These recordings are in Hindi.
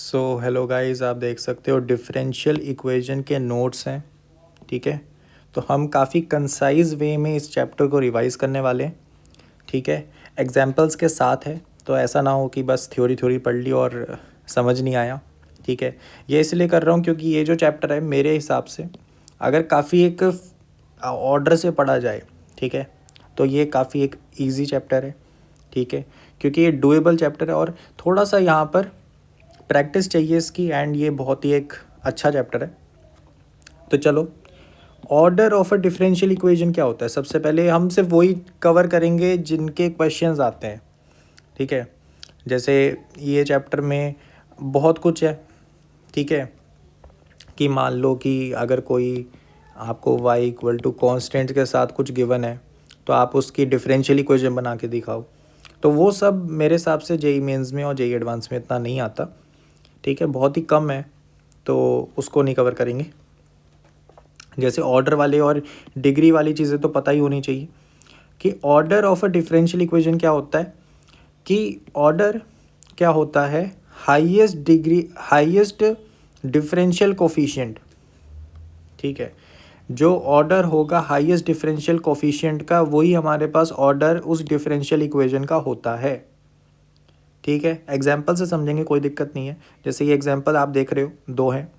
हेलो गाइस, आप देख सकते हो डिफरेंशियल इक्वेशन के नोट्स हैं। ठीक है, तो हम काफ़ी कंसाइज वे में इस चैप्टर को रिवाइज करने वाले हैं। ठीक है, एग्जांपल्स के साथ है, तो ऐसा ना हो कि बस थ्योरी थ्योरी पढ़ ली और समझ नहीं आया। ठीक है, ये इसलिए कर रहा हूँ क्योंकि ये जो चैप्टर है मेरे हिसाब से अगर काफ़ी एक ऑर्डर से पढ़ा जाए, ठीक है, तो ये काफ़ी एक ईजी चैप्टर है। ठीक है, क्योंकि ये डुएबल चैप्टर है और थोड़ा सा यहाँ पर प्रैक्टिस चाहिए इसकी, एंड ये बहुत ही एक अच्छा चैप्टर है। तो चलो, order of a differential equation क्या होता है। सबसे पहले हम सिर्फ वही कवर करेंगे जिनके क्वेश्चंस आते हैं। ठीक है, जैसे ये चैप्टर में बहुत कुछ है। ठीक है, कि मान लो कि अगर कोई आपको y इक्वल टू कॉन्स्टेंट के साथ कुछ गिवन है, तो आप उसकी डिफरेंशियल इक्वेशन बना के दिखाओ। तो वो सब मेरे हिसाब से जेई मेंस में और जेई एडवांस में इतना नहीं आता। ठीक है, बहुत ही कम है, तो उसको नहीं कवर करेंगे। जैसे ऑर्डर वाले और डिग्री वाली चीज़ें तो पता ही होनी चाहिए कि order of a differential equation क्या होता है। कि ऑर्डर क्या होता है, हाईएस्ट डिफरेंशियल कोफिशिएंट। ठीक है, जो ऑर्डर होगा हाईएस्ट डिफरेंशियल कोफिशिएंट का, वही हमारे पास ऑर्डर उस डिफरेंशियल इक्वेशन का होता है। ठीक है, एग्जाम्पल से समझेंगे, कोई दिक्कत नहीं है। जैसे ये एग्जाम्पल आप देख रहे हो, दो हैं।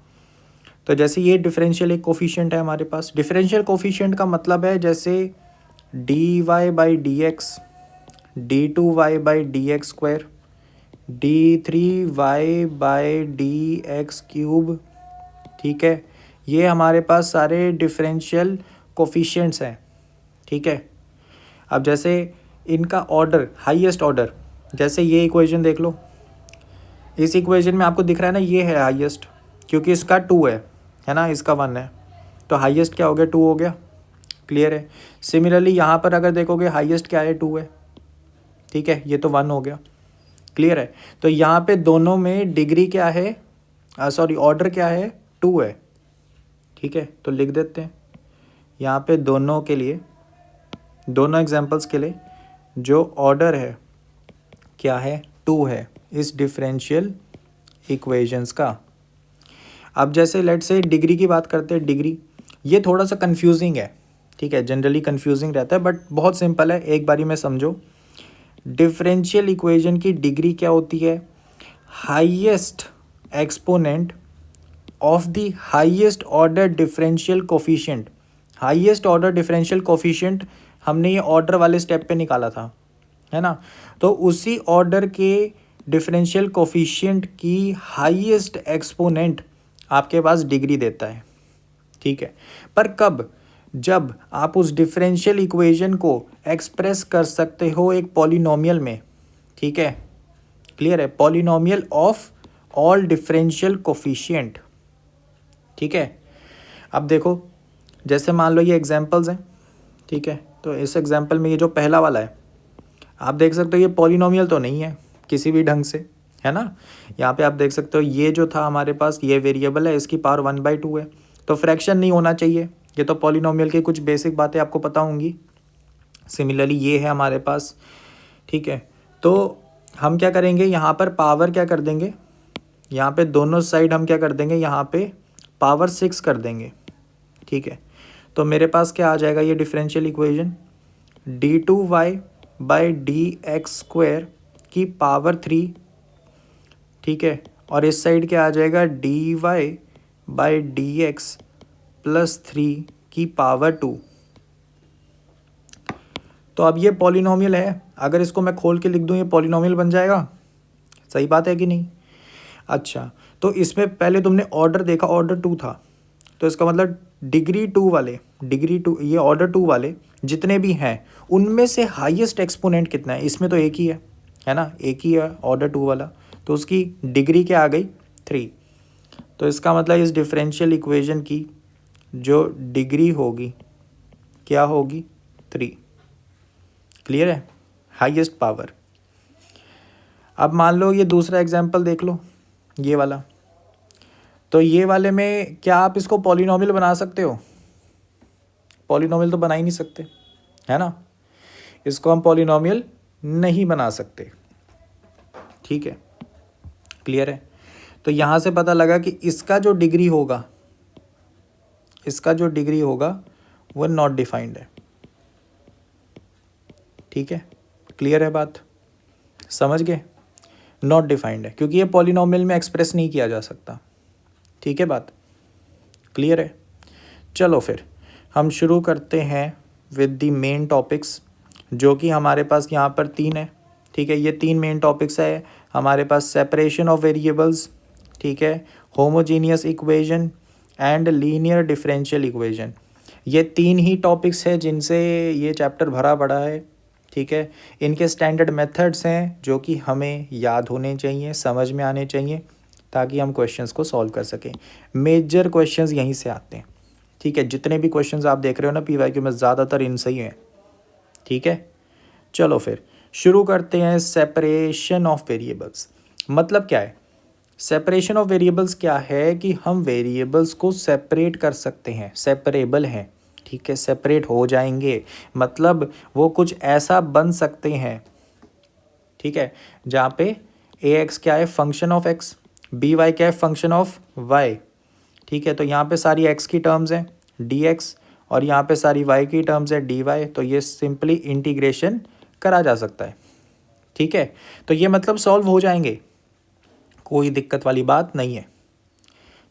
तो जैसे ये डिफरेंशियल एक कोफिशिएंट है हमारे पास। डिफरेंशियल कोफिशिएंट का मतलब है जैसे d y by d x, d two y by d x square, d three y by d x cube. ठीक है, ये हमारे पास सारे डिफरेंशियल कोफिशिएंट्स हैं। ठीक है, अब जैसे इनका ऑर्डर, हाईएस्ट ऑर्डर, जैसे ये इक्वेशन देख लो। इस इक्वेशन में आपको दिख रहा है ना, ये है हाईएस्ट, क्योंकि इसका टू है ना, इसका वन है, तो हाईएस्ट क्या हो गया, टू हो गया। क्लियर है। सिमिलरली यहाँ पर अगर देखोगे हाईएस्ट क्या है, टू है। ठीक है, ये तो वन हो गया। क्लियर है। तो यहाँ पे दोनों में डिग्री क्या है, सॉरी ऑर्डर क्या है, टू है। ठीक है, तो लिख देते हैं यहाँ पे दोनों के लिए, दोनों एग्जांपल्स के लिए जो ऑर्डर है क्या है, टू है इस डिफरेंशियल इक्वेशंस का। अब जैसे लेट से डिग्री की बात करते हैं। डिग्री ये थोड़ा सा कंफ्यूजिंग है। ठीक है, जनरली कंफ्यूजिंग रहता है, बट बहुत सिंपल है, एक बारी में समझो। डिफरेंशियल इक्वेशन की डिग्री क्या होती है, highest exponent of the highest order differential coefficient. Highest order differential coefficient हमने ये ऑर्डर वाले स्टेप पे निकाला था, है ना। तो उसी ऑर्डर के डिफरेंशियल कोफिशिएंट की हाईएस्ट एक्सपोनेंट आपके पास डिग्री देता है। ठीक है, पर कब, जब आप उस डिफरेंशियल इक्वेशन को एक्सप्रेस कर सकते हो एक पॉलिनोमियल में। ठीक है, क्लियर है, polynomial of all differential coefficient. ठीक है, अब देखो, जैसे मान लो ये एग्जांपल्स हैं। ठीक है, तो इस एग्जांपल में ये जो पहला वाला है, आप देख सकते हो ये पॉलिनोमियल तो नहीं है किसी भी ढंग से, है ना। यहाँ पे आप देख सकते हो ये जो था हमारे पास, ये वेरिएबल है, इसकी पावर 1/2 है, तो फ्रैक्शन नहीं होना चाहिए। ये तो पॉलिनोमियल की कुछ बेसिक बातें आपको पता होंगी। सिमिलरली ये है हमारे पास। ठीक है, तो हम क्या करेंगे, यहाँ पर पावर क्या कर देंगे, यहाँ पे दोनों साइड हम क्या कर देंगे, यहाँ पे पावर 6 कर देंगे। ठीक है, तो मेरे पास क्या आ जाएगा, ये differential equation d two y by d x square की पावर 3। ठीक है, और इस साइड क्या आ जाएगा, d y by d x plus 3 की पावर 2। तो अब ये पॉलिनोमियल है, अगर इसको मैं खोल के लिख दूँ ये पॉलिनोमियल बन जाएगा। सही बात है कि नहीं। अच्छा, तो इसमें पहले तुमने ऑर्डर देखा, ऑर्डर 2 था, तो इसका मतलब डिग्री 2 वाले, डिग्री 2, ये ऑर्डर 2 वाले जितने भी हैं उनमें से हाईएस्ट एक्सपोनेंट कितना है, इसमें तो एक ही है ना, एक ही है ऑर्डर 2 वाला, तो उसकी डिग्री क्या आ गई, 3। तो इसका मतलब इस डिफरेंशियल इक्वेशन की जो डिग्री होगी क्या होगी, 3। क्लियर है, हाईएस्ट पावर। अब मान लो ये दूसरा एग्जाम्पल देख लो, ये वाला। तो ये वाले में क्या आप इसको पॉलिनोमियल बना सकते हो, पॉलिनोमियल तो बना ही नहीं सकते, है ना। इसको हम पॉलिनोमियल नहीं बना सकते। ठीक है, क्लियर है। तो यहाँ से पता लगा कि इसका जो डिग्री होगा, इसका जो डिग्री होगा वो नॉट डिफाइंड है। ठीक है, क्लियर है बात, समझ गए? नॉट डिफाइंड है क्योंकि ये पॉलिनोमियल में एक्सप्रेस नहीं किया जा सकता। ठीक है, बात क्लियर है? चलो फिर हम शुरू करते हैं विद द मेन टॉपिक्स, जो कि हमारे पास यहाँ पर 3 है। ठीक है, ये 3 मेन टॉपिक्स है हमारे पास: सेपरेशन ऑफ वेरिएबल्स, ठीक है, homogeneous equation and linear differential equation. ये 3 ही टॉपिक्स है जिनसे ये चैप्टर भरा पड़ा है। ठीक है, इनके स्टैंडर्ड मेथड्स हैं जो कि हमें याद होने चाहिए, समझ में आने चाहिए, ताकि हम क्वेश्चंस को सॉल्व कर सकें। मेजर क्वेश्चंस यहीं से आते हैं। ठीक है, जितने भी क्वेश्चंस आप देख रहे हो ना पीवाईक्यू में, ज़्यादातर इनसे ही हैं। ठीक है, चलो फिर शुरू करते हैं। सेपरेशन ऑफ वेरिएबल्स मतलब क्या है? सेपरेशन ऑफ वेरिएबल्स क्या है कि हम वेरिएबल्स को सेपरेट कर सकते हैं, सेपरेबल हैं। ठीक है, सेपरेट हो जाएंगे, मतलब वो कुछ ऐसा बन सकते हैं। ठीक है, जहाँ पे ए एक्स क्या है? Function of x. B y क्या है? Function of y. ठीक है, तो यहाँ पे सारी एक्स की टर्म्स हैं डी एक्स, और यहाँ पे सारी वाई की टर्म्स है डी वाई। तो ये सिंपली इंटीग्रेशन करा जा सकता है। ठीक है, तो ये मतलब सॉल्व हो जाएंगे, कोई दिक्कत वाली बात नहीं है।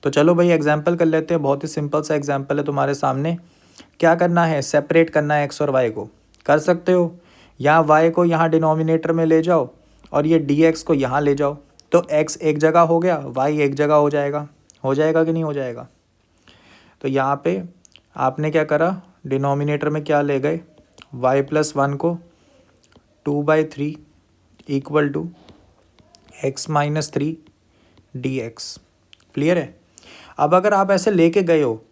तो चलो भाई एग्जाम्पल कर लेते हैं। बहुत ही सिंपल सा एग्जाम्पल है तुम्हारे सामने। क्या करना है? सेपरेट करना है एक्स और वाई को। कर सकते हो, यहाँ वाई को यहाँ डिनोमिनेटर में ले जाओ और ये डी एक्स को यहाँ ले जाओ, तो एक्स एक जगह हो गया, वाई एक जगह हो जाएगा। हो जाएगा कि नहीं हो जाएगा? तो यहाँ पे आपने क्या करा, डिनोमिनेटर में क्या ले गए? y+1 को 2/3 equal to x-3 dx। Clear है? अब अगर आप ऐसे लेके गए हो,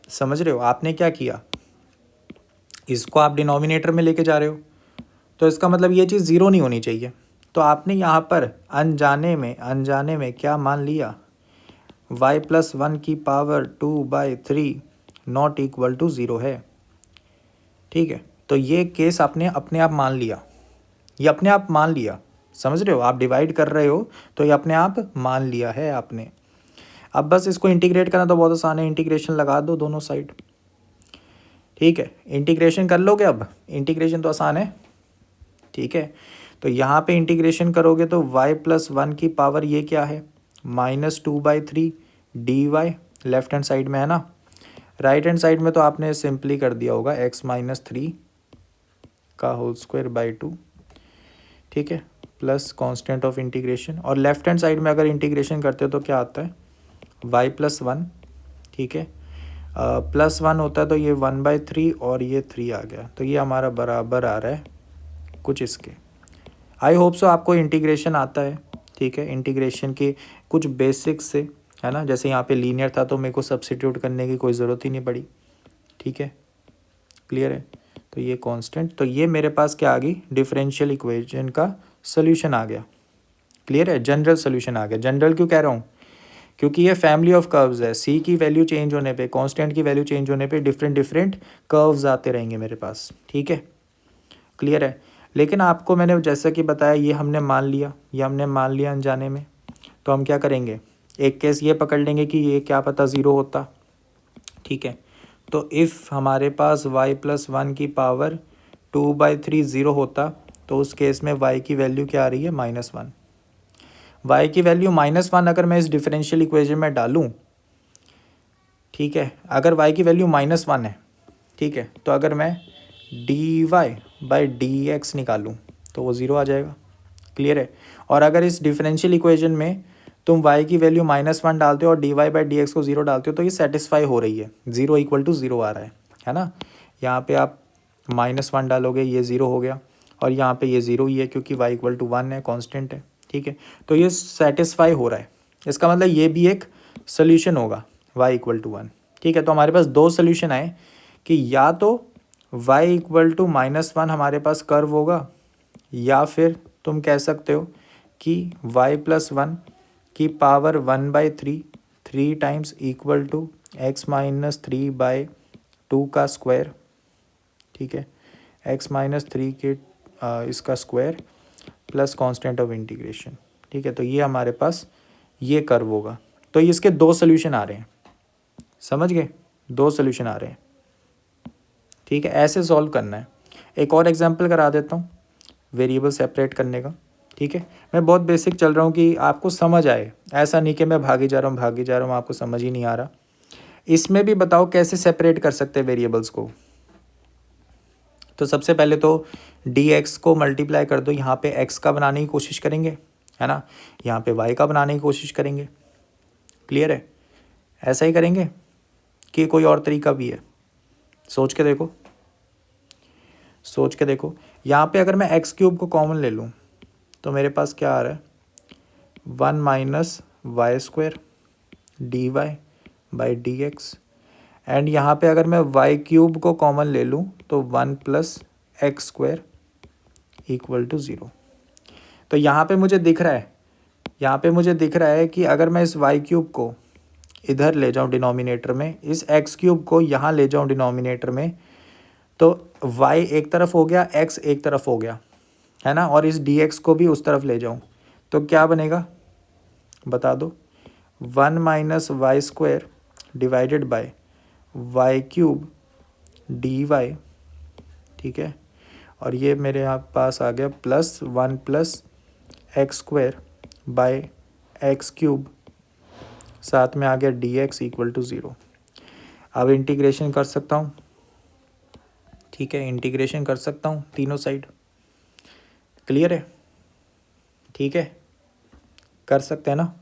समझ रहे हो, आपने क्या किया, इसको आप डिनोमिनेटर में लेके जा रहे हो, तो इसका मतलब ये चीज़ ज़ीरो नहीं होनी चाहिए। तो आपने यहाँ पर अनजाने में क्या मान लिया? y+1 की power 2/3 not equal to zero है। ठीक है, तो ये केस आपने अपने आप मान लिया, ये अपने आप मान लिया। समझ रहे हो? आप डिवाइड कर रहे हो तो ये अपने आप मान लिया है आपने। अब बस इसको इंटीग्रेट करना तो बहुत आसान है, इंटीग्रेशन लगा दो दोनों साइड। ठीक है, इंटीग्रेशन कर लोगे? अब इंटीग्रेशन तो आसान है। ठीक है, तो यहाँ पे इंटीग्रेशन करोगे तो y+1 की पावर ये क्या है? -2/3 dy लेफ्ट हैंड साइड में है ना। राइट हैंड साइड में तो आपने सिंपली कर दिया होगा x-3 का होल स्क्वायर बाई 2। ठीक है, प्लस कांस्टेंट ऑफ इंटीग्रेशन, और लेफ्ट हैंड साइड में अगर इंटीग्रेशन करते हो तो क्या आता है? y+1। ठीक है, +1 होता है तो ये 1/3 और ये 3 आ गया, तो ये हमारा बराबर आ रहा है कुछ इसके। आई होप सो आपको इंटीग्रेशन आता है। ठीक है, इंटीग्रेशन के कुछ बेसिक्स से, है ना। जैसे यहाँ पे लीनियर था तो मेरे को सब्स्टिट्यूट करने की कोई ज़रूरत ही नहीं पड़ी। ठीक है, क्लियर है? तो ये कांस्टेंट, तो ये मेरे पास क्या आ गई? डिफरेंशियल इक्वेशन का सोल्यूशन आ गया। क्लियर है? जनरल सोल्यूशन आ गया। जनरल क्यों कह रहा हूँ? क्योंकि ये फैमिली ऑफ कर्व्स है। सी की वैल्यू चेंज होने पे, कांस्टेंट की वैल्यू चेंज होने पे डिफरेंट कर्व्स आते रहेंगे मेरे पास। ठीक है, क्लियर है? लेकिन आपको मैंने जैसा कि बताया, ये हमने मान लिया अनजाने में। तो हम क्या करेंगे, एक केस ये पकड़ लेंगे कि ये क्या पता ज़ीरो होता। ठीक है, तो इफ़ हमारे पास y+1 की पावर 2/3 ज़ीरो होता, तो उस केस में y की वैल्यू क्या आ रही है? -1। y की वैल्यू -1 अगर मैं इस डिफरेंशियल इक्वेशन में डालूँ, ठीक है, अगर y की वैल्यू -1 है, ठीक है, तो अगर मैं dy/dx निकालूँ तो वो ज़ीरो आ जाएगा। क्लियर है? और अगर इस डिफरेंशियल इक्वेशन में तुम y की वैल्यू -1 डालते हो और dy/dx को ज़ीरो डालते हो, तो ये सेटिस्फाई हो रही है, ज़ीरो इक्वल टू ज़ीरो आ रहा है ना। यहाँ पे आप -1 डालोगे, ये ज़ीरो हो गया, और यहाँ पे ये ज़ीरो ही है क्योंकि y इक्वल टू 1 है, कांस्टेंट है। ठीक है, तो ये सेटिस्फाई हो रहा है, इसका मतलब ये भी एक सोल्यूशन होगा y इक्वल टू 1। ठीक है, तो हमारे पास दो सोल्यूशन आए कि या तो y इक्वल टू -1 हमारे पास कर्व होगा, या फिर तुम कह सकते हो कि y+1 की power 1/3 3 times equal to x-3/2 का स्क्वायर। ठीक है, x-3 के इसका square plus constant of integration. ठीक है, तो ये हमारे पास ये कर्व होगा। तो इसके 2 सोल्यूशन आ रहे हैं, समझ गए, 2 सोल्यूशन आ रहे हैं, ठीक है। ऐसे सॉल्व करना है। एक और एग्जांपल करा देता हूँ वेरिएबल सेपरेट करने का, ठीक है। मैं बहुत बेसिक चल रहा हूँ कि आपको समझ आए, ऐसा नहीं कि मैं भागी जा रहा हूँ आपको समझ ही नहीं आ रहा। इसमें भी बताओ कैसे सेपरेट कर सकते हैं वेरिएबल्स को। तो सबसे पहले तो dx को मल्टीप्लाई कर दो, यहाँ पे x का बनाने की कोशिश करेंगे, है ना, यहाँ पे y का बनाने की कोशिश करेंगे। क्लियर है? ऐसा ही करेंगे कि कोई और तरीका भी है? सोच के देखो, सोच के देखो। यहाँ पे अगर मैं एक्स क्यूब को कॉमन ले लूँ तो मेरे पास क्या आ रहा है, 1 minus y square d y by d x. And यहाँ पे अगर मैं वाई क्यूब को कॉमन ले लूँ तो 1 plus x square equal to 0। तो यहाँ पे मुझे दिख रहा है, यहाँ पे मुझे दिख रहा है कि अगर मैं इस वाई क्यूब को इधर ले जाऊँ डिनोमिनेटर में, इस एक्स क्यूब को यहाँ ले जाऊँ डिनोमिनेटर में, तो y एक तरफ हो गया, x एक तरफ हो गया, है ना, और इस dx को भी उस तरफ ले जाऊं तो क्या बनेगा बता दो। 1 minus y square divided by y cube d y, ठीक है। और ये मेरे यहाँ पास आ गया plus 1 plus x square by x cube, साथ में आ गया dx इक्वल टू 0। अब इंटीग्रेशन कर सकता हूँ, ठीक है, इंटीग्रेशन कर सकता हूँ तीनों साइड। क्लियर है? ठीक है, कर सकते हैं ना।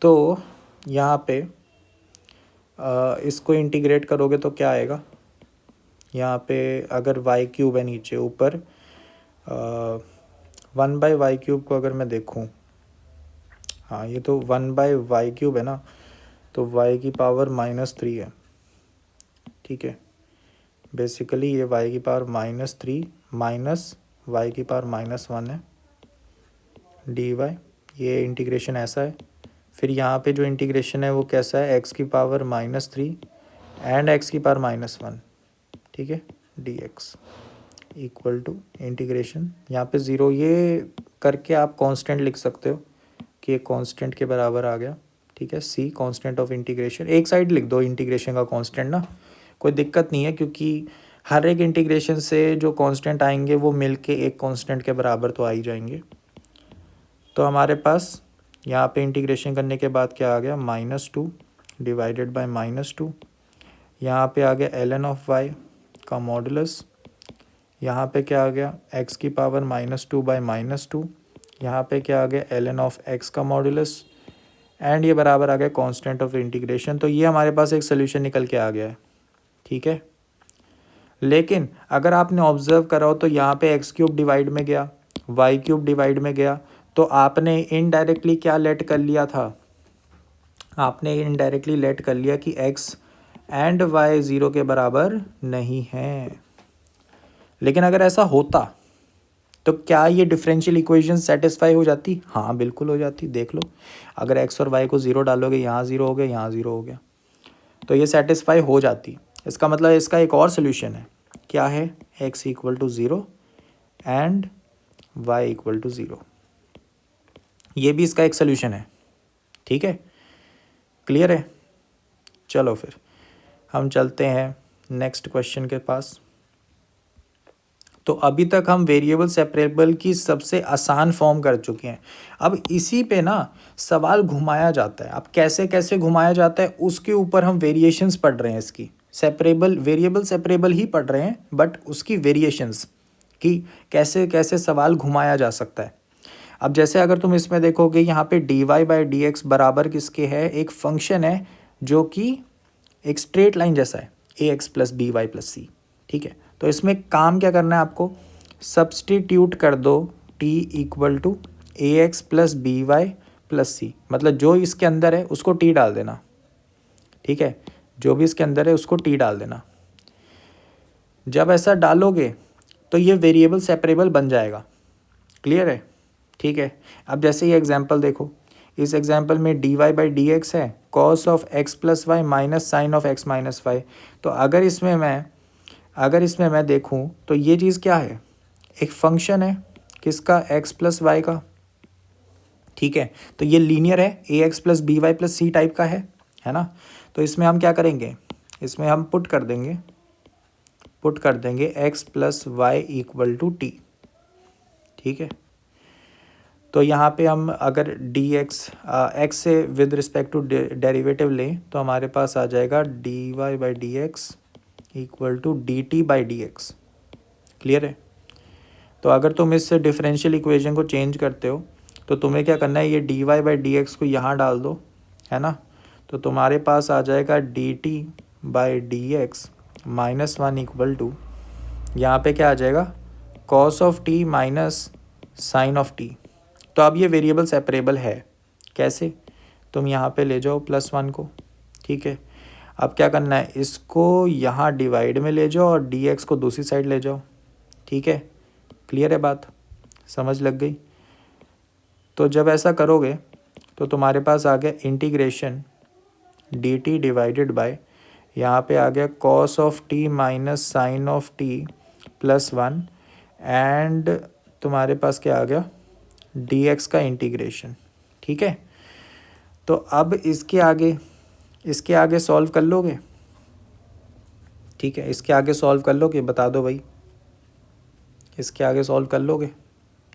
तो यहाँ पे इसको इंटीग्रेट करोगे तो क्या आएगा, यहाँ पे अगर वाई क्यूब है नीचे, ऊपर 1 बाई वाई क्यूब को अगर मैं देखूँ, हाँ ये तो 1 बाई वाई क्यूब है ना, तो वाई की पावर -3 है, ठीक है। बेसिकली ये वाई की पावर -3 माइनस वाई की पावर -1 है डी वाई। ये इंटीग्रेशन ऐसा है। फिर यहाँ पे जो इंटीग्रेशन है वो कैसा है, एक्स की पावर -3 एंड एक्स की पावर -1, ठीक है, d x equal to integration, यहाँ पे 0। ये करके आप कांस्टेंट लिख सकते हो कि ये कांस्टेंट के बराबर आ गया, ठीक है। सी कांस्टेंट ऑफ इंटीग्रेशन, एक साइड लिख दो इंटीग्रेशन का कांस्टेंट ना, कोई दिक्कत नहीं है, क्योंकि हर एक इंटीग्रेशन से जो कांस्टेंट आएंगे वो मिलके एक कांस्टेंट के बराबर तो आ ही जाएंगे। तो हमारे पास यहाँ पे इंटीग्रेशन करने के बाद क्या आ गया, -2 डिवाइडेड बाय -2। यहाँ पे आ गया ln ऑफ y का मॉडुलस। यहाँ पे क्या आ गया, x की पावर -2 बाय -2। यहाँ पे क्या आ गया, ln ऑफ x का मॉडुलस। एंड ये बराबर आ गया कांस्टेंट ऑफ इंटीग्रेशन। तो ये हमारे पास एक सोल्यूशन निकल के आ गया है, ठीक है। लेकिन अगर आपने ऑब्जर्व करा हो तो यहाँ पे एक्स क्यूब डिवाइड में गया, वाई क्यूब डिवाइड में गया, तो आपने इनडायरेक्टली क्या लेट कर लिया था, आपने इनडायरेक्टली लेट कर लिया कि एक्स एंड वाई 0 के बराबर नहीं है। लेकिन अगर ऐसा होता तो क्या ये डिफरेंशियल इक्वेशन सेटिस्फाई हो जाती? हाँ बिल्कुल हो जाती। देख लो, अगर एक्स और वाई को 0 डालोगे, यहाँ 0 हो गया, यहाँ 0 हो गया, तो ये सेटिस्फाई हो जाती। इसका मतलब इसका एक और सोल्यूशन है, क्या है, x equal to 0 and y equal to 0। ये भी इसका एक सोल्यूशन है, ठीक है। क्लियर है? चलो फिर हम चलते हैं नेक्स्ट क्वेश्चन के पास। तो अभी तक हम वेरिएबल सेपरेबल की सबसे आसान फॉर्म कर चुके हैं। अब इसी पे ना सवाल घुमाया जाता है। अब कैसे कैसे घुमाया जाता है उसके ऊपर हम वेरिएशंस पढ़ रहे हैं। इसकी सेपरेबल, वेरिएबल सेपरेबल ही पढ़ रहे हैं, बट उसकी वेरिएशंस कि कैसे कैसे सवाल घुमाया जा सकता है। अब जैसे अगर तुम इसमें देखोगे, यहाँ पे d y by d x बराबर किसके है, एक फंक्शन है जो कि एक स्ट्रेट लाइन जैसा है, a x plus b y plus c, ठीक है। तो इसमें काम क्या करना है आपको, सब्सटीट्यूट कर दो t equal to a x plus b y plus c, मतलब जो इसके अंदर है उसको t डाल देना, ठीक है, जो भी इसके अंदर है उसको t डाल देना। जब ऐसा डालोगे तो ये वेरिएबल सेपरेबल बन जाएगा। क्लियर है? ठीक है। अब जैसे ये एग्जांपल देखो, इस एग्जांपल में d y by d x है, cos of x plus y minus sine of x minus y. तो अगर इसमें मैं देखूं तो ये चीज़ क्या है, एक फंक्शन है किसका, एक्स प्लस वाई का, ठीक है, तो ये लीनियर है, a x plus b y plus c type का है ना। तो इसमें हम क्या करेंगे, इसमें हम पुट कर देंगे x plus y equal to t. ठीक है, तो यहाँ पे हम अगर डी एक्स एक्स से विद रिस्पेक्ट टू डेरिवेटिव लें तो हमारे पास आ जाएगा d y by d x equal to d t by d x. Clear है। तो अगर तुम इससे डिफरेंशियल इक्वेशन को चेंज करते हो तो तुम्हें क्या करना है, ये d y by d x को यहाँ डाल दो, है ना। तो तुम्हारे पास आ जाएगा d t by d x -1 equal to, यहाँ पे क्या आ जाएगा, cos of t minus sine of t. तो अब ये वेरिएबल सेपरेबल है। कैसे, तुम यहाँ पे ले जाओ +1 को। ठीक है, अब क्या करना है, इसको यहाँ डिवाइड में ले जाओ और डी एक्स को दूसरी साइड ले जाओ। ठीक है, क्लियर है बात, समझ लग गई। तो जब ऐसा करोगे तो तुम्हारे पास आ गया integration d t divided by, यहाँ पे आ गया cos of t minus sine of t +1 and तुम्हारे पास क्या आ गया, डी एक्स का इंटीग्रेशन। ठीक है, तो अब इसके आगे सॉल्व कर लोगे। ठीक है, इसके आगे सॉल्व कर लोगे, बता दो भाई, इसके आगे सॉल्व कर लोगे।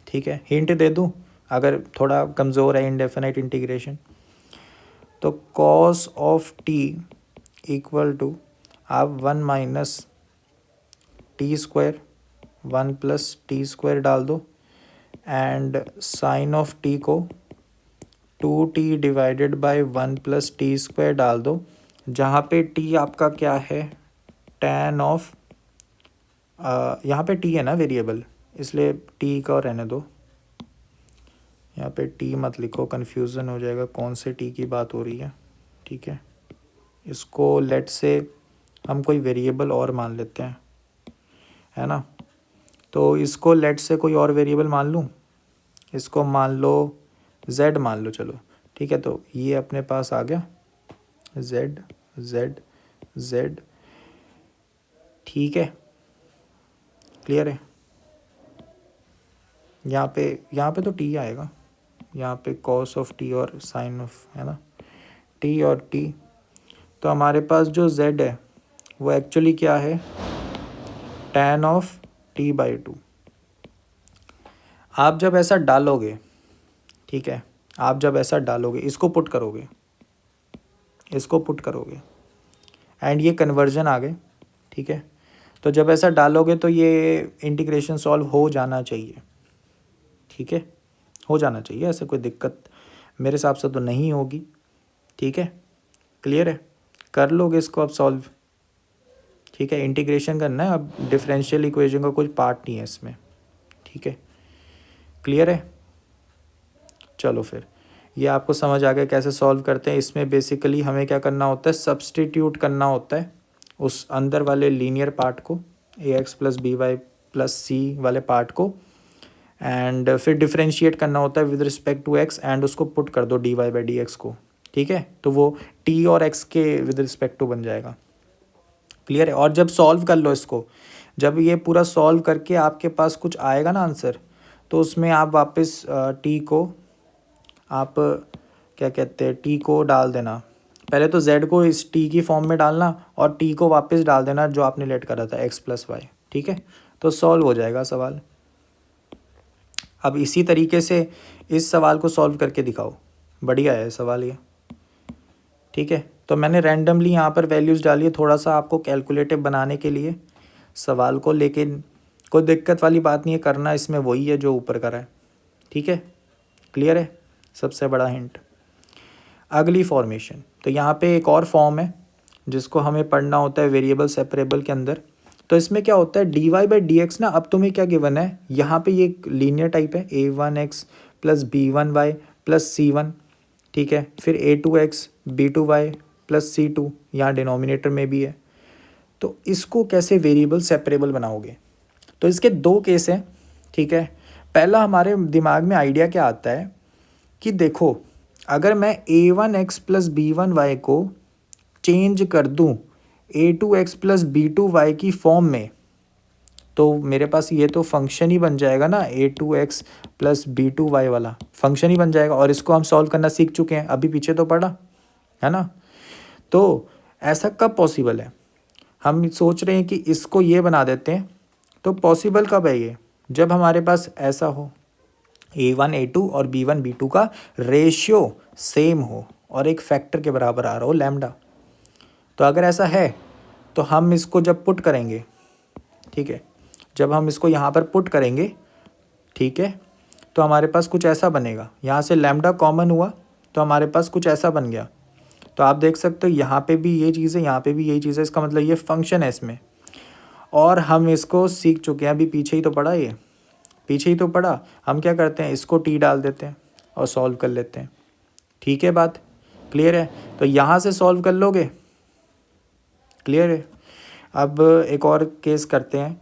ठीक है, हिंट दे दूँ अगर थोड़ा कमज़ोर है इंडेफिनाइट इंटीग्रेशन, तो cos of t equal to आप 1 minus t square 1 plus t square डाल दो एंड साइन ऑफ टी को 2t divided by 1 plus t square डाल दो, जहाँ पे t आपका क्या है, tan ऑफ, यहाँ पे t है ना वेरिएबल, इसलिए t का रहने दो, यहाँ पे t मत लिखो, कन्फ्यूज़न हो जाएगा कौन से t की बात हो रही है। ठीक है, इसको लेट से हम कोई वेरिएबल और मान लेते हैं, है ना। तो इसको लेट से कोई और वेरिएबल मान लूँ, इसको मान लो z मान लो, चलो ठीक है। तो ये अपने पास आ गया z z z। ठीक है, क्लियर है। यहाँ पे तो t आएगा, यहाँ पे कॉस ऑफ टी और साइन ऑफ, है ना, t और t। तो हमारे पास जो z है वो एक्चुअली क्या है, tan ऑफ t बाई 2। आप जब ऐसा डालोगे, ठीक है, आप जब ऐसा डालोगे, इसको पुट करोगे एंड ये कन्वर्जन आ गए। ठीक है, तो जब ऐसा डालोगे तो ये इंटीग्रेशन सॉल्व हो जाना चाहिए। ठीक है, हो जाना चाहिए, ऐसे कोई दिक्कत मेरे हिसाब से तो नहीं होगी। ठीक है, क्लियर है, कर लोगे इसको अब सॉल्व। ठीक है, इंटीग्रेशन करना है, अब डिफरेंशियल इक्वेशन का कोई पार्ट नहीं है इसमें। ठीक है, क्लियर है। चलो फिर ये आपको समझ आ गया कैसे सॉल्व करते हैं। इसमें बेसिकली हमें क्या करना होता है, सब्सटीट्यूट करना होता है उस अंदर वाले लीनियर पार्ट को, a x plus b y plus c वाले पार्ट को, एंड फिर डिफरेंशिएट करना होता है with respect to x and उसको पुट कर दो d y by d x को। ठीक है, तो वो टी और एक्स के विद रिस्पेक्ट टू बन जाएगा। क्लियर है। और जब सॉल्व कर लो इसको, जब ये पूरा सॉल्व करके आपके पास कुछ आएगा ना आंसर, तो उसमें आप वापस टी को, आप क्या कहते हैं, टी को डाल देना। पहले तो z को इस t की फॉर्म में डालना और t को वापस डाल देना जो आपने लेट करा था x प्लस वाई। ठीक है, तो सॉल्व हो जाएगा सवाल। अब इसी तरीके से इस सवाल को सॉल्व करके दिखाओ, बढ़िया है सवाल ये। ठीक है, तो मैंने रैंडमली यहाँ पर वैल्यूज़ डाली है थोड़ा सा आपको कैलकुलेटिव बनाने के लिए सवाल को, लेकिन कोई दिक्कत वाली बात नहीं है, करना इसमें वही है जो ऊपर करा है। ठीक है, क्लियर है, सबसे बड़ा हिंट। अगली फॉर्मेशन, तो यहाँ पे एक और फॉर्म है जिसको हमें पढ़ना होता है वेरिएबल सेपरेबल के अंदर। तो इसमें क्या होता है, d y by d x ना, अब तुम्हें क्या गिवन है, यहाँ पे ये लीनियर टाइप है, a1x plus b1y plus c1। ठीक है, फिर a2x b2y प्लस c2 यहाँ डिनोमिनेटर में भी है। तो इसको कैसे वेरिएबल सेपरेबल बनाओगे, तो इसके दो केस हैं। ठीक है, पहला हमारे दिमाग में आइडिया क्या आता है कि देखो, अगर मैं a1x प्लस b1y को चेंज कर दूं a2x प्लस b2y की फॉर्म में, तो मेरे पास ये तो फंक्शन ही बन जाएगा ना, a2x प्लस b2y वाला फंक्शन ही बन जाएगा। और इसको हम सॉल्व करना सीख चुके हैं, अभी पीछे तो पढ़ा है ना। तो ऐसा कब पॉसिबल है, हम सोच रहे हैं कि इसको ये बना देते हैं, तो पॉसिबल कब है ये, जब हमारे पास ऐसा हो a1 a2 और b1 b2 का रेशियो सेम हो और एक फैक्टर के बराबर आ रहा हो लैम्डा। तो अगर ऐसा है तो हम इसको जब पुट करेंगे, ठीक है, जब हम इसको यहाँ पर पुट करेंगे, ठीक है, तो हमारे पास कुछ ऐसा बनेगा, यहाँ से लैम्डा कॉमन हुआ तो हमारे पास कुछ ऐसा बन गया। तो आप देख सकते हो यहाँ पे भी ये चीज़ है, यहाँ पे भी यही चीज़ है, इसका मतलब ये फंक्शन है इसमें। और हम इसको सीख चुके हैं, अभी पीछे ही तो पढ़ा, ये पीछे ही तो पढ़ा। हम क्या करते हैं, इसको टी डाल देते हैं और सॉल्व कर लेते हैं। ठीक है, बात क्लियर है। तो यहाँ से सॉल्व कर लोगे, क्लियर है। अब एक और केस करते हैं,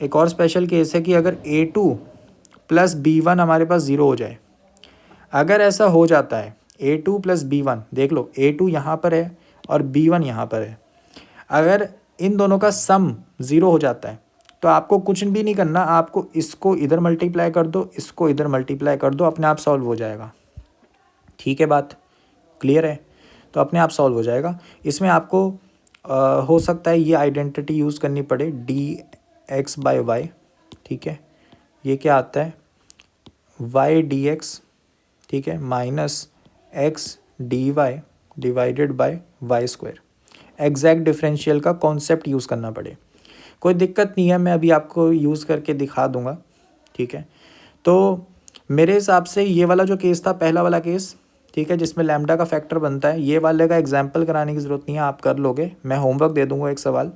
एक और स्पेशल केस है कि अगर a2 प्लस b1 हमारे पास ज़ीरो हो जाए। अगर ऐसा हो जाता है a2 प्लस b1, देख लो a2 यहाँ पर है और b1 यहाँ पर है, अगर इन दोनों का सम ज़ीरो हो जाता है तो आपको कुछ भी नहीं करना, आपको इसको इधर मल्टीप्लाई कर दो, इसको इधर मल्टीप्लाई कर दो, अपने आप सॉल्व हो जाएगा। ठीक है, बात क्लियर है। तो अपने आप सॉल्व हो जाएगा। इसमें आपको हो सकता है ये आइडेंटिटी यूज़ करनी पड़े, dx/y, ठीक है, ये क्या आता है y dx, ठीक है, minus x dy divided by y square. Exact differential का कॉन्सेप्ट यूज़ करना पड़े, कोई दिक्कत नहीं है, मैं अभी आपको यूज़ करके दिखा दूंगा। ठीक है, तो मेरे हिसाब से ये वाला जो केस था, पहला वाला केस, ठीक है, जिसमें लैम्डा का फैक्टर बनता है, ये वाले का एग्जाम्पल कराने की ज़रूरत नहीं है, आप कर लोगे, मैं होमवर्क दे दूंगा एक सवाल।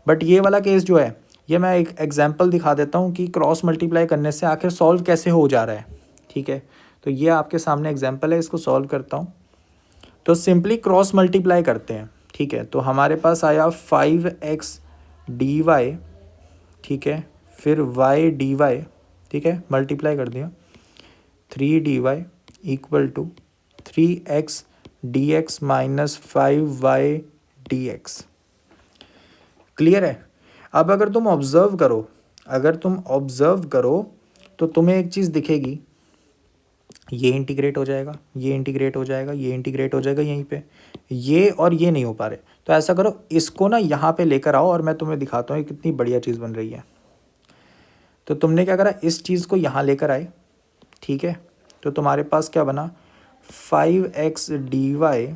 बट ये वाला केस जो है, ये मैं एक एग्जाम्पल दिखा देता हूँ कि क्रॉस मल्टीप्लाई करने से आखिर सॉल्व कैसे हो जा रहा है। ठीक है, तो ये आपके सामने एग्जाम्पल है, इसको सॉल्व करता हूँ। तो सिंपली क्रॉस मल्टीप्लाई करते हैं। ठीक है, तो हमारे पास आया 5x dy, ठीक है, फिर y dy, ठीक है, मल्टीप्लाई कर दिया, 3 dy equal to 3x dx minus 5y dx। Clear है। अब अगर तुम ऑब्जर्व करो, अगर तुम ऑब्जर्व करो तो तुम्हें एक चीज़ दिखेगी, ये इंटीग्रेट हो जाएगा, ये इंटीग्रेट हो जाएगा, ये इंटीग्रेट हो जाएगा यहीं पे, ये और ये नहीं हो पा रहे। तो ऐसा करो, इसको ना यहाँ पे लेकर आओ और मैं तुम्हें दिखाता हूँ कितनी बढ़िया चीज़ बन रही है। तो तुमने क्या करा, इस चीज़ को यहाँ लेकर आए, ठीक है, तो तुम्हारे पास क्या बना, 5x dy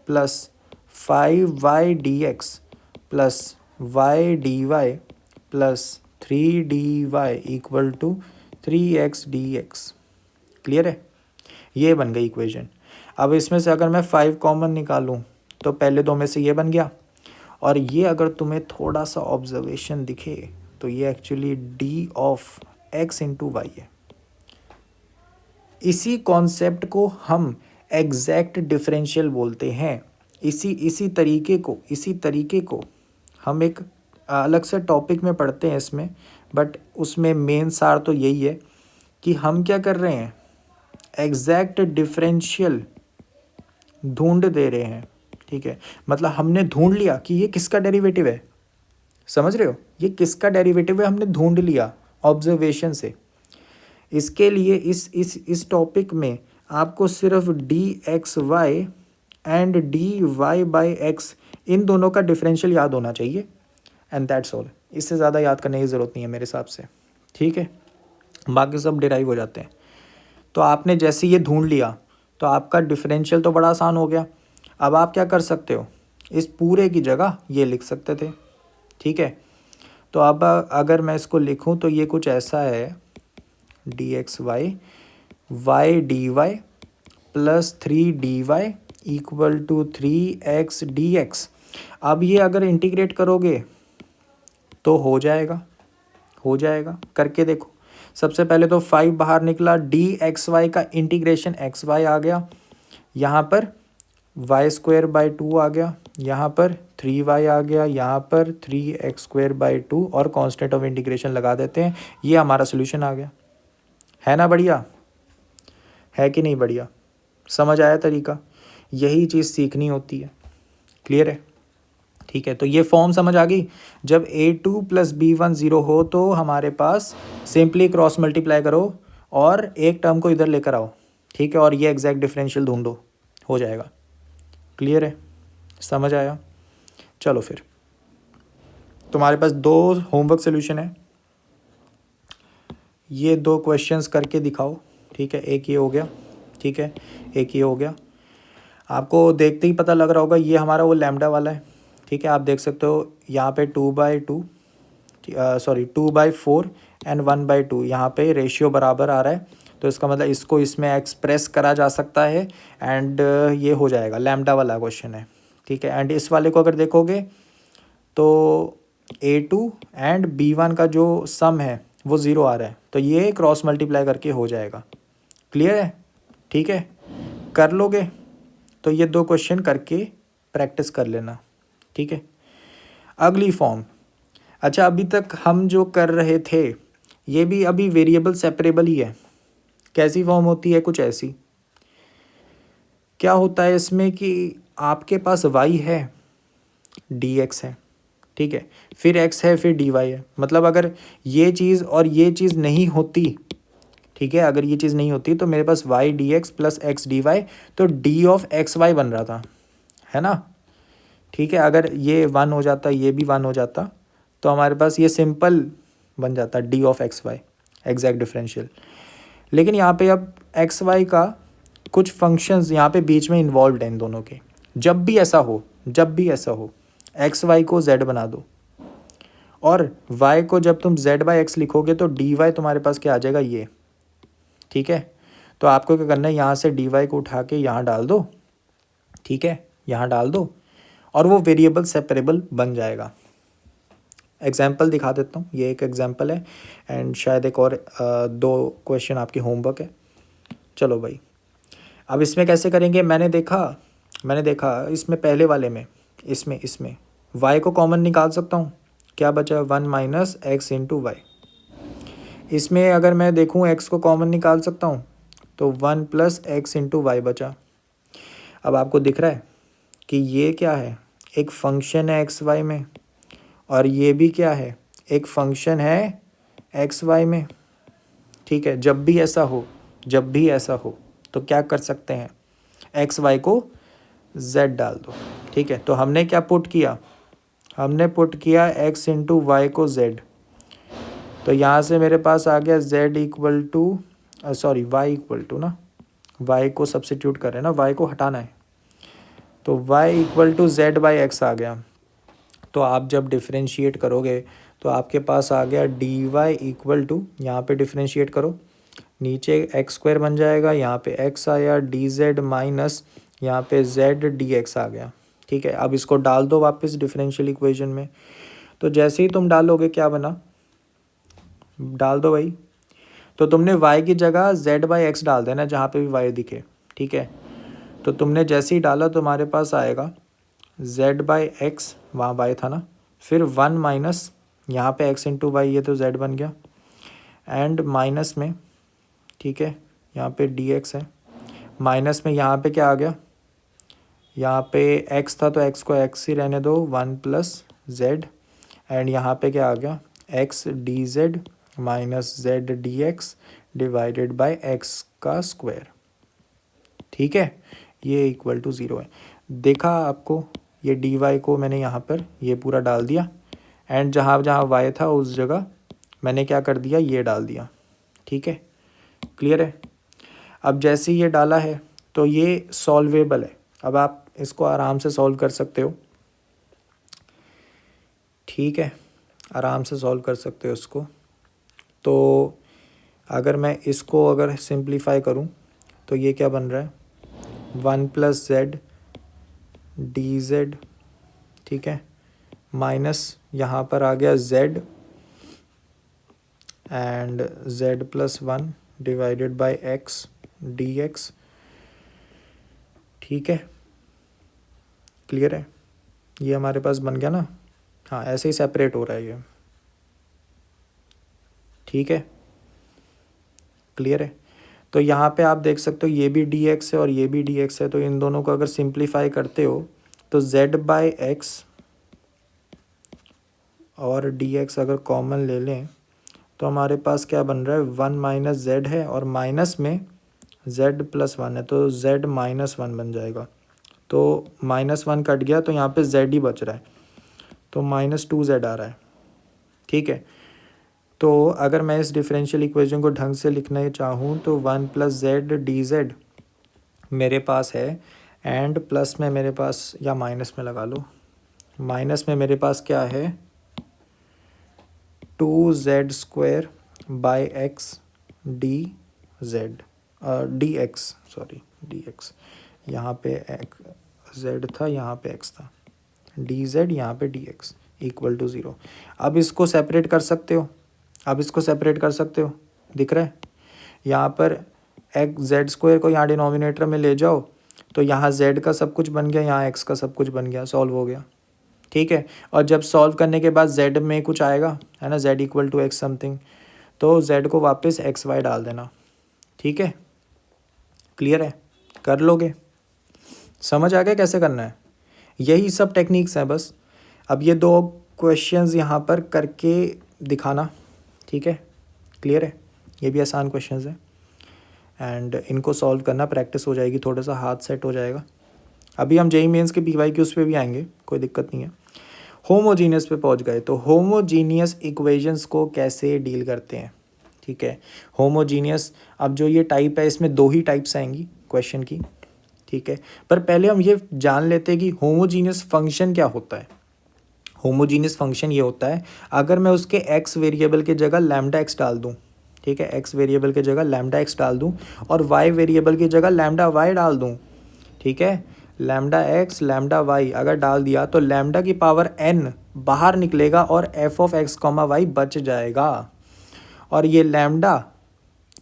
plus 5y dx plus y dy plus 3dy equal to 3x dx। Clear है, ये बन गई इक्वेशन। अब इसमें से अगर मैं 5 कॉमन निकालूं तो पहले दो में से ये बन गया, और ये अगर तुम्हें थोड़ा सा ऑब्जर्वेशन दिखे तो ये actually d of x into y है। इसी कॉन्सेप्ट को हम एग्जैक्ट डिफरेंशियल बोलते हैं। इसी तरीके को हम एक अलग से टॉपिक में पढ़ते हैं इसमें, बट उसमें मेन सार तो यही है कि हम क्या कर रहे हैं, एग्जैक्ट डिफरेंशियल ढूंढ दे रहे हैं। ठीक है, मतलब हमने ढूंढ लिया कि ये किसका डेरिवेटिव है, समझ रहे हो, ये किसका डेरिवेटिव है हमने ढूंढ लिया ऑब्जर्वेशन से। इसके लिए इस टॉपिक में आपको सिर्फ dxy एंड dy/x इन दोनों का डिफरेंशियल याद होना चाहिए, एंड दैट्स ऑल। इससे ज़्यादा याद करने की ज़रूरत नहीं है मेरे हिसाब से। ठीक है, बाकी सब डिराइव हो जाते हैं। तो आपने जैसे ये ढूंढ लिया तो आपका डिफरेंशियल तो बड़ा आसान हो गया। अब आप क्या कर सकते हो, इस पूरे की जगह ये लिख सकते थे। ठीक है, तो अब अगर मैं इसको लिखूं तो ये कुछ ऐसा है, dxy y dy plus 3dy equal to 3x dx। अब ये अगर इंटीग्रेट करोगे तो हो जाएगा, करके देखो। सबसे पहले तो 5 बाहर निकला, dxy का इंटीग्रेशन xy आ गया, यहाँ पर y स्क्वायर बाई 2 आ गया, यहाँ पर 3y आ गया, यहाँ पर 3x स्क्वायर बाई 2 और कांस्टेंट ऑफ इंटीग्रेशन लगा देते हैं, ये हमारा सोल्यूशन आ गया। है ना बढ़िया, है कि नहीं बढ़िया, समझ आया तरीका, यही चीज़ सीखनी होती है। क्लियर है, ठीक है, तो ये फॉर्म समझ आ गई। जब a2 प्लस b1 0 हो तो हमारे पास सिंपली क्रॉस मल्टीप्लाई करो और एक टर्म को इधर लेकर आओ, ठीक है, और ये एग्जैक्ट डिफरेंशियल ढूंढो, हो जाएगा। क्लियर है, समझ आया? चलो फिर तुम्हारे पास 2 होमवर्क सोल्यूशन है, ये 2 क्वेश्चंस करके दिखाओ, ठीक है। एक ये हो गया, ठीक है, एक ये हो गया। आपको देखते ही पता लग रहा होगा ये हमारा वो लैम्डा वाला है, ठीक है। आप देख सकते हो यहाँ पे 2/2 सॉरी 2/4 एंड 1/2 यहाँ पे रेशियो बराबर आ रहा है, तो इसका मतलब इसको इसमें एक्सप्रेस करा जा सकता है एंड ये हो जाएगा, लैम्डा वाला क्वेश्चन है, ठीक है। एंड इस वाले को अगर देखोगे तो a2 एंड b1 का जो सम है वो 0 आ रहा है, तो ये क्रॉस मल्टीप्लाई करके हो जाएगा। क्लियर है, ठीक है, कर लोगे तो ये 2 क्वेश्चन करके प्रैक्टिस कर लेना, ठीक है। अगली फॉर्म, अच्छा अभी तक हम जो कर रहे थे ये भी अभी वेरिएबल सेपरेबल ही है। कैसी फॉर्म होती है? कुछ ऐसी। क्या होता है इसमें कि आपके पास y है, dx है, ठीक है, फिर x है, फिर dy है। मतलब अगर ये चीज़ और ये चीज़ नहीं होती, ठीक है, अगर ये चीज़ नहीं होती तो मेरे पास y dx plus x dy, तो d ऑफ एक्स वाई बन रहा था, है ना, ठीक है। अगर ये 1 हो जाता, ये भी 1 हो जाता, तो हमारे पास ये सिंपल बन जाता d of x y, exact differential. लेकिन यहाँ पे अब एक्स वाई का कुछ फंक्शंस यहाँ पे बीच में इन्वॉल्व हैं इन दोनों के। जब भी ऐसा हो, जब भी ऐसा हो, एक्स वाई को z बना दो और y को जब तुम z/x लिखोगे तो dy तुम्हारे पास क्या आ जाएगा, ये, ठीक है। तो आपको क्या करना है, यहाँ से dy को उठा के यहाँ डाल दो, ठीक है, यहाँ डाल दो और वो वेरिएबल सेपरेबल बन जाएगा। एग्जाम्पल दिखा देता हूँ, ये एक एग्जाम्पल है एंड शायद एक और 2 क्वेश्चन आपके होमवर्क है। चलो भाई, अब इसमें कैसे करेंगे? मैंने देखा इसमें पहले वाले में, इसमें y को कॉमन निकाल सकता हूँ, क्या बचा, 1 माइनस एक्स इंटू वाई। इसमें अगर मैं देखूँ x को कॉमन निकाल सकता हूँ तो 1 प्लस एक्स इंटू वाई बचा। अब आपको दिख रहा है कि ये क्या है, एक फंक्शन है एक्स वाई में, और ये भी क्या है, एक फंक्शन है एक्स वाई में, ठीक है। जब भी ऐसा हो तो क्या कर सकते हैं, एक्स वाई को z डाल दो, ठीक है। तो हमने क्या पुट किया, हमने पुट किया x इंटू वाई को z, तो यहाँ से मेरे पास आ गया z equal to sorry y equal to ना, y को सब्सिट्यूट कर रहे हैं ना, y को हटाना है, तो y इक्वल टू z/x आ गया। तो आप जब डिफरेंशिएट करोगे तो आपके पास आ गया dy इक्वल टू, यहाँ पे डिफरेंशिएट करो, नीचे x² बन जाएगा, यहाँ पे x आया, dz माइनस यहाँ पे z dx आ गया, ठीक है। अब इसको डाल दो वापस डिफरेंशियल इक्वेशन में, तो जैसे ही तुम डालोगे क्या बना, डाल दो भाई, तो तुमने y की जगह z/x डाल देना जहाँ पे भी y दिखे, ठीक है। तो तुमने जैसे ही डाला तुम्हारे पास आएगा z/x, वहाँ y था ना, फिर 1 माइनस यहाँ पे x इंटू वाई, ये तो z बन गया, एंड माइनस में, ठीक है, यहाँ पे dx है, माइनस में यहाँ पे क्या आ गया, यहाँ पे x था तो x को x ही रहने दो, 1 प्लस z, एंड यहाँ पे क्या आ गया, x dz minus z dx divided by x का स्क्वायर, ठीक है। ये इक्वल टू 0 है। देखा आपको, ये dy को मैंने यहाँ पर ये पूरा डाल दिया, एंड जहाँ जहाँ y था उस जगह मैंने क्या कर दिया, ये डाल दिया, ठीक है। क्लियर है? अब जैसे ये डाला है तो ये सॉल्वेबल है, अब आप इसको आराम से सॉल्व कर सकते हो, ठीक है, आराम से सॉल्व कर सकते हो इसको। तो अगर मैं इसको अगर सिंप्लीफाई करूं तो ये क्या बन रहा है, 1 प्लस z dz, ठीक है, माइनस यहाँ पर आ गया z and z plus 1 divided bye x dx, ठीक है। क्लियर है? ये हमारे पास बन गया ना, हाँ ऐसे ही सेपरेट हो रहा है ये, ठीक है। क्लियर है? तो यहाँ पे आप देख सकते हो ये भी dx है और ये भी dx है, तो इन दोनों को अगर सिंप्लीफाई करते हो तो z/x और डी एक्स अगर कॉमन ले लें तो हमारे पास क्या बन रहा है, 1 माइनस जेड है और माइनस में जेड प्लस 1 है तो जेड माइनस 1 बन जाएगा। तो -1 कट गया तो यहाँ पे जेड ही बच रहा है, तो -2z आ रहा है। ठीक है, तो अगर मैं इस डिफरेंशियल इक्वेशन को ढंग से लिखना चाहूँ तो 1 प्लस जेड डी जेड मेरे पास है, एंड प्लस में मेरे पास, या माइनस में लगा लो, माइनस में मेरे पास क्या है, 2z² by x D Z, D x, sorry D x, यहाँ पे जेड था, यहाँ पे एक्स था, डी जेड यहाँ पे डी एक्स इक्वल टू 0। अब इसको सेपरेट कर सकते हो, अब इसको सेपरेट कर सकते हो, दिख रहा है यहाँ पर z² को यहाँ डिनोमिनेटर में ले जाओ तो यहाँ z का सब कुछ बन गया, यहाँ x का सब कुछ बन गया, सॉल्व हो गया। ठीक है, और जब सॉल्व करने के बाद z में कुछ आएगा, है ना, z equal to x something, तो z को वापस xy डाल देना। ठीक है, क्लियर है, कर लोगे, समझ आ गया कैसे करना है, यही सब टेक्निक्स हैं बस। अब ये 2 क्वेश्चंस यहाँ पर करके दिखाना। ठीक है, क्लियर है, ये भी आसान क्वेश्चंस हैं एंड इनको सॉल्व करना, प्रैक्टिस हो जाएगी, थोड़ा सा हाथ सेट हो जाएगा। अभी हम जेईई मेंस के PYQs पे भी आएंगे, कोई दिक्कत नहीं है। होमोजीनियस पे पहुंच गए, तो होमोजीनियस इक्वेशंस को कैसे डील करते हैं। ठीक है, होमोजीनियस, अब जो ये टाइप है इसमें 2 ही टाइप्स आएंगी क्वेश्चन की। ठीक है, पर पहले हम ये जान लेते हैं कि होमोजीनियस फंक्शन क्या होता है। होमोजीनियस फंक्शन ये होता है अगर मैं उसके x वेरिएबल की जगह लैम्डा x डाल दूँ। ठीक है, x वेरिएबल की जगह लैम्डा x डाल दूँ और y वेरिएबल की जगह लैम्डा y डाल दूँ। ठीक है, लैम्डा x लैम्डा y अगर डाल दिया तो लैम्डा की पावर n बाहर निकलेगा और f ऑफ x, y बच जाएगा। और ये लैम्डा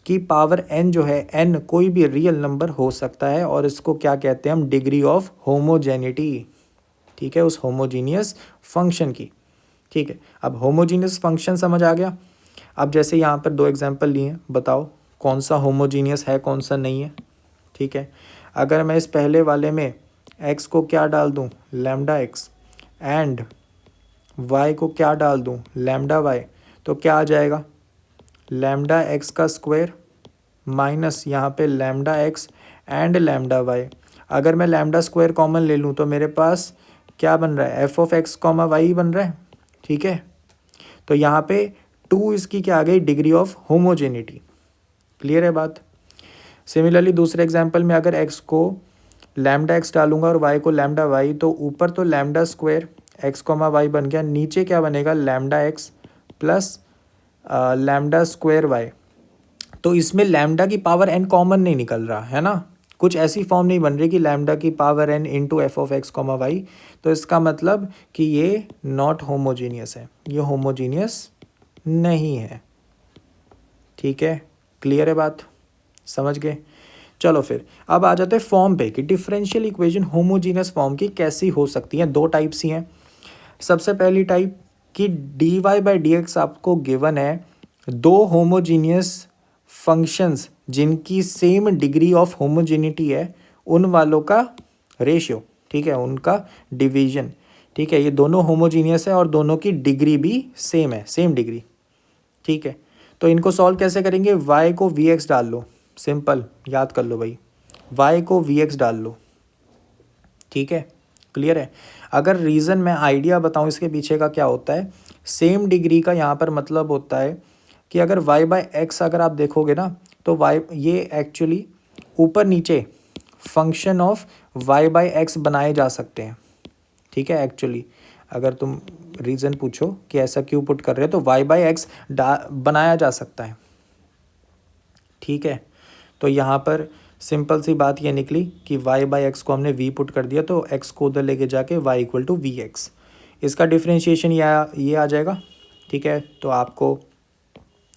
की पावर n जो है, n कोई भी रियल नंबर हो सकता है और इसको क्या कहते हैं हम, डिग्री ऑफ होमोजेनिटी। ठीक है, उस होमोजीनियस फंक्शन की। ठीक है, अब होमोजीनियस फंक्शन समझ आ गया। अब जैसे यहाँ पर 2 एग्जांपल लिए, बताओ कौन सा होमोजीनियस है कौन सा नहीं है। ठीक है, अगर मैं इस पहले वाले में x को क्या डाल दूँ, लैम्डा x, एंड y को क्या डाल दूँ, लैम्डा y, तो क्या आ जाएगा, लैम्डा x का स्क्वायर माइनस यहाँ पे lambda x and lambda y। अगर मैं लैम्डा स्क्वायर कॉमन ले लूँ तो मेरे पास क्या बन रहा है, f ऑफ x, y बन रहा है। ठीक है, तो यहाँ पे 2 इसकी क्या आ गई, डिग्री ऑफ होमोजेनिटी। क्लियर है बात। सिमिलरली दूसरे एग्जांपल में अगर x को लैम्डा x डालूंगा और y को लैम्डा y, तो ऊपर तो लैम्डा स्क्वायर x, y बन गया, नीचे क्या बनेगा, lambda x plus lambda square y। तो इसमें लैम्डा की पावर n कॉमन नहीं निकल रहा है ना, कुछ ऐसी फॉर्म नहीं बन रही कि लैम्डा की power n into F of x, y। तो इसका मतलब कि ये नॉट होमोजीनियस है, ये होमोजीनियस नहीं है। ठीक है, क्लियर है बात, समझ गए। चलो फिर अब आ जाते हैं फॉर्म पे कि डिफरेंशियल इक्वेशन होमोजीनियस फॉर्म की कैसी हो सकती हैं। 2 टाइप्स ही हैं। सबसे पहली टाइप कि d y by d x आपको गिवन है 2 होमोजीनियस फंक्शंस जिनकी सेम डिग्री ऑफ होमोजेनिटी है, उन वालों का रेशियो। ठीक है, उनका डिवीजन। ठीक है, ये दोनों होमोजीनियस है और दोनों की डिग्री भी सेम है, सेम डिग्री। ठीक है, तो इनको सॉल्व कैसे करेंगे, y को vx डाल लो, सिंपल याद कर लो भाई, y को vx डाल लो। ठीक है, क्लियर है। अगर रीज़न मैं आइडिया बताऊं इसके पीछे का क्या होता है, सेम डिग्री का यहाँ पर मतलब होता है कि अगर y बाय एक्स अगर आप देखोगे ना तो y ये एक्चुअली ऊपर नीचे function of y by x बनाए जा सकते हैं। ठीक है, एक्चुअली अगर तुम रीज़न पूछो कि ऐसा क्यों पुट कर रहे हो, तो y बाय एक्स बनाया जा सकता है। ठीक है, तो यहाँ पर सिंपल सी बात ये निकली कि y बाई एक्स को हमने v पुट कर दिया तो x को उधर लेके जाके y equal to v x, इसका डिफ्रेंशिएशन ये आ जाएगा। ठीक है, तो आपको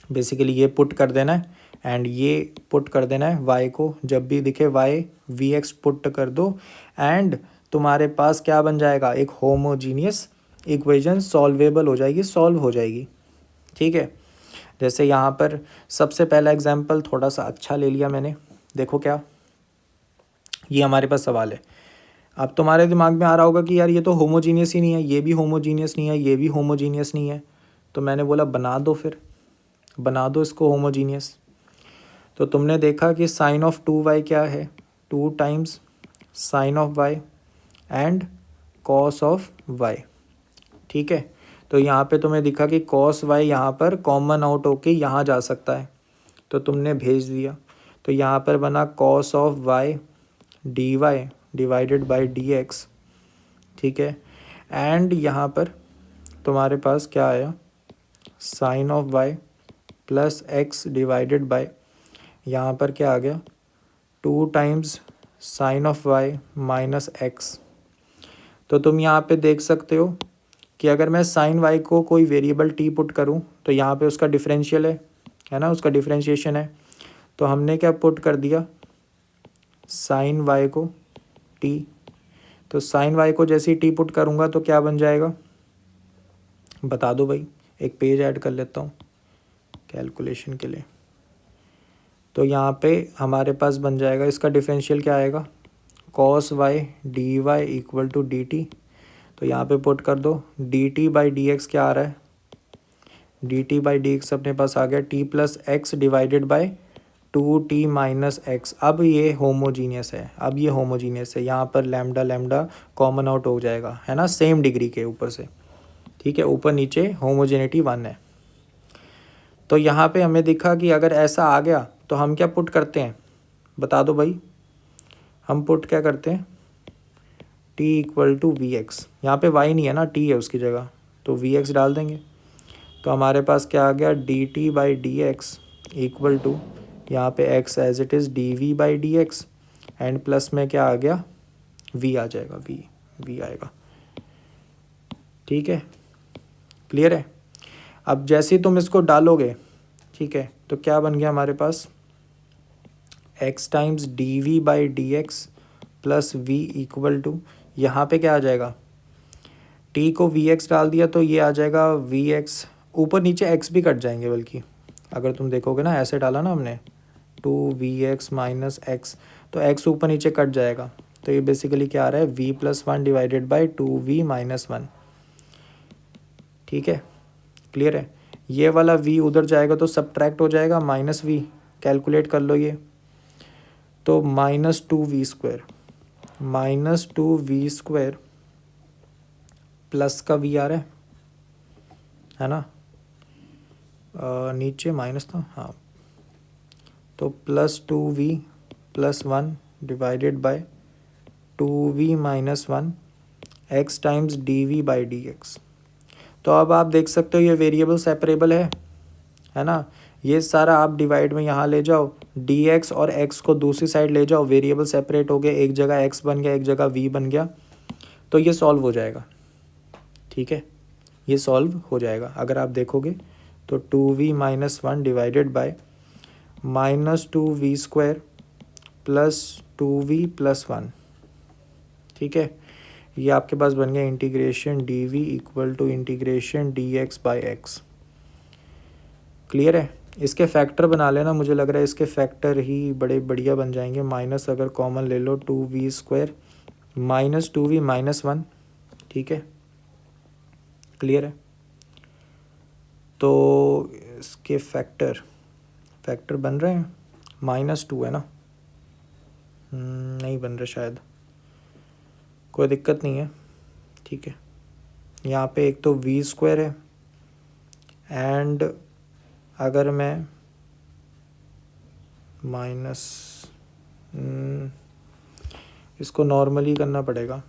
बेसिकली ये पुट कर देना है एंड ये पुट कर देना है, y को जब भी दिखे y वी एक्स पुट कर दो एंड तुम्हारे पास क्या बन जाएगा, एक होमोजीनियस इक्वेशन सॉल्वेबल हो जाएगी, सॉल्व हो जाएगी। ठीक है, जैसे यहाँ पर सबसे पहला एग्जांपल थोड़ा सा अच्छा ले लिया मैंने। देखो क्या, ये हमारे पास सवाल है, अब तुम्हारे दिमाग में आ रहा होगा कि यार ये तो होमोजीनियस ही नहीं है, ये भी होमोजीनियस नहीं है, ये भी होमोजीनियस नहीं है। तो मैंने बोला बना दो, फिर बना दो इसको होमोजीनियस। तो तुमने देखा कि साइन ऑफ 2y क्या है, 2 times sine of y and cos of y। ठीक है, तो यहाँ पे तुम्हें दिखा कि कॉस y यहाँ पर कॉमन आउट होके यहाँ जा सकता है, तो तुमने भेज दिया। तो यहाँ पर बना cos of y dy divided by dx। ठीक है, एंड यहाँ पर तुम्हारे पास क्या आया, sine of y plus x divided by, यहाँ पर क्या आ गया, 2 times sine of y minus x. तो तुम यहाँ पे देख सकते हो कि अगर मैं साइन y को कोई वेरिएबल t पुट करूँ तो यहाँ पे उसका डिफरेंशियल है ना, उसका डिफरेंशिएशन है। तो हमने क्या पुट कर दिया, साइन y को t। तो साइन y को जैसे ही t पुट करूँगा तो क्या बन जाएगा, बता दो भाई, एक पेज ऐड कर लेता हूँ कैलकुलेशन के लिए। तो यहाँ पे हमारे पास बन जाएगा, इसका डिफरेंशियल क्या आएगा, cos y d y equal to d t. तो यहाँ पे पुट कर दो, d t by d x क्या आ रहा है, d t by d x अपने पास आ गया टी plus x divided by 2t minus x. अब ये होमोजीनियस है, अब ये होमोजीनियस है, यहाँ पर लैम्डा लैम्डा कॉमन आउट हो जाएगा, है ना, सेम डिग्री के ऊपर से। ठीक है, ऊपर नीचे होमोजेनिटी 1 है। तो यहाँ पे हमें दिखा कि अगर ऐसा आ गया तो हम क्या पुट करते हैं, बता दो भाई, हम पुट क्या करते हैं, t equal to v x. यहाँ पर y नहीं है ना, t है उसकी जगह, तो वी एक्स डाल देंगे। तो हमारे पास क्या आ गया, d t by d x equal to, यहाँ पे x as it is d v by d x, and plus में क्या आ गया, v आ जाएगा, v आएगा। ठीक है, क्लियर है। अब जैसे ही तुम इसको डालोगे, ठीक है, तो क्या बन गया हमारे पास, x times d v by d x plus v equal to, यहाँ पे क्या आ जाएगा, t को वी एक्स डाल दिया तो ये आ जाएगा वी एक्स, ऊपर नीचे x भी कट जाएंगे, बल्कि अगर तुम देखोगे ना, ऐसे डाला ना हमने 2vx माइनस एक्स, तो x ऊपर नीचे कट जाएगा। तो ये बेसिकली क्या आ रहा है, v plus 1 divided by 2v minus 1। ठीक है, क्लियर है। ये वाला v उधर जाएगा तो सब्ट्रैक्ट हो जाएगा, माइनस v, कैलकुलेट कर लो ये, तो minus 2v square, minus 2v square plus का v आ रहा है ना, नीचे माइनस था, हाँ, तो plus 2v plus 1 divided by 2v minus 1 x times d v by d x. तो अब आप देख सकते हो ये वेरिएबल सेपरेबल है ना, ये सारा आप डिवाइड में यहाँ ले जाओ, डी एक्स और एक्स को दूसरी साइड ले जाओ, वेरिएबल सेपरेट हो गए, एक जगह एक्स बन गया, एक जगह वी बन गया, तो ये सॉल्व हो जाएगा। ठीक है, ये सॉल्व हो जाएगा अगर आप देखोगे तो 2v minus 1 divided by minus 2v square plus 2v plus 1। ठीक है, ये आपके पास बन गया integration d v equal to integration d x by x. Clear है। इसके फैक्टर बना लेना, मुझे लग रहा है इसके फैक्टर ही बड़े बढ़िया बन जाएंगे। माइनस अगर कॉमन ले लो, 2v square minus 2v minus 1। ठीक है, क्लियर है। तो इसके फैक्टर बन रहे हैं, -2 है ना, नहीं बन रहे शायद, कोई दिक्कत नहीं है। ठीक है, यहाँ पे एक तो v स्क्वायर है, एंड अगर मैं माइनस, इसको नॉर्मली करना पड़ेगा।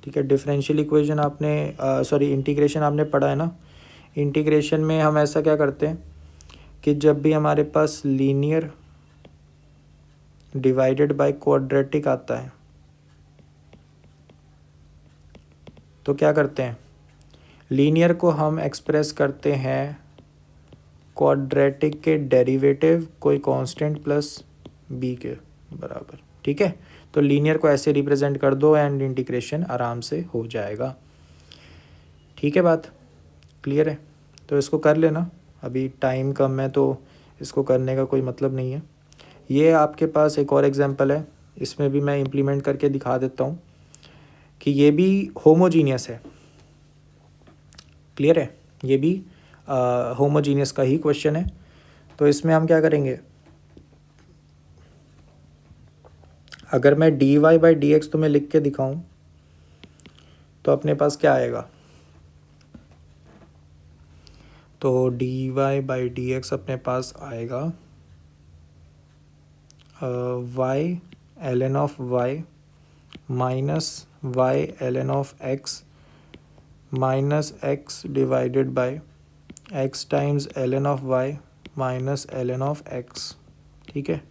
ठीक है, डिफरेंशियल इक्वेशन आपने सॉरी इंटीग्रेशन आपने पढ़ा है ना। इंटीग्रेशन में हम ऐसा क्या करते हैं कि जब भी हमारे पास लीनियर डिवाइडेड बाय क्वाड्रेटिक आता है तो क्या करते हैं, लीनियर को हम एक्सप्रेस करते हैं क्वाड्रेटिक के डेरिवेटिव कोई कांस्टेंट प्लस बी के बराबर। ठीक है, तो लीनियर को ऐसे रिप्रेजेंट कर दो एंड इंटीग्रेशन आराम से हो जाएगा। ठीक है, बात क्लियर है। तो इसको कर लेना, अभी टाइम कम है तो इसको करने का कोई मतलब नहीं है। ये आपके पास एक और एग्जांपल है, इसमें भी मैं इम्प्लीमेंट करके दिखा देता हूँ। कि ये भी होमोजीनियस है। क्लियर है, ये भी होमोजीनियस का ही क्वेश्चन है। तो इसमें हम क्या करेंगे, अगर मैं d y by d x तुम्हें लिख के दिखाऊं तो अपने पास क्या आएगा, तो d y by d x अपने पास आएगा y l n of y minus y l n of x minus x divided by x times l n of y minus l n of x. ठीक है,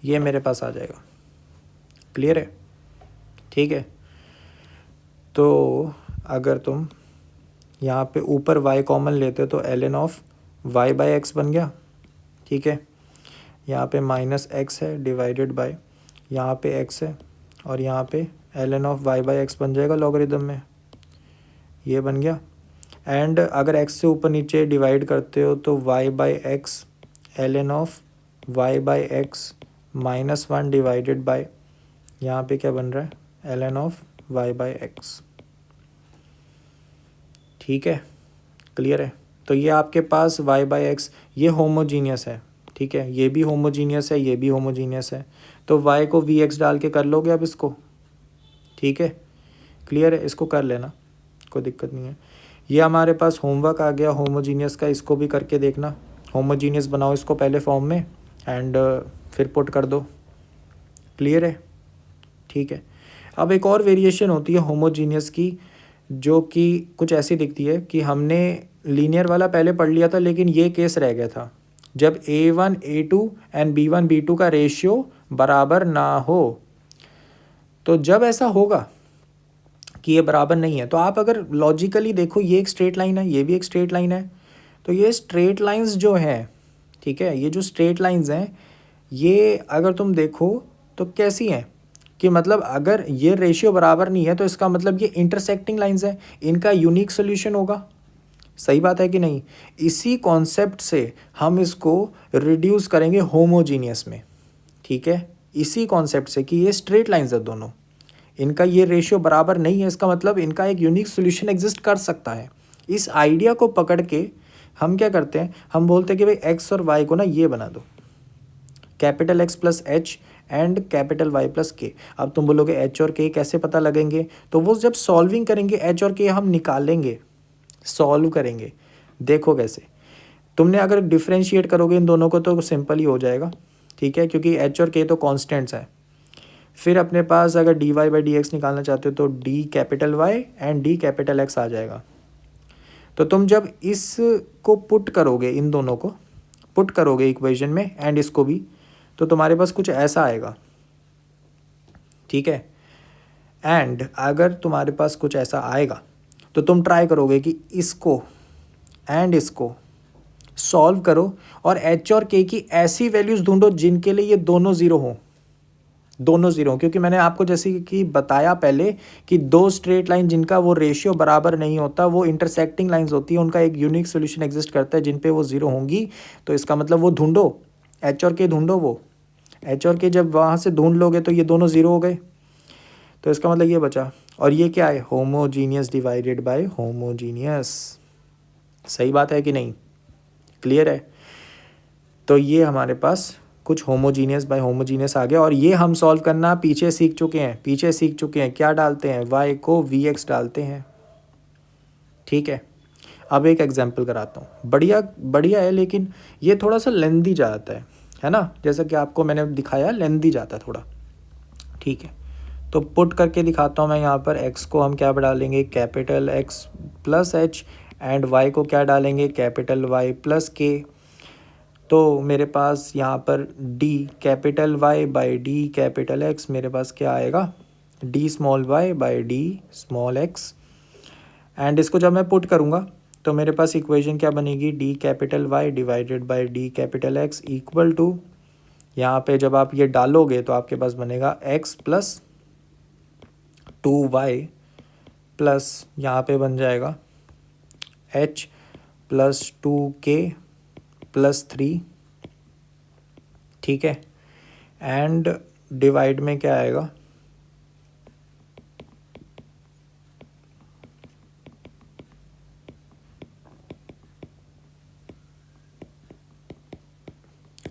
ये मेरे पास आ जाएगा। क्लियर है, ठीक है। तो अगर तुम यहाँ पे ऊपर y कॉमन लेते तो l n of y by x बन गया। ठीक है, यहाँ पे माइनस एक्स है डिवाइडेड बाय यहाँ पे x है और यहाँ पे l n of y by x बन जाएगा लॉगरिदम में, ये बन गया। एंड अगर x से ऊपर नीचे डिवाइड करते हो तो y by x l n of y by x minus one divided by यहाँ पे क्या बन रहा है, l n of y by x. ठीक है, क्लियर है। तो ये आपके पास y बाई एक्स ये होमोजीनियस है। ठीक है, ये भी होमोजीनियस है, ये भी होमोजीनियस है। तो y को वी एक्स डाल के कर लोगे अब इसको। ठीक है, क्लियर है, इसको कर लेना, कोई दिक्कत नहीं है। ये हमारे पास होमवर्क आ गया होमोजीनियस का, इसको भी करके देखना। होमोजीनियस बनाओ इसको पहले फॉर्म में एंड फिर पुट कर दो। क्लियर है, ठीक है। अब एक और वेरिएशन होती है होमोजीनियस की, जो कि कुछ ऐसी दिखती है कि हमने लीनियर वाला पहले पढ़ लिया था, लेकिन ये केस रह गया था जब A1 A2 and B1 B2 का रेशियो बराबर ना हो। तो जब ऐसा होगा कि ये बराबर नहीं है, तो आप अगर लॉजिकली देखो, ये एक स्ट्रेट लाइन है, ये भी एक स्ट्रेट लाइन है। तो ये स्ट्रेट लाइंस जो हैं, ठीक है, ये जो स्ट्रेट लाइंस हैं, ये अगर तुम देखो तो कैसी हैं कि मतलब अगर ये रेशियो बराबर नहीं है तो इसका मतलब ये इंटरसेक्टिंग लाइंस हैं, इनका यूनिक सोल्यूशन होगा। सही बात है कि नहीं। इसी कॉन्सेप्ट से हम इसको रिड्यूस करेंगे होमोजीनियस में। ठीक है, इसी कॉन्सेप्ट से कि ये स्ट्रेट लाइंस है दोनों, इनका ये रेशियो बराबर नहीं है, इसका मतलब इनका एक यूनिक सोल्यूशन एग्जिस्ट कर सकता है। इस आइडिया को पकड़ के हम क्या करते हैं, हम बोलते हैं कि भाई एक्स और वाई को ना ये बना दो, capital x plus h and capital y plus k. अब तुम बोलोगे एच और के कैसे पता लगेंगे, तो वो जब सॉल्विंग करेंगे एच और के हम निकालेंगे, सॉल्व करेंगे। देखो कैसे, तुमने अगर डिफ्रेंशिएट करोगे इन दोनों को तो सिंपल ही हो जाएगा। ठीक है, क्योंकि एच और के तो कॉन्स्टेंट्स हैं। फिर अपने पास अगर d y by d x निकालना चाहते हो तो d capital y and d capital x आ जाएगा। तो तुम जब इसको पुट करोगे, इन दोनों को पुट करोगे इक्वेशन में एंड इसको भी, तो तुम्हारे पास कुछ ऐसा आएगा। ठीक है, एंड अगर तुम्हारे पास कुछ ऐसा आएगा तो तुम ट्राई करोगे कि इसको एंड इसको सॉल्व करो और एच और के की ऐसी वैल्यूज़ ढूंढो जिनके लिए ये दोनों ज़ीरो हों, दोनों ज़ीरो। क्योंकि मैंने आपको जैसे कि बताया पहले कि दो स्ट्रेट लाइन जिनका वो रेशियो बराबर नहीं होता वो इंटरसेक्टिंग लाइंस होती है, उनका एक यूनिक सोल्यूशन एग्जिस्ट करता है जिन पे वो ज़ीरो होंगी। तो इसका मतलब वो ढूंढो, एच और के ढूंढो, वो एच और के जब वहाँ से ढूंढ लोगे तो ये दोनों ज़ीरो हो गए। तो इसका मतलब ये बचा, और ये क्या है, होमोजीनियस डिवाइडेड बाय होमोजीनियस। सही बात है कि नहीं, क्लियर है। तो ये हमारे पास कुछ होमोजीनियस बाय होमोजीनियस आ गया, और ये हम सॉल्व करना पीछे सीख चुके हैं। क्या डालते हैं, y को वी एक्स डालते हैं। ठीक है, अब एक एग्जांपल कराता हूँ, बढ़िया है, लेकिन ये थोड़ा सा लेंदी जाता है ना, जैसा कि आपको मैंने दिखाया लेंदी जाता है थोड़ा। ठीक है, तो पुट करके दिखाता हूँ मैं। यहाँ पर x को हम क्या डालेंगे, capital x plus h, and y को क्या डालेंगे, कैपिटल y प्लस के। तो मेरे पास यहाँ पर d capital y by d capital x, मेरे पास क्या आएगा, d small y by d small x। And इसको जब मैं पुट करूँगा तो मेरे पास इक्वेशन क्या बनेगी, d capital y divided by d capital x equal to, यहाँ पे जब आप ये डालोगे तो आपके पास बनेगा x प्लस 2y प्लस यहाँ पे बन जाएगा h प्लस 2k प्लस 3। ठीक है, एंड डिवाइड में क्या आएगा,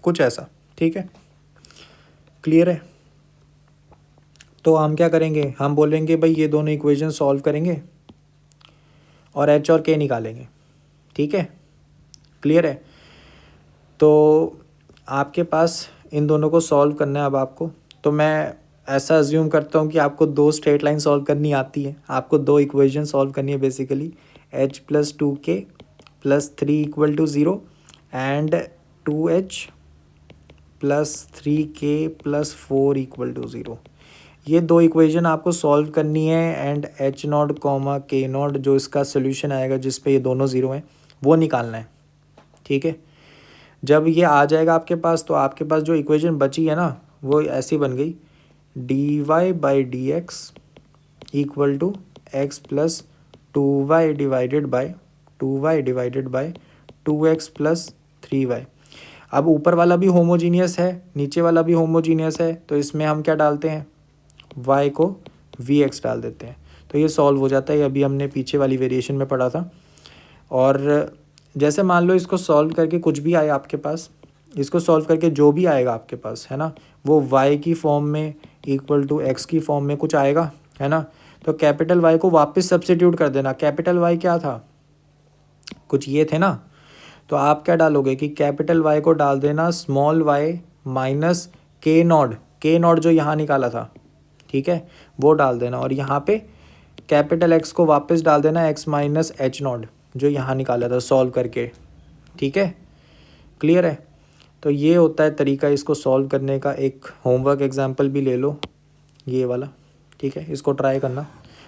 कुछ ऐसा, ठीक है, क्लियर है। तो हम क्या करेंगे, हम बोलेंगे भाई ये दोनों इक्वेशन सॉल्व करेंगे और एच और के निकालेंगे, ठीक है, क्लियर है। तो आपके पास इन दोनों को सॉल्व करना है अब आपको। तो मैं ऐसा अज्यूम करता हूँ कि आपको दो स्ट्रेट लाइन सॉल्व करनी आती है, आपको दो इक्वेशन सॉल्व करनी है basically, h plus 2k plus 3 equal to 0 and 2h plus 3k plus 4 equal to 0। ये दो इक्वेशन आपको सॉल्व करनी है and h naught comma k naught जो इसका सोल्यूशन आएगा जिस पे ये दोनों ज़ीरो हैं वो निकालना है, ठीक है। जब ये आ जाएगा आपके पास तो आपके पास जो इक्वेशन बची है ना वो ऐसी बन गई, d y by d x equal to x plus 2y divided by 2x plus 3y। अब ऊपर वाला भी होमोजीनियस है, नीचे वाला भी होमोजीनियस है, तो इसमें हम क्या डालते हैं, y को vx डाल देते हैं, तो ये सॉल्व हो जाता है। अभी हमने पीछे वाली वेरिएशन में पढ़ा था। और जैसे मान लो इसको सॉल्व करके कुछ भी आए आपके पास, इसको सॉल्व करके जो भी आएगा आपके पास है ना, वो y की फॉर्म में इक्वल टू x की फॉर्म में कुछ आएगा, है ना। तो कैपिटल Y को वापस सब्स्टिट्यूट कर देना। कैपिटल Y क्या था, कुछ ये थे ना, तो आप क्या डालोगे कि कैपिटल Y को डाल देना स्मॉल y माइनस के नॉट जो यहाँ निकाला था, ठीक है, वो डाल देना। और यहाँ पे कैपिटल X को वापस डाल देना x माइनस एच नॉट जो यहाँ निकाला था सॉल्व करके, ठीक है, क्लियर है। तो ये होता है तरीका इसको सॉल्व करने का। एक होमवर्क एग्जाम्पल भी ले लो ये वाला, ठीक है, इसको ट्राई करना।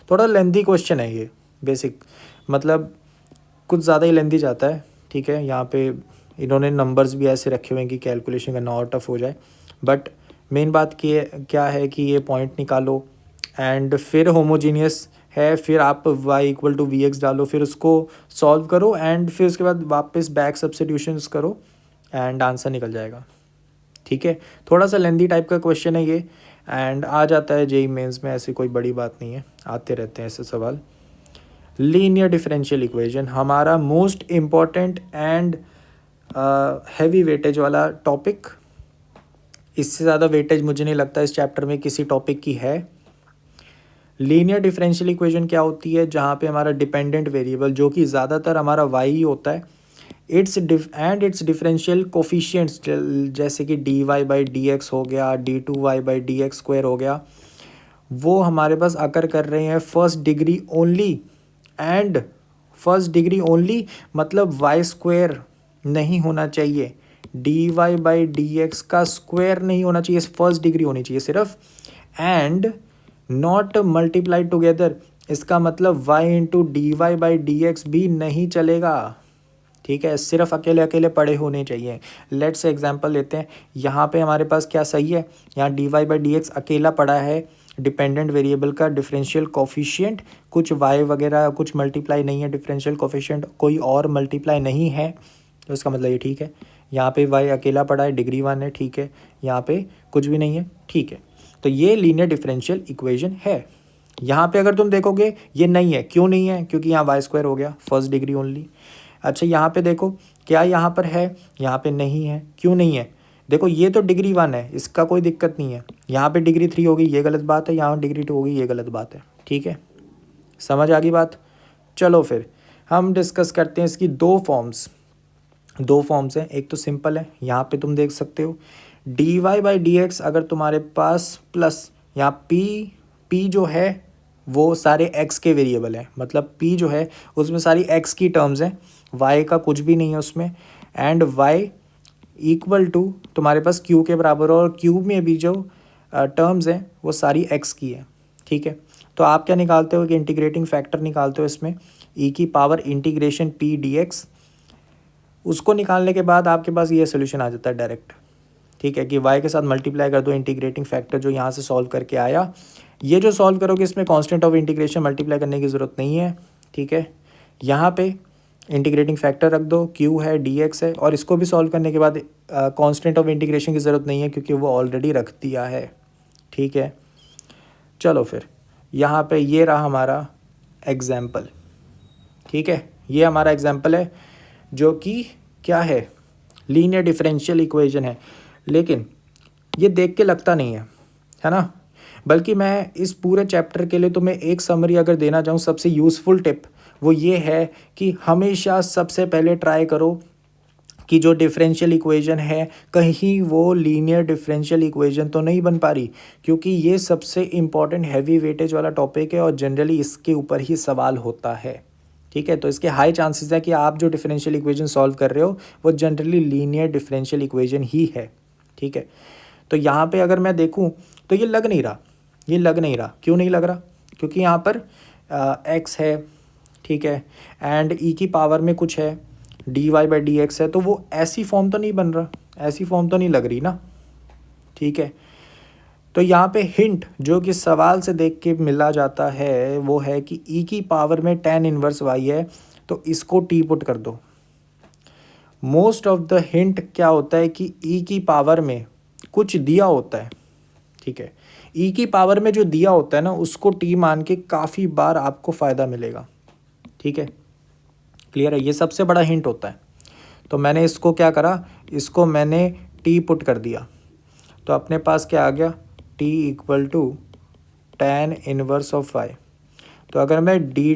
थोड़ा लेंथी क्वेश्चन है ये, बेसिक मतलब कुछ ज़्यादा ही लेंथी जाता है, ठीक है। यहाँ पे इन्होंने नंबर्स भी ऐसे रखे हुए हैं कि कैलकुलेशन करना और टफ हो जाए, बट मेन बात क्या है कि ये पॉइंट निकालो एंड फिर होमोजीनियस है, फिर आप y equal to v x डालो, फिर उसको सॉल्व करो एंड फिर उसके बाद वापस बैक सब्स्टिट्यूशंस करो एंड आंसर निकल जाएगा, ठीक है। थोड़ा सा लेंथी टाइप का क्वेश्चन है ये एंड आ जाता है जेईई मेंस में, ऐसी कोई बड़ी बात नहीं है, आते रहते हैं ऐसे सवाल। लीनियर डिफरेंशियल इक्वेशन हमारा most important and heavy weightage वाला टॉपिक। इससे ज़्यादा वेटेज मुझे नहीं लगता इस चैप्टर में किसी टॉपिक की है। लीनियर डिफरेंशियल इक्वेशन क्या होती है, जहाँ पे हमारा डिपेंडेंट वेरिएबल जो कि ज़्यादातर हमारा y ही होता है, इट्स डिफरेंशियल कोफिशिएंट्स जैसे कि dy बाई डी एक्स हो गया, d2y by d x square हो गया, वो हमारे पास अकर कर रहे हैं first degree only. And first degree only मतलब y स्क्वायर नहीं होना चाहिए, dy बाई डी एक्स का स्क्वायर नहीं होना चाहिए, फर्स्ट डिग्री होनी चाहिए सिर्फ। एंड नॉट मल्टीप्लाई टुगेदर, इसका मतलब y into d y by d x भी नहीं चलेगा, ठीक है, सिर्फ अकेले अकेले पड़े होने चाहिए। लेट्स से एग्जांपल लेते हैं, यहाँ पे हमारे पास क्या सही है, यहाँ d y by d x अकेला पड़ा है, डिपेंडेंट वेरिएबल का डिफरेंशियल कोफिशिएंट, कुछ y वगैरह कुछ मल्टीप्लाई नहीं है, डिफरेंशियल कोफिशिएंट कोई और मल्टीप्लाई नहीं है, तो इसका मतलब ये ठीक है। यहाँ पे y अकेला पड़ा है, डिग्री 1 है, ठीक है, यहाँ पे कुछ भी नहीं है, ठीक है। तो ये लीनियर डिफरेंशियल इक्वेशन है। यहाँ पे अगर तुम देखोगे ये नहीं है, क्यों नहीं है, क्योंकि यहाँ y स्क्वायर हो गया, फर्स्ट डिग्री ओनली। अच्छा यहाँ पे देखो क्या यहाँ पर है, यहाँ पे नहीं है, क्यों नहीं है, देखो ये तो डिग्री 1 है, इसका कोई दिक्कत नहीं है। यहाँ पे डिग्री 3 होगी, ये गलत बात है, यहाँ डिग्री 2 होगी, ये गलत बात है, ठीक है, समझ आ गई बात। चलो फिर हम डिस्कस करते हैं इसकी दो फॉर्म्स हैं। एक तो सिंपल है, यहाँ पे तुम देख सकते हो d y by d x, अगर तुम्हारे पास प्लस यहाँ पी जो है वो सारे x के वेरिएबल हैं, मतलब p जो है उसमें सारी x की टर्म्स हैं, y का कुछ भी नहीं है उसमें। एंड y इक्वल टू तुम्हारे पास q के बराबर, और q में भी जो टर्म्स हैं वो सारी x की है, ठीक है। तो आप क्या निकालते हो कि इंटीग्रेटिंग फैक्टर निकालते हो इसमें, e की पावर इंटीग्रेशन p dx, उसको निकालने के बाद आपके पास ये सोल्यूशन आ जाता है डायरेक्ट, ठीक है, कि y के साथ मल्टीप्लाई कर दो इंटीग्रेटिंग फैक्टर जो यहाँ से सॉल्व करके आया। ये जो सॉल्व करोगे इसमें कांस्टेंट ऑफ इंटीग्रेशन मल्टीप्लाई करने की ज़रूरत नहीं है, ठीक है। यहाँ पे इंटीग्रेटिंग फैक्टर रख दो, q है dx है, और इसको भी सॉल्व करने के बाद कांस्टेंट ऑफ इंटीग्रेशन की ज़रूरत नहीं है क्योंकि वो ऑलरेडी रख दिया है, ठीक है। चलो फिर यहाँ पे ये रहा हमारा एग्जाम्पल, ठीक है, ये हमारा एग्जाम्पल है जो कि क्या है, लीनियर डिफरेंशियल इक्वेशन है, लेकिन ये देख के लगता नहीं है ना। बल्कि मैं इस पूरे चैप्टर के लिए तुम्हें एक समरी अगर देना चाहूँ, सबसे यूज़फुल टिप वो ये है कि हमेशा सबसे पहले ट्राई करो कि जो डिफरेंशियल इक्वेशन है कहीं वो लीनियर डिफरेंशियल इक्वेशन तो नहीं बन पा रही, क्योंकि ये सबसे इम्पॉर्टेंट हैवी वेटेज वाला टॉपिक है और जनरली इसके ऊपर ही सवाल होता है। ठीक है, तो इसके हाई चांसेस है कि आप जो डिफरेंशियल इक्वेशन सॉल्व कर रहे हो वो जनरली लीनियर डिफरेंशियल इक्वेशन ही है। ठीक है, तो यहाँ पे अगर मैं देखूँ तो ये लग नहीं रहा, क्यों नहीं लग रहा? क्योंकि यहाँ पर एक्स है, ठीक है, एंड ई की पावर में कुछ है, d y by d x है, तो वो ऐसी फॉर्म तो नहीं बन रहा, ऐसी फॉर्म तो नहीं लग रही ना। ठीक है, तो यहाँ पे हिंट जो कि सवाल से देख के मिला जाता है वो है कि ई की पावर में tan इनवर्स वाई है, तो इसको टी पुट कर दो। मोस्ट ऑफ द हिंट क्या होता है कि ई की पावर में कुछ दिया होता है। ठीक है, ई की पावर में जो दिया होता है ना उसको टी मान के काफ़ी बार आपको फ़ायदा मिलेगा। ठीक है, क्लियर है, ये सबसे बड़ा हिंट होता है। तो मैंने इसको क्या करा, इसको मैंने टी पुट कर दिया, तो अपने पास क्या आ गया, t equal to tan inverse of y. तो अगर मैं d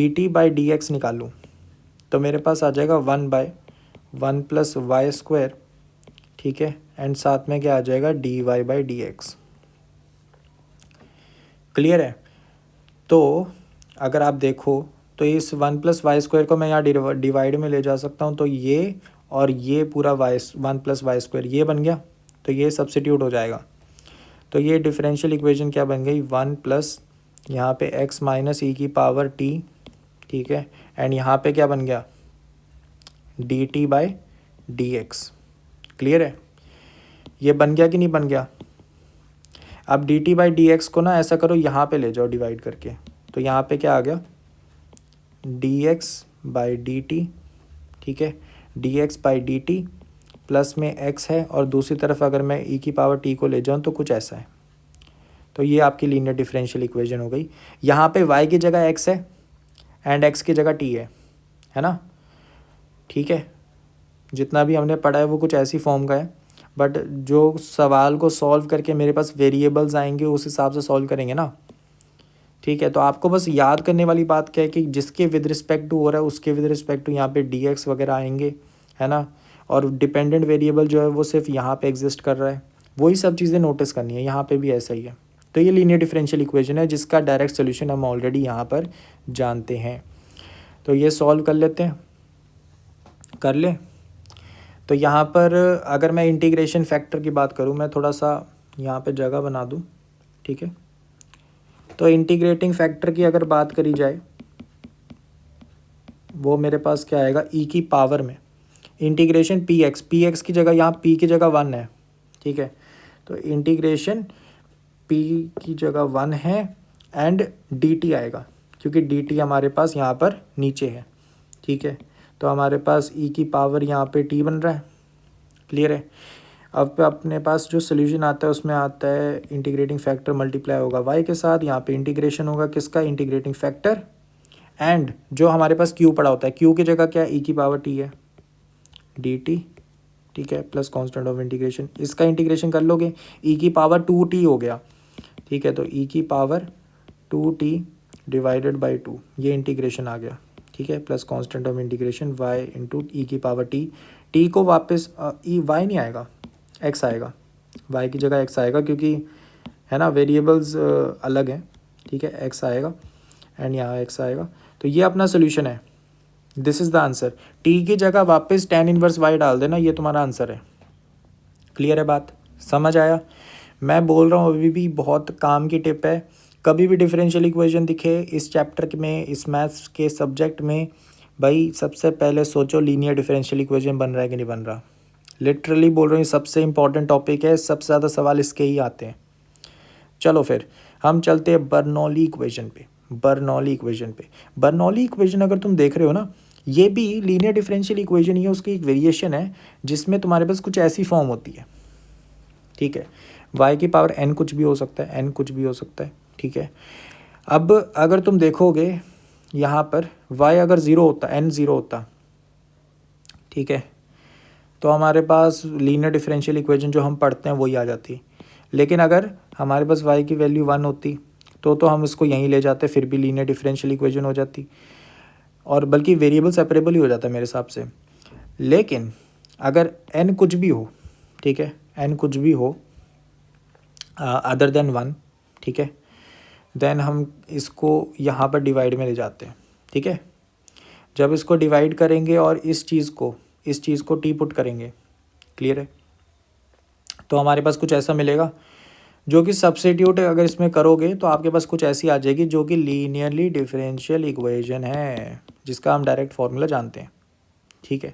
t by d x निकालूँ तो मेरे पास आ जाएगा 1/1 प्लस वाई स्क्वायर। ठीक है, एंड साथ में क्या आ जाएगा, d y by d x. Clear है? तो अगर आप देखो तो इस 1 प्लस वाई स्क्वायर को मैं यहाँ डिवाइड में ले जा सकता हूँ, तो ये और ये पूरा 1 प्लस वाई स्क्वायर ये बन गया, तो ये सब्स्टिट्यूट हो जाएगा। तो ये डिफरेंशियल इक्वेशन क्या बन गई, 1 प्लस यहाँ पे x माइनस ई की पावर t। ठीक है, एंड यहाँ पे क्या बन गया, d t by d x. Clear है, ये बन गया कि नहीं बन गया? अब D t by d x को ना ऐसा करो, यहाँ पे ले जाओ डिवाइड करके, तो यहाँ पे क्या आ गया, D x by D T. ठीक है, d x by D T plus में x है, और दूसरी तरफ अगर मैं e की पावर t को ले जाऊँ तो कुछ ऐसा है। तो ये आपकी लीनियर डिफरेंशियल इक्वेशन हो गई। यहाँ पे y की जगह x है एंड x की जगह t है ना। ठीक है, जितना भी हमने पढ़ा है वो कुछ ऐसी फॉर्म का है, बट जो सवाल को सॉल्व करके मेरे पास वेरिएबल्स आएंगे उस हिसाब से सॉल्व करेंगे ना। ठीक है, तो आपको बस याद करने वाली बात क्या है कि जिसके विद रिस्पेक्ट टू हो रहा है उसके विद रिस्पेक्ट टू यहाँ पे डी एक्स वगैरह आएंगे, है ना। और डिपेंडेंट वेरिएबल जो है वो सिर्फ यहाँ पे एग्जिस्ट कर रहा है, वही सब चीज़ें नोटिस करनी है, यहाँ पे भी ऐसा ही है। तो ये लीनियर डिफरेंशियल इक्वेशन है जिसका डायरेक्ट सोल्यूशन हम ऑलरेडी यहाँ पर जानते हैं। तो ये सॉल्व कर लेते हैं, कर ले। तो यहाँ पर अगर मैं इंटीग्रेशन फैक्टर की बात करूँ, मैं थोड़ा सा यहाँ पे जगह बना दूँ। ठीक है, तो इंटीग्रेटिंग फैक्टर की अगर बात करी जाए वो मेरे पास क्या आएगा, ई की पावर में इंटीग्रेशन पी एक्स की जगह, यहाँ पी की जगह 1 है। ठीक है, तो इंटीग्रेशन पी की जगह 1 है एंड डी टी आएगा, क्योंकि डी टी हमारे पास यहाँ पर नीचे है। ठीक है, तो हमारे पास ई की पावर यहाँ पे टी बन रहा है। क्लियर है? अब अपने पास जो सोल्यूशन आता है उसमें आता है इंटीग्रेटिंग फैक्टर मल्टीप्लाई होगा वाई के साथ, यहाँ पे इंटीग्रेशन होगा किसका, इंटीग्रेटिंग फैक्टर, एंड जो हमारे पास क्यू पड़ा होता है, क्यू की जगह क्या, ई की पावर टी है, डी टी। ठीक है, प्लस कांस्टेंट ऑफ इंटीग्रेशन, इसका इंटीग्रेशन कर लोगे, ई की पावर 2t हो गया। ठीक है, तो ई की पावर 2t डिवाइडेड बाई 2, ये इंटीग्रेशन आ गया। ठीक है, plus constant of integration y into e की पावर टी को वापस ई वाई नहीं आएगा, एक्स आएगा, वाई की जगह एक्स आएगा, क्योंकि है ना वेरिएबल्स अलग हैं। ठीक है, एक्स आएगा एंड यहाँ एक्स आएगा। तो ये अपना सोल्यूशन है, this is the answer. T की जगह वापस tan इनवर्स वाई डाल देना, ये तुम्हारा आंसर है। क्लियर है बात, समझ आया? मैं बोल रहा हूँ अभी भी बहुत काम की टिप है। कभी भी डिफरेंशियल इक्वेशन दिखे इस चैप्टर में, इस मैथ्स के सब्जेक्ट में, भाई सबसे पहले सोचो लीनियर डिफरेंशियल इक्वेशन बन रहा है कि नहीं बन रहा। लिटरली बोल रहा हूँ, सबसे इंपॉर्टेंट टॉपिक है, सबसे ज़्यादा सवाल इसके ही आते हैं। चलो फिर हम चलते हैं बर्नौली इक्वेशन पे। बर्नौली इक्वेशन अगर तुम देख रहे हो ना, ये भी लीनियर डिफरेंशियल इक्वेशन ही है, उसकी एक वेरिएशन है जिसमें तुम्हारे पास कुछ ऐसी फॉर्म होती है। ठीक है, y की पावर n कुछ भी हो सकता है, n कुछ भी हो सकता है। ठीक है, अब अगर तुम देखोगे यहाँ पर y अगर 0 होता, n 0 होता, ठीक है। तो हमारे पास लीनियर डिफरेंशियल इक्वेशन जो हम पढ़ते हैं वही आ जाती। लेकिन अगर हमारे पास y की वैल्यू 1 होती तो हम इसको यहीं ले जाते, फिर भी लीनियर डिफरेंशियल इक्वेशन हो जाती, और बल्कि वेरिएबल सेपरेबल ही हो जाता है मेरे हिसाब से। लेकिन अगर n कुछ भी हो, ठीक है, n कुछ भी हो अदर देन 1, ठीक है, देन हम इसको यहाँ पर डिवाइड में ले जाते हैं, ठीक है। जब इसको डिवाइड करेंगे और इस चीज़ को टी पुट करेंगे, क्लियर है, तो हमारे पास कुछ ऐसा मिलेगा जो कि सब्स्टिट्यूट अगर इसमें करोगे तो आपके पास कुछ ऐसी आ जाएगी जो कि लीनियरली डिफरेंशियल इक्वेशन है, जिसका हम डायरेक्ट फार्मूला जानते हैं, ठीक है।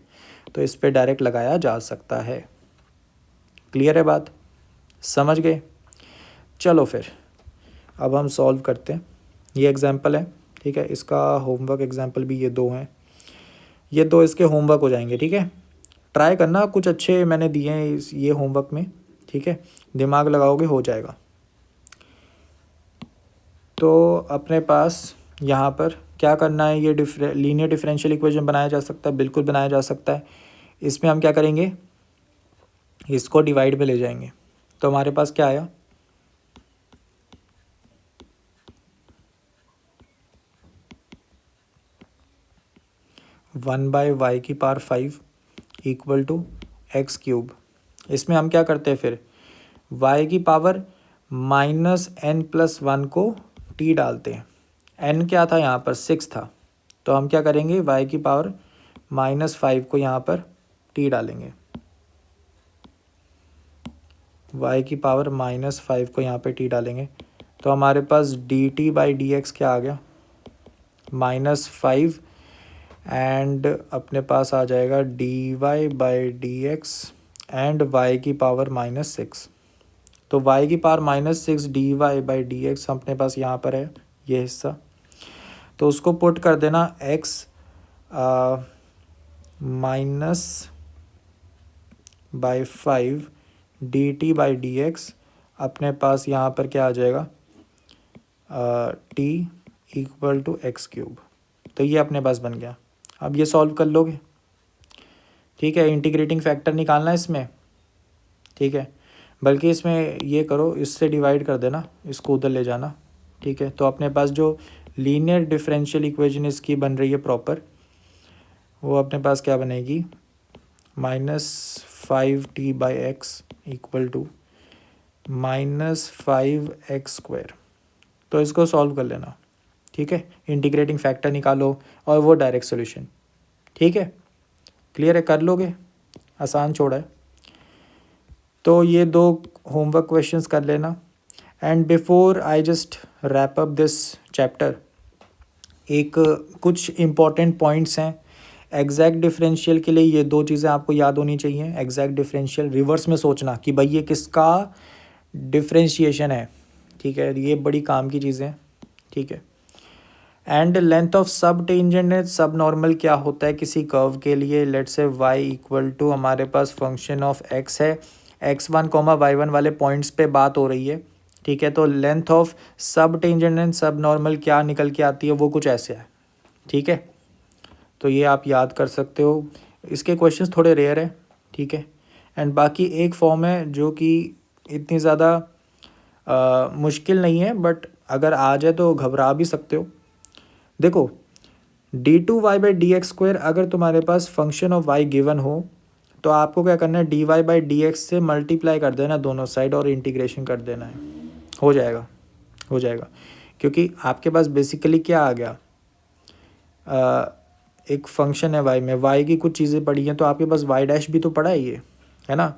तो इस पे डायरेक्ट लगाया जा सकता है। क्लियर है बात, समझ गए। चलो फिर अब हम सॉल्व करते हैं। ये एग्जांपल है, ठीक है, इसका होमवर्क एग्जांपल भी ये 2 हैं, ये 2 इसके होमवर्क हो जाएंगे, ठीक है। ट्राई करना, कुछ अच्छे मैंने दिए हैं ये होमवर्क में, ठीक है, दिमाग लगाओगे हो जाएगा। तो अपने पास यहाँ पर क्या करना है, ये लीनियर डिफरेंशियल इक्वेशन बनाया जा सकता है, बिल्कुल बनाया जा सकता है। इसमें हम क्या करेंगे, इसको डिवाइड में ले जाएंगे, तो हमारे पास क्या आया, वन बाई वाई की power 5 equal to x cube. इसमें हम क्या करते हैं फिर, y की पावर -n+1 को t डालते हैं। n क्या था यहाँ पर, 6 था, तो हम क्या करेंगे, y की पावर -5 को यहाँ पर t डालेंगे, y की पावर -5 को यहाँ पे t डालेंगे, तो हमारे पास dt/dx क्या आ गया, -5, एंड अपने पास आ जाएगा dy/dx एंड y की पावर -6। तो y की पावर -6 dy/dx अपने पास यहाँ पर है ये हिस्सा, तो उसको पुट कर देना x -5 dt/dx, अपने पास यहाँ पर क्या आ जाएगा, t equal to x cube. तो ये अपने पास बन गया। अब ये सॉल्व कर लोगे, ठीक है, इंटीग्रेटिंग फैक्टर निकालना है इसमें, ठीक है, बल्कि इसमें ये करो, इससे डिवाइड कर देना, इसको उधर ले जाना, ठीक है। तो अपने पास जो लीनियर डिफरेंशियल इक्वेशन इसकी बन रही है प्रॉपर, वो अपने पास क्या बनेगी, -5t/x इक्वल टू -5x²। तो इसको सॉल्व कर लेना, ठीक है, इंटीग्रेटिंग फैक्टर निकालो और वो डायरेक्ट सोल्यूशन, ठीक है। क्लियर है, कर लोगे, आसान छोड़ा है। तो ये 2 होमवर्क क्वेश्चंस कर लेना। And before I just wrap up this chapter, एक कुछ इम्पॉर्टेंट पॉइंट्स हैं एग्जैक्ट डिफरेंशियल के लिए। ये 2 चीज़ें आपको याद होनी चाहिए। एग्जैक्ट डिफरेंशियल रिवर्स में सोचना कि भाई ये किसका डिफरेंशिएशन है, ठीक है, ये बड़ी काम की चीज़ें हैं, ठीक है। एंड लेंथ ऑफ सब टेंजेंट सब नॉर्मल क्या होता है किसी कर्व के लिए, लेट से y इक्वल टू हमारे पास फंक्शन ऑफ x है, x1, y1 वाले पॉइंट्स पे बात हो रही है, ठीक है। तो लेंथ ऑफ सब टेंजेंट सब नॉर्मल क्या निकल के आती है, वो कुछ ऐसे है, ठीक है। तो ये आप याद कर सकते हो। इसके क्वेश्चंस थोड़े रेयर है, ठीक है। एंड बाकी एक फॉर्म है जो कि इतनी ज़्यादा मुश्किल नहीं है, बट अगर आ जाए तो घबरा भी सकते हो। देखो d2y/dx² अगर तुम्हारे पास फंक्शन ऑफ y गिवन हो तो आपको क्या करना है, dy/dx से मल्टीप्लाई कर देना दोनों साइड और इंटीग्रेशन कर देना है, हो जाएगा, हो जाएगा। क्योंकि आपके पास बेसिकली क्या आ गया, एक फंक्शन है y में, y की कुछ चीज़ें पड़ी हैं, तो आपके पास y' भी तो पड़ा है ये, है ना,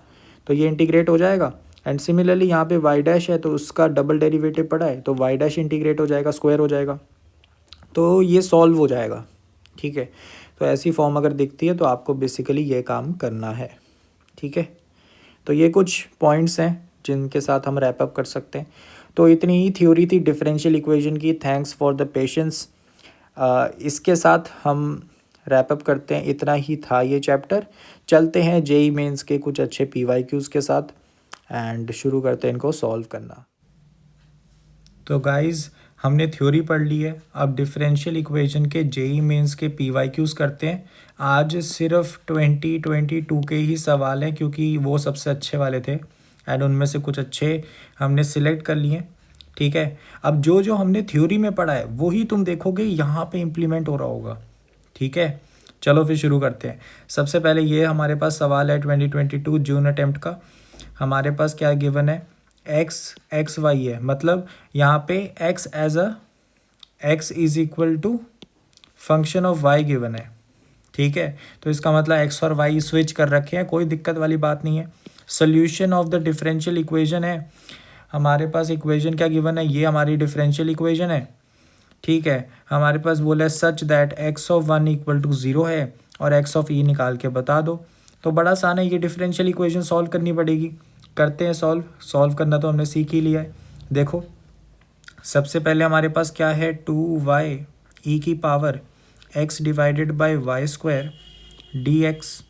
तो ये इंटीग्रेट हो जाएगा। एंड सिमिलरली यहाँ पे y' है तो उसका डबल डेरिवेटिव पड़ा है, तो y' इंटीग्रेट हो जाएगा, स्क्वायर हो जाएगा, तो ये सॉल्व हो जाएगा, ठीक है। तो ऐसी फॉर्म अगर दिखती है तो आपको बेसिकली ये काम करना है, ठीक है। तो ये कुछ पॉइंट्स हैं जिनके साथ हम रैप अप कर सकते हैं। तो इतनी ही थ्योरी थी डिफरेंशियल इक्वेशन की। Thanks for the patience. इसके साथ हम रैप अप करते हैं, इतना ही था ये चैप्टर। चलते हैं जेई मेंस के कुछ अच्छे PYQs के साथ एंड शुरू करते हैं इनको सॉल्व करना। तो गाइज़ हमने थ्योरी पढ़ ली है, अब डिफरेंशियल इक्वेशन के जेई मेंस के पीवाईक्यूज करते हैं। आज सिर्फ 2022 के ही सवाल हैं क्योंकि वो सबसे अच्छे वाले थे एंड उनमें से कुछ अच्छे हमने सिलेक्ट कर लिए। ठीक है, अब जो जो हमने थ्योरी में पढ़ा है वही तुम देखोगे यहाँ पे इम्प्लीमेंट हो रहा होगा। ठीक है, चलो फिर शुरू करते हैं। सबसे पहले ये हमारे पास सवाल है 2022 जून अटेम्प्ट का। हमारे पास क्या गिवन है, एक्स वाई है, मतलब यहाँ पे x is equal to function of y given है। ठीक है, तो इसका मतलब एक्स और वाई स्विच कर रखे हैं, कोई दिक्कत वाली बात नहीं है। Solution of the differential equation है, हमारे पास इक्वेशन क्या गिवन है, ये हमारी डिफरेंशियल इक्वेशन है। ठीक है, हमारे पास बोला है such that x of 1 equal to 0 है और एक्स ऑफ ई निकाल के बता दो। तो बड़ा आसान है, ये डिफरेंशियल इक्वेशन सॉल्व करनी पड़ेगी। करते हैं सॉल्व करना तो हमने सीख ही लिया है। देखो सबसे पहले हमारे पास क्या है, 2y ई की power x divided by y square d x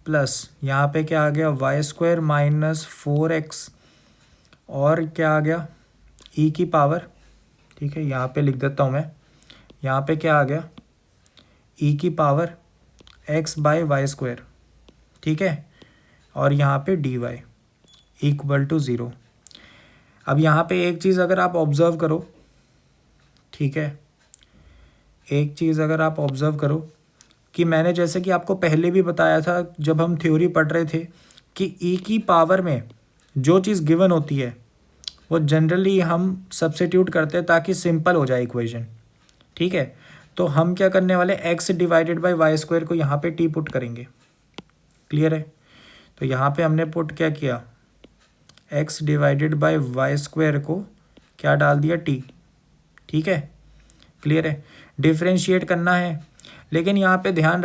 plus यहाँ पे क्या आ गया वाई स्क्वायर माइनस 4x और क्या आ गया e की पावर। ठीक है, यहाँ पे लिख देता हूँ मैं, यहाँ पे क्या आ गया e की power x by y square. ठीक है, और यहाँ पे dy इक्वल टू 0। अब यहाँ पे एक चीज़ अगर आप ऑब्ज़र्व करो, ठीक है, एक चीज़ अगर आप ऑब्ज़र्व करो कि मैंने जैसे कि आपको पहले भी बताया था जब हम थ्योरी पढ़ रहे थे कि e की पावर में जो चीज़ गिवन होती है वो जनरली हम सब्स्टिट्यूट करते हैं ताकि सिंपल हो जाए इक्वेशन। ठीक है, तो हम क्या करने वाले, x divided by y square को यहाँ पे t पुट करेंगे। क्लियर है, तो यहाँ पे हमने पुट क्या किया, x divided by y square को क्या डाल दिया t। ठीक है, क्लियर है, डिफ्रेंशिएट करना है, लेकिन यहाँ पे ध्यान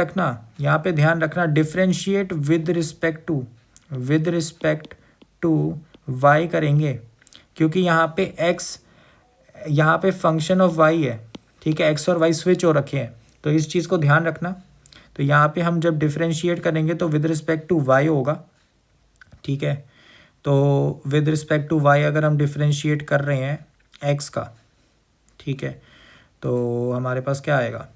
रखना differentiate with respect to y करेंगे क्योंकि यहाँ पे फंक्शन ऑफ y है। ठीक है, x और y स्विच हो रखे हैं, तो इस चीज़ को ध्यान रखना। तो यहाँ पे हम जब डिफ्रेंशिएट करेंगे तो विद रिस्पेक्ट टू y होगा। ठीक है, तो विद रिस्पेक्ट टू y अगर हम डिफ्रेंशिएट कर रहे हैं x का, ठीक है, तो हमारे पास क्या आएगा,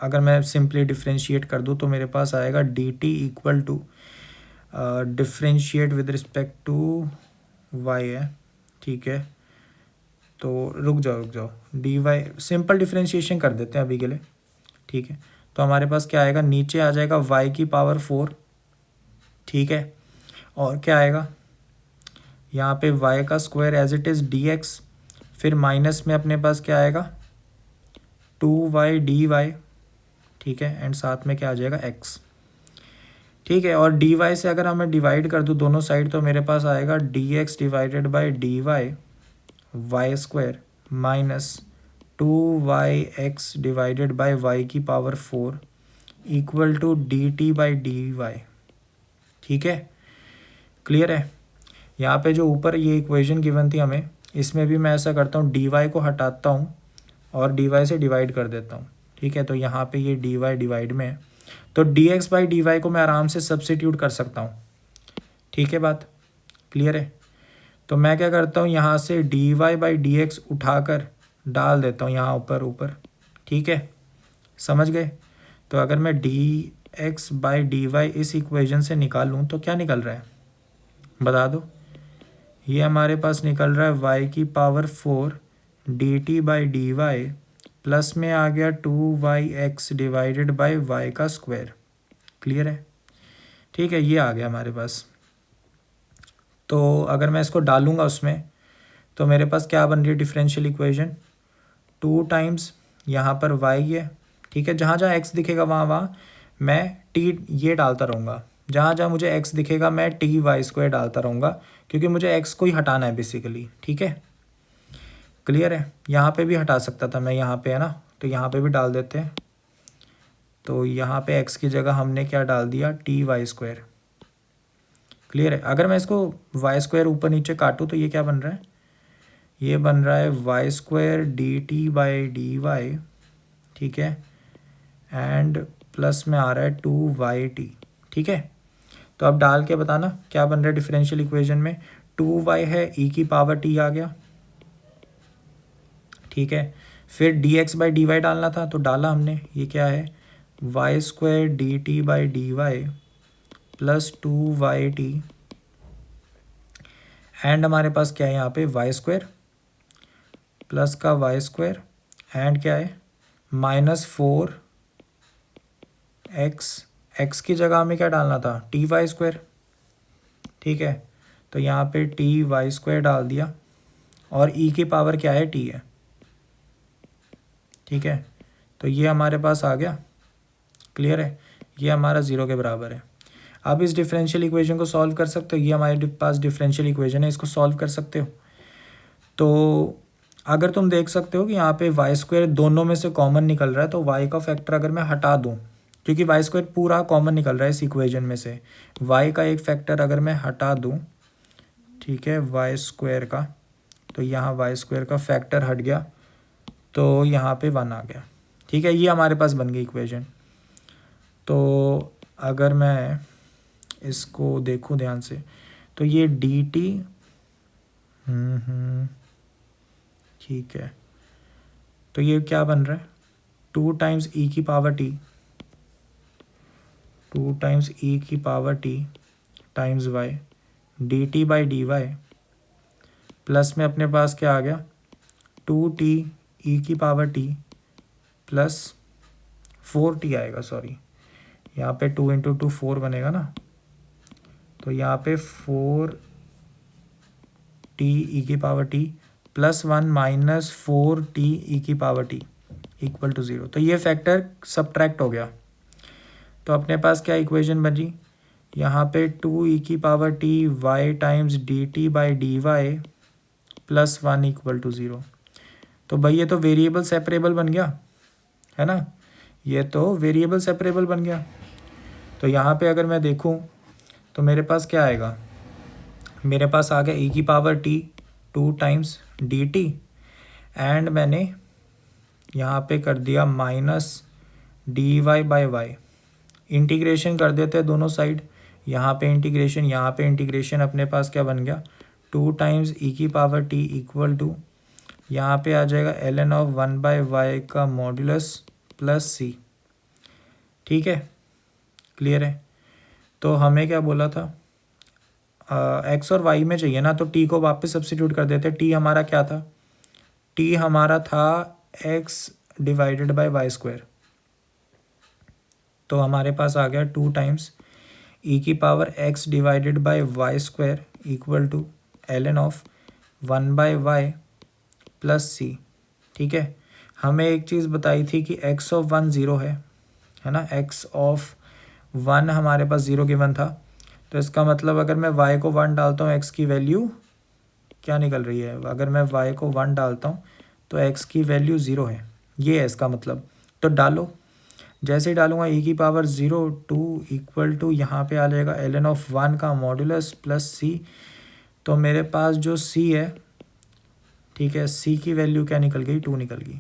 अगर मैं सिंपली डिफ्रेंशिएट कर दूँ तो मेरे पास आएगा dt equal to differentiate with respect to y है। ठीक है, तो रुक जाओ dy सिंपल डिफ्रेंशिएशन कर देते हैं अभी के लिए। ठीक है, तो हमारे पास क्या आएगा, नीचे आ जाएगा y की पावर 4। ठीक है, और क्या आएगा यहाँ पे y का square as it is dx, फिर माइनस में अपने पास क्या आएगा 2y dy। ठीक है, एंड साथ में क्या आ जाएगा x। ठीक है, और dy से अगर हमें डिवाइड कर दूँ दोनों साइड तो मेरे पास आएगा dx divided by dy y square minus 2yx divided by y की power 4 equal to dt by dy। ठीक है, क्लियर है। यहाँ पे जो ऊपर ये इक्वेशन गिवन थी हमें, इसमें भी मैं ऐसा करता हूँ, dy को हटाता हूँ और dy से डिवाइड कर देता हूँ। ठीक है, तो यहाँ पे ये dy डिवाइड में है, तो dx बाई dy को मैं आराम से सब्स्टिट्यूट कर सकता हूँ। ठीक है, बात क्लियर है। तो मैं क्या करता हूँ, यहाँ से dy बाई dx उठाकर डाल देता हूँ यहाँ ऊपर। ठीक है, समझ गए। तो अगर मैं dx बाई dy इस इक्वेशन से निकालूँ तो क्या निकल रहा है बता दो। ये हमारे पास निकल रहा है y की power 4 dt by dy plus में आ गया 2yx डिवाइडेड बाई y का स्क्वायर। क्लियर है, ठीक है, ये आ गया हमारे पास। तो अगर मैं इसको डालूँगा उसमें तो मेरे पास क्या बन रही है डिफरेंशियल इक्वेशन, 2 टाइम्स यहाँ पर y है। ठीक है, जहाँ जहाँ x दिखेगा वहाँ मैं t ये डालता रहूँगा, जहाँ जहाँ मुझे x दिखेगा मैं टी वाई स्क्वायर डालता रहूँगा क्योंकि मुझे x को ही हटाना है बेसिकली। ठीक है, क्लियर है। यहाँ पे भी हटा सकता था मैं, यहाँ पे है ना, तो यहाँ पे भी डाल देते हैं। तो यहाँ पे x की जगह हमने क्या डाल दिया, टी वाई स्क्वायर। क्लियर है। अगर मैं इसको वाई स्क्वायर ऊपर नीचे काटूँ तो ये क्या बन रहा है, ये बन रहा है y square d t by d y. ठीक है, एंड प्लस में आ रहा है 2yt। ठीक है, तो अब डाल के बताना क्या बन रहा है डिफरेंशियल इक्वेशन में, 2y है e की पावर t आ गया। ठीक है। फिर d x by d y डालना था तो डाला हमने, ये क्या है y square d t by d y plus 2yt and हमारे पास क्या है यहाँ पे वाई स्क्वायर प्लस का वाई स्क्वायर एंड क्या है -4x, x की जगह हमें क्या डालना था टी वाई स्क्वायर, ठीक है। तो यहाँ पे टी वाई स्क्वायर डाल दिया और e की पावर क्या है t है, ठीक है। तो ये हमारे पास आ गया, क्लियर है, ये हमारा 0 के बराबर है। अब इस डिफरेंशियल इक्वेशन को सॉल्व कर सकते हो, ये हमारे पास डिफरेंशियल इक्वेशन है, इसको सॉल्व कर सकते हो। तो अगर तुम देख सकते हो कि यहाँ पे वाई स्क्वायर दोनों में से कॉमन निकल रहा है, तो वाई का फैक्टर अगर मैं हटा दूँ, क्योंकि वाई स्क्वायर पूरा कॉमन निकल रहा है इस इक्वेशन में से, वाई का एक फैक्टर अगर मैं हटा दूँ, ठीक है, वाई स्क्वायर का, तो यहाँ वाई स्क्वायर का फैक्टर हट गया तो यहाँ पे 1 आ गया, ठीक है। ये हमारे पास बन गई इक्वेशन। तो अगर मैं इसको देखूँ ध्यान से तो ये डी टी, ठीक है, तो ये क्या बन रहा है 2 टाइम्स ई की पावर टी, 2 टाइम्स ई की power t times y d t by d y plus में अपने पास क्या आ गया 2t ई की पावर टी प्लस 4t आएगा, सॉरी यहाँ पे 2 इंटू 2 4 बनेगा ना, तो यहाँ पे 4t ई की power T plus 1 minus 4t ई की पावर टी इक्वल टू 0। तो ये फैक्टर सबट्रैक्ट हो गया, तो अपने पास क्या इक्वेशन बनी, यहाँ पे 2 ई की power t y times d t by d y plus 1 equal to 0। तो भाई ये तो वेरिएबल सेपरेबल बन गया है ना, ये तो वेरिएबल सेपरेबल बन गया। तो यहाँ पे अगर मैं देखूँ तो मेरे पास क्या आएगा, मेरे पास आ गया ई की power t 2 times d t and मैंने यहाँ पे कर दिया minus d y by y, integration कर देते हैं दोनों साइड, यहाँ पे इंटीग्रेशन, यहाँ पे इंटीग्रेशन, अपने पास क्या बन गया 2 टाइम्स ई की पावर टी इक्वल टू, यहाँ पे आ जाएगा ln ऑफ 1 बाई वाई का मॉड्यूलस प्लस सी, ठीक है, क्लियर है। तो हमें क्या बोला था एक्स और वाई में चाहिए ना, तो टी को वापस सब्स्टिट्यूट कर देते। टी हमारा क्या था, टी हमारा था x divided by y square, तो हमारे पास आ गया 2 टाइम्स ई की power x divided by y square equal to ln of 1 by y plus c, ठीक है। हमें एक चीज़ बताई थी कि x ऑफ 1 0 है ना, x ऑफ 1 हमारे पास 0 गिवन था, तो इसका मतलब अगर मैं y को 1 डालता हूँ x की वैल्यू क्या निकल रही है, अगर मैं y को 1 डालता हूँ तो x की वैल्यू 0 है, ये है इसका मतलब। तो डालो, जैसे ही डालूंगा e की पावर 0 2 इक्वल टू यहाँ पे आ जाएगा ln ऑफ 1 का मॉड्यूलस प्लस c, तो मेरे पास जो c है, ठीक है, c की वैल्यू क्या निकल गई 2 निकल गई।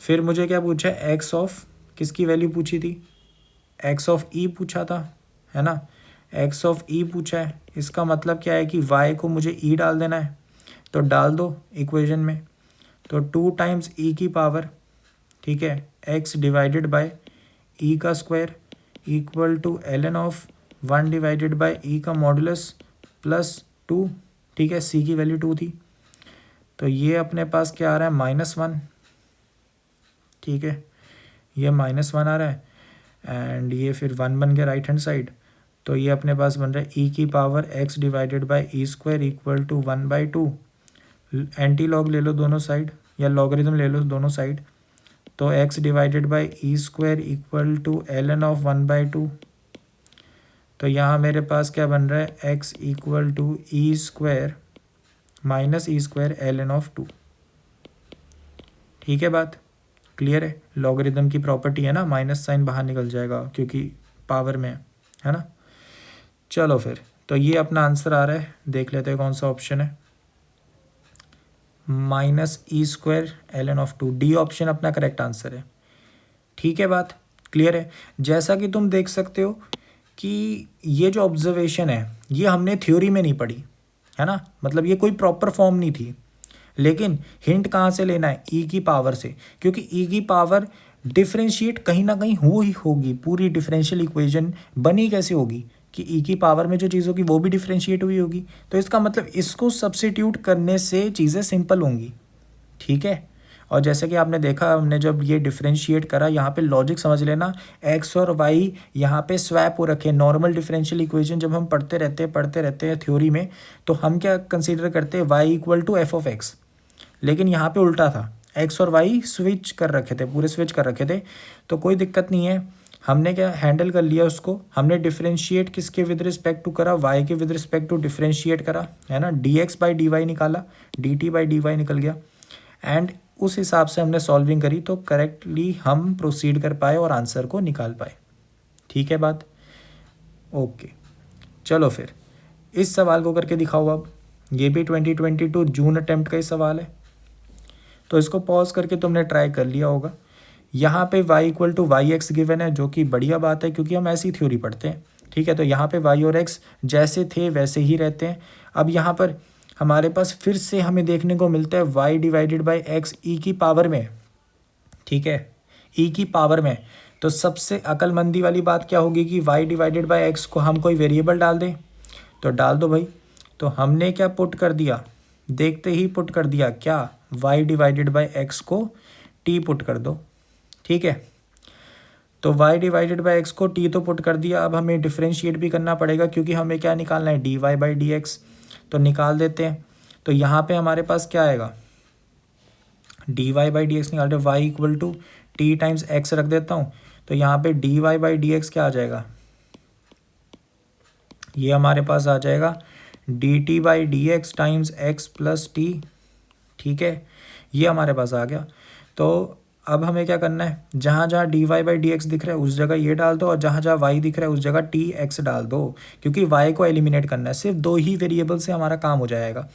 फिर मुझे क्या पूछा है x ऑफ किसकी वैल्यू पूछी थी, x ऑफ e पूछा था है ना, x ऑफ e पूछा है, इसका मतलब क्या है कि y को मुझे e डाल देना है, तो डाल दो इक्वेशन में। तो 2 टाइम्स e की पावर, ठीक है, x डिवाइडेड बाय e का square equal to ln of 1 divided by e का मॉडुलस प्लस 2, ठीक है, c की वैल्यू 2 थी, तो ये अपने पास क्या आ रहा है -1, ठीक है, ये -1 आ रहा है एंड ये फिर 1 बन गया राइट हैंड साइड, तो ये अपने पास बन रहा है e की power x divided by e square equal to 1/2, antilog ले लो दोनों साइड या लॉगरिथम ले लो दोनों साइड, तो x divided by e square equal to ln of 1/2, तो यहाँ मेरे पास क्या बन रहा है x equal to e square minus e square ln of 2, ठीक है, बात क्लियर है। लॉगरिथम की प्रॉपर्टी है ना, माइनस साइन बाहर निकल जाएगा क्योंकि पावर में है ना। चलो फिर, तो ये अपना आंसर आ रहा है, देख लेते हैं कौन सा ऑप्शन है, minus e square ln of 2, D option अपना करेक्ट आंसर है, ठीक है, बात क्लियर है। जैसा कि तुम देख सकते हो कि ये जो ऑब्जर्वेशन है ये हमने थ्योरी में नहीं पढ़ी है ना, मतलब ये कोई प्रॉपर फॉर्म नहीं थी, लेकिन हिंट कहाँ से लेना है, ई की पावर से, क्योंकि ई की पावर डिफ्रेंशिएट कहीं ना कहीं हो ही होगी। पूरी डिफरेंशियल इक्वेशन बनी कैसे होगी कि ई की पावर में जो चीज़ होगी वो भी डिफरेंशिएट हुई होगी। तो इसका मतलब इसको सब्स्टिट्यूट करने से चीज़ें सिंपल होंगी, ठीक है। और जैसे कि आपने देखा, हमने जब ये डिफरेंशिएट करा, यहाँ पे लॉजिक समझ लेना, एक्स और वाई यहाँ पे स्वैप हो रखे। नॉर्मल डिफरेंशियल इक्वेशन जब हम पढ़ते रहते हैं थ्योरी में, तो हम क्या कंसीडर करते हैं, y equal to f of x. लेकिन यहाँ पे उल्टा था, एक्स और वाई स्विच कर रखे थे, पूरे स्विच कर रखे थे। तो कोई दिक्कत नहीं है, हमने क्या हैंडल कर लिया उसको। हमने डिफरेंशिएट किसके विद रिस्पेक्ट टू करा, वाई के विद रिस्पेक्ट टू डिफरेंशिएट करा, है ना। D x by d y निकाला, d t by d y निकल गया, एंड उस हिसाब से हमने सॉल्विंग करी तो करेक्टली हम प्रोसीड कर पाए और आंसर को निकाल पाए। ठीक है बात, ओके। चलो फिर इस सवाल को करके दिखाओ अब। ये भी 2022 जून अटेम्प्ट का ही सवाल है, तो इसको पॉज करके तुमने ट्राई कर लिया होगा। यहाँ पे y equal to y x given है, जो कि बढ़िया बात है क्योंकि हम ऐसी थ्योरी पढ़ते हैं, ठीक है। तो यहाँ पे y और x जैसे थे वैसे ही रहते हैं। अब यहाँ पर हमारे पास फिर से हमें देखने को मिलता है y डिवाइडेड बाई एक्स ई की पावर में, ठीक है, ई की पावर में। तो सबसे अक्लमंदी वाली बात क्या होगी कि y डिवाइडेड बाई एक्स को हम कोई वेरिएबल डाल दें, तो डाल दो भाई। तो हमने क्या पुट कर दिया, देखते ही पुट कर दिया क्या, y डिवाइडेड बाई एक्स को t पुट कर दो, ठीक है। तो y डिवाइडेड बाई एक्स को t तो पुट कर दिया। अब हमें डिफरेंशिएट भी करना पड़ेगा क्योंकि हमें क्या निकालना है, dy बाई डी एक्स। तो निकाल देते हैं। तो यहाँ पे हमारे पास क्या आएगा, dy बाई डी एक्स निकालते, y equal to t times x रख देता हूँ। तो यहाँ पे dy बाई डी एक्स क्या आ जाएगा, ये हमारे पास आ जाएगा d t by d x times x plus t, ठीक है, ये हमारे पास आ गया। तो अब हमें क्या करना है, जहाँ जहाँ d y by d x दिख रहा है उस जगह ये डाल दो, और जहाँ जहाँ वाई दिख रहा है उस जगह टी एक्स डाल दो, क्योंकि वाई को एलिमिनेट करना है। सिर्फ दो ही वेरिएबल से हमारा काम हो जाएगा,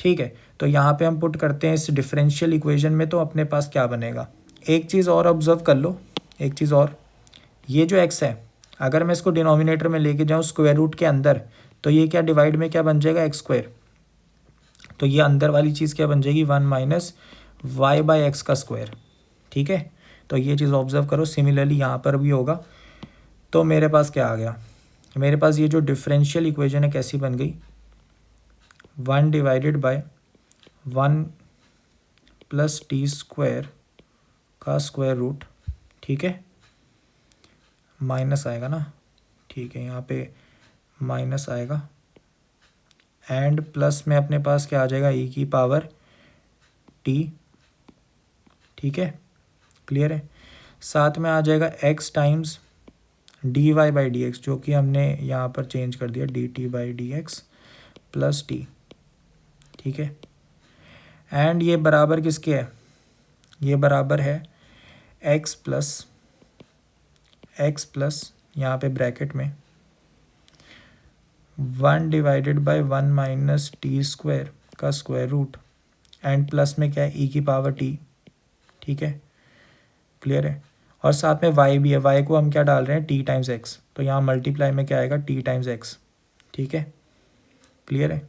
ठीक है। तो यहाँ पे हम पुट करते हैं इस डिफरेंशियल इक्वेशन में, तो अपने पास क्या बनेगा, एक चीज़ और ऑब्जर्व कर लो, एक चीज़ और, ये जो एक्स है अगर मैं इसको डिनोमिनेटर में लेके जाऊँ स्क्वायर रूट के अंदर, तो ये क्या डिवाइड में क्या बन जाएगा, एक्स स्क्वायर। तो ये अंदर वाली चीज़ क्या बन जाएगी, 1 माइनस वाई बाई एक्स का स्क्वायर, ठीक है। तो ये चीज़ ऑब्जर्व करो। सिमिलरली यहाँ पर भी होगा। तो मेरे पास क्या आ गया, मेरे पास ये जो डिफरेंशियल इक्वेशन है कैसी बन गई, 1 divided by 1 plus t square का स्क्वायर रूट, ठीक है, माइनस आएगा ना, ठीक है, यहाँ पे माइनस आएगा, एंड प्लस में अपने पास क्या आ जाएगा, ई की पावर टी, ठीक है, क्लियर है। साथ में आ जाएगा x times d y by d x, जो कि हमने यहाँ पर चेंज कर दिया, d t by d x plus t, ठीक है। एंड ये बराबर किसके है, ये बराबर है एक्स प्लस यहाँ पे ब्रैकेट में 1 divided by 1 minus t square का स्क्वायर रूट, एंड प्लस में क्या है, ई की पावर टी, ठीक है, क्लियर है। और साथ में y भी है, y को हम क्या डाल रहे हैं, टी टाइम्स एक्स, तो यहाँ मल्टीप्लाई में क्या आएगा, टी टाइम्स एक्स, ठीक है, क्लियर है।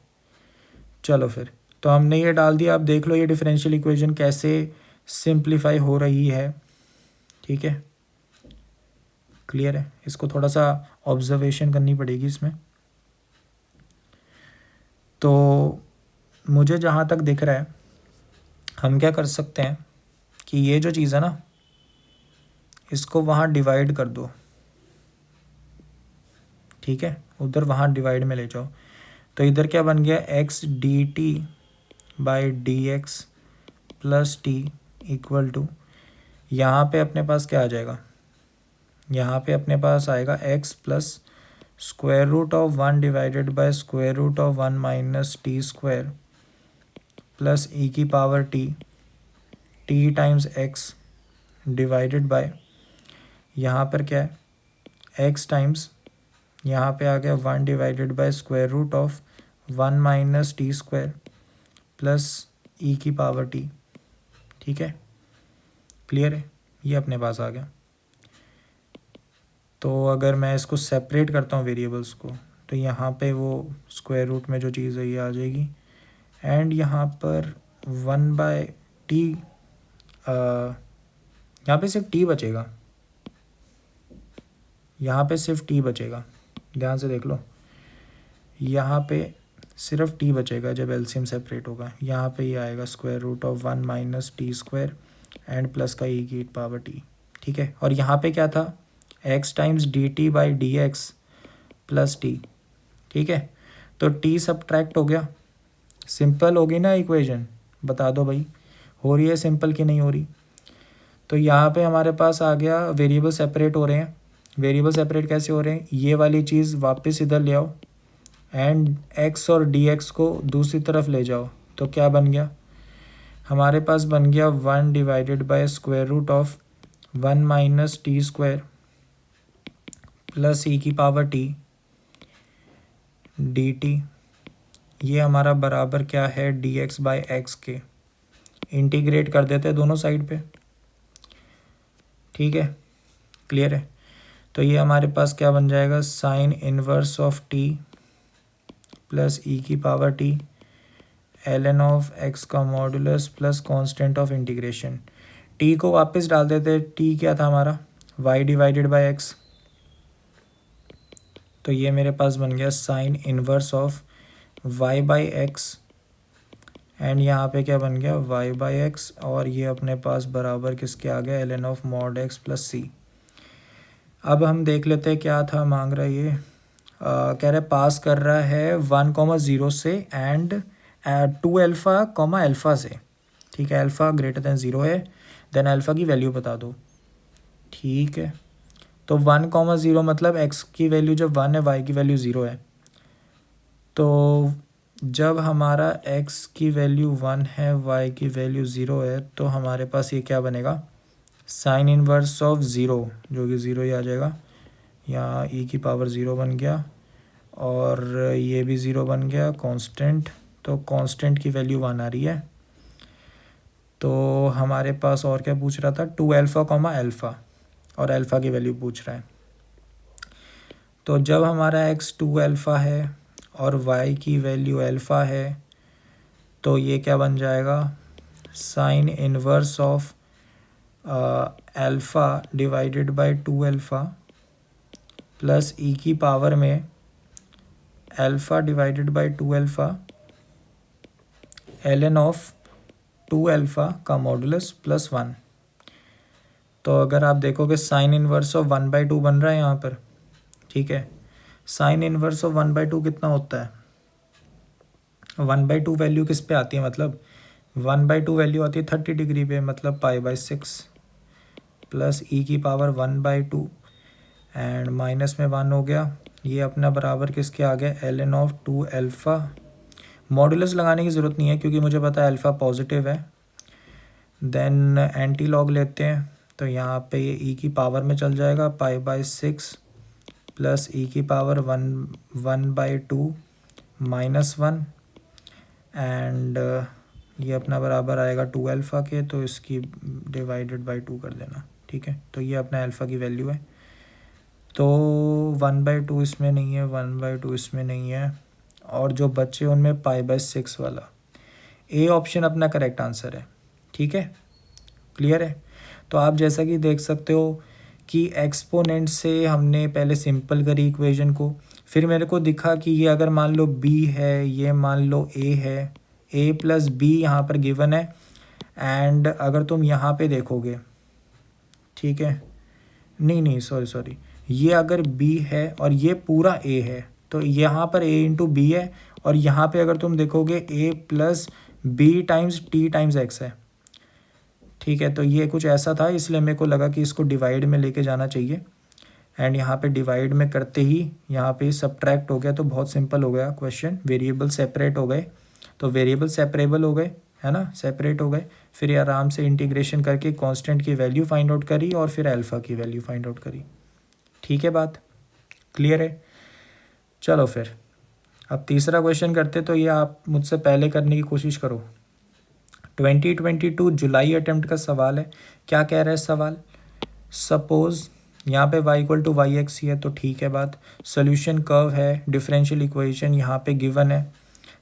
चलो फिर, तो हमने ये डाल दिया। अब देख लो ये डिफरेंशियल इक्वेशन कैसे सिंप्लीफाई हो रही है, ठीक है, क्लियर है। इसको थोड़ा सा ऑब्जर्वेशन करनी पड़ेगी इसमें। तो मुझे जहाँ तक दिख रहा है, हम क्या कर सकते हैं कि ये जो चीज़ है ना, इसको वहाँ डिवाइड कर दो, ठीक है, उधर वहाँ डिवाइड में ले जाओ। तो इधर क्या बन गया, x d t by d x plus t equal to, यहाँ पे अपने पास क्या आ जाएगा, यहाँ पे अपने पास आएगा x plus square root of 1 divided by square root of 1 minus t square plus e की power t times x divided by, यहाँ पर क्या है, एक्स टाइम्स, यहाँ पे आ गया 1 divided by square root of 1 minus t square plus e की पावर टी, ठीक है, क्लियर है, ये अपने पास आ गया। तो अगर मैं इसको सेपरेट करता हूँ वेरिएबल्स को, तो यहाँ पे वो स्क्वायर रूट में जो चीज़ है ये आ जाएगी, एंड यहाँ पर 1 बाय टी, यहाँ पे सिर्फ टी बचेगा, यहाँ पे सिर्फ टी बचेगा, ध्यान से देख लो, यहाँ पे सिर्फ टी बचेगा जब एलसीएम सेपरेट होगा। यहाँ पे ये आएगा square root of 1 minus t square and plus का ई की पावर टी, ठीक है। और यहाँ पे क्या था, x times d t by d x plus t, ठीक है। तो t सब्ट्रैक्ट हो गया, सिंपल होगी ना इक्वेशन, बता दो भाई हो रही है सिंपल कि नहीं हो रही। तो यहाँ पे हमारे पास आ गया वेरिएबल सेपरेट हो रहे हैं। वेरिएबल सेपरेट कैसे हो रहे हैं, ये वाली चीज़ वापस इधर ले आओ एंड x और dx को दूसरी तरफ ले जाओ, तो क्या बन गया हमारे पास, बन गया 1 divided by square root of 1 minus t square plus e की पावर टी डी टी, ये हमारा बराबर क्या है dx बाय एक्स के। इंटीग्रेट कर देते हैं दोनों साइड पे, ठीक है, क्लियर है। तो ये हमारे पास क्या बन जाएगा, sine inverse of t plus e की power t ln of x का modulus plus constant of integration. T को वापस डाल देते, टी क्या था हमारा y डिवाइडेड बाय एक्स, तो ये मेरे पास बन गया sign inverse of y by x and यहाँ पे क्या बन गया y बाई एक्स, और ये अपने पास बराबर किसके आ गया ln of mod x plus c. अब हम देख लेते हैं क्या था मांग रहा है ये, कह रहे पास कर रहा है 1,0 से एंड 2 अल्फ़ा कॉमा अल्फ़ा से, ठीक है, अल्फ़ा ग्रेटर दैन 0 है, देन अल्फ़ा की वैल्यू बता दो, ठीक है। तो 1,0 मतलब x की वैल्यू जब 1 है, y की वैल्यू 0 है, तो जब हमारा x की वैल्यू 1 है, y की वैल्यू 0 है, तो हमारे पास ये क्या बनेगा, साइन इनवर्स ऑफ 0, जो कि 0 ही आ जाएगा, यहाँ ई की पावर 0 बन गया और ये भी 0 बन गया, कांस्टेंट, तो कांस्टेंट की वैल्यू 1 आ रही है। तो हमारे पास और क्या पूछ रहा था, 2 अल्फ़ा कॉमा अल्फ़ा, और अल्फ़ा की वैल्यू पूछ रहा है। तो जब हमारा x 2 अल्फ़ा है और y की वैल्यू अल्फ़ा है, तो ये क्या बन जाएगा, sine inverse of alpha divided by 2 alpha plus e की पावर में alpha divided by 2 alpha ln of 2 alpha का मॉडुलस प्लस 1। तो अगर आप देखोगे साइन इनवर्स ऑफ 1/2 बन रहा है यहाँ पर, ठीक है। साइन इनवर्स ऑफ 1/2 कितना होता है, 1/2 वैल्यू किस पे आती है, मतलब 1/2 वैल्यू आती है 30 डिग्री पे, मतलब π/6 प्लस ई की पावर 1/2 एंड माइनस में 1 हो गया, ये अपना बराबर किसके आ गया ln ऑफ 2 अल्फ़ा। मॉडुलस लगाने की ज़रूरत नहीं है क्योंकि मुझे पता है अल्फ़ा पॉजिटिव है। देन एंटी लॉग लेते हैं, तो यहाँ पे ये ई की पावर में चल जाएगा, π/6 प्लस ई की पावर 1/2 माइनस 1 एंड ये अपना बराबर आएगा 2 अल्फ़ा के, तो इसकी डिवाइडेड बाय 2 कर देना, ठीक है। तो ये अपना अल्फ़ा की वैल्यू है, तो 1/2 इसमें नहीं है, 1/2 इसमें नहीं है, और जो बच्चे उनमें π/6 वाला, ए ऑप्शन अपना करेक्ट आंसर है, ठीक है, क्लियर है। तो आप जैसा कि देख सकते हो कि एक्सपोनेंट से हमने पहले सिंपल करी इक्वेशन को, फिर मेरे को दिखा कि ये अगर मान लो b है, ये मान लो a है, a प्लस b यहाँ पर गिवन है, एंड अगर तुम यहाँ पे देखोगे, ठीक है, नहीं सॉरी, ये अगर b है और ये पूरा a है, तो यहाँ पर a इंटू बी है, और यहाँ पे अगर तुम देखोगे a plus b times t times x है, ठीक है। तो ये कुछ ऐसा था, इसलिए मेरे को लगा कि इसको डिवाइड में लेके जाना चाहिए, एंड यहाँ पे डिवाइड में करते ही यहाँ पे सब्ट्रैक्ट हो गया, तो बहुत सिंपल हो गया क्वेश्चन। वेरिएबल सेपरेट हो गए, तो वेरिएबल सेपरेबल हो गए, है ना, सेपरेट हो गए, फिर ये आराम से इंटीग्रेशन करके कांस्टेंट की वैल्यू फाइंड आउट करी और फिर अल्फ़ा की वैल्यू फाइंड आउट करी, ठीक है, बात क्लियर है। चलो फिर अब तीसरा क्वेश्चन करते, तो ये आप मुझसे पहले करने की कोशिश करो। 2022 जुलाई अटेम्प्ट का सवाल है। क्या कह रहा है सवाल, सपोज यहाँ पे y equal to y x ही है, तो ठीक है बात। सोल्यूशन कर्व है, डिफरेंशियल इक्वेशन यहाँ पे गिवन है,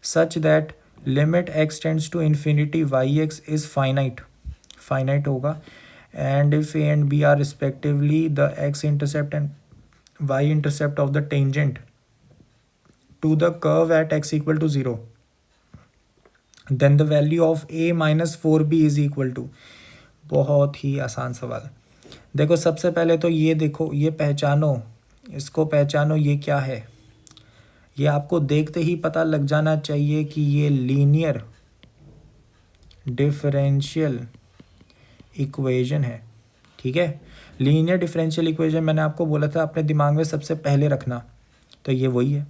such that limit x tends to infinity y x is finite होगा, and if a and b are respectively the x intercept and y intercept of the tangent to the curve at x equal to 0, then the value of a minus 4b is equal to. बहुत ही आसान सवाल। देखो सबसे पहले तो ये देखो, ये पहचानो, इसको पहचानो, ये क्या है। ये आपको देखते ही पता लग जाना चाहिए कि ये लीनियर डिफरेंशियल इक्वेशन है। ठीक है, लीनियर डिफरेंशियल इक्वेशन मैंने आपको बोला था अपने दिमाग में सबसे पहले रखना, तो ये वही है।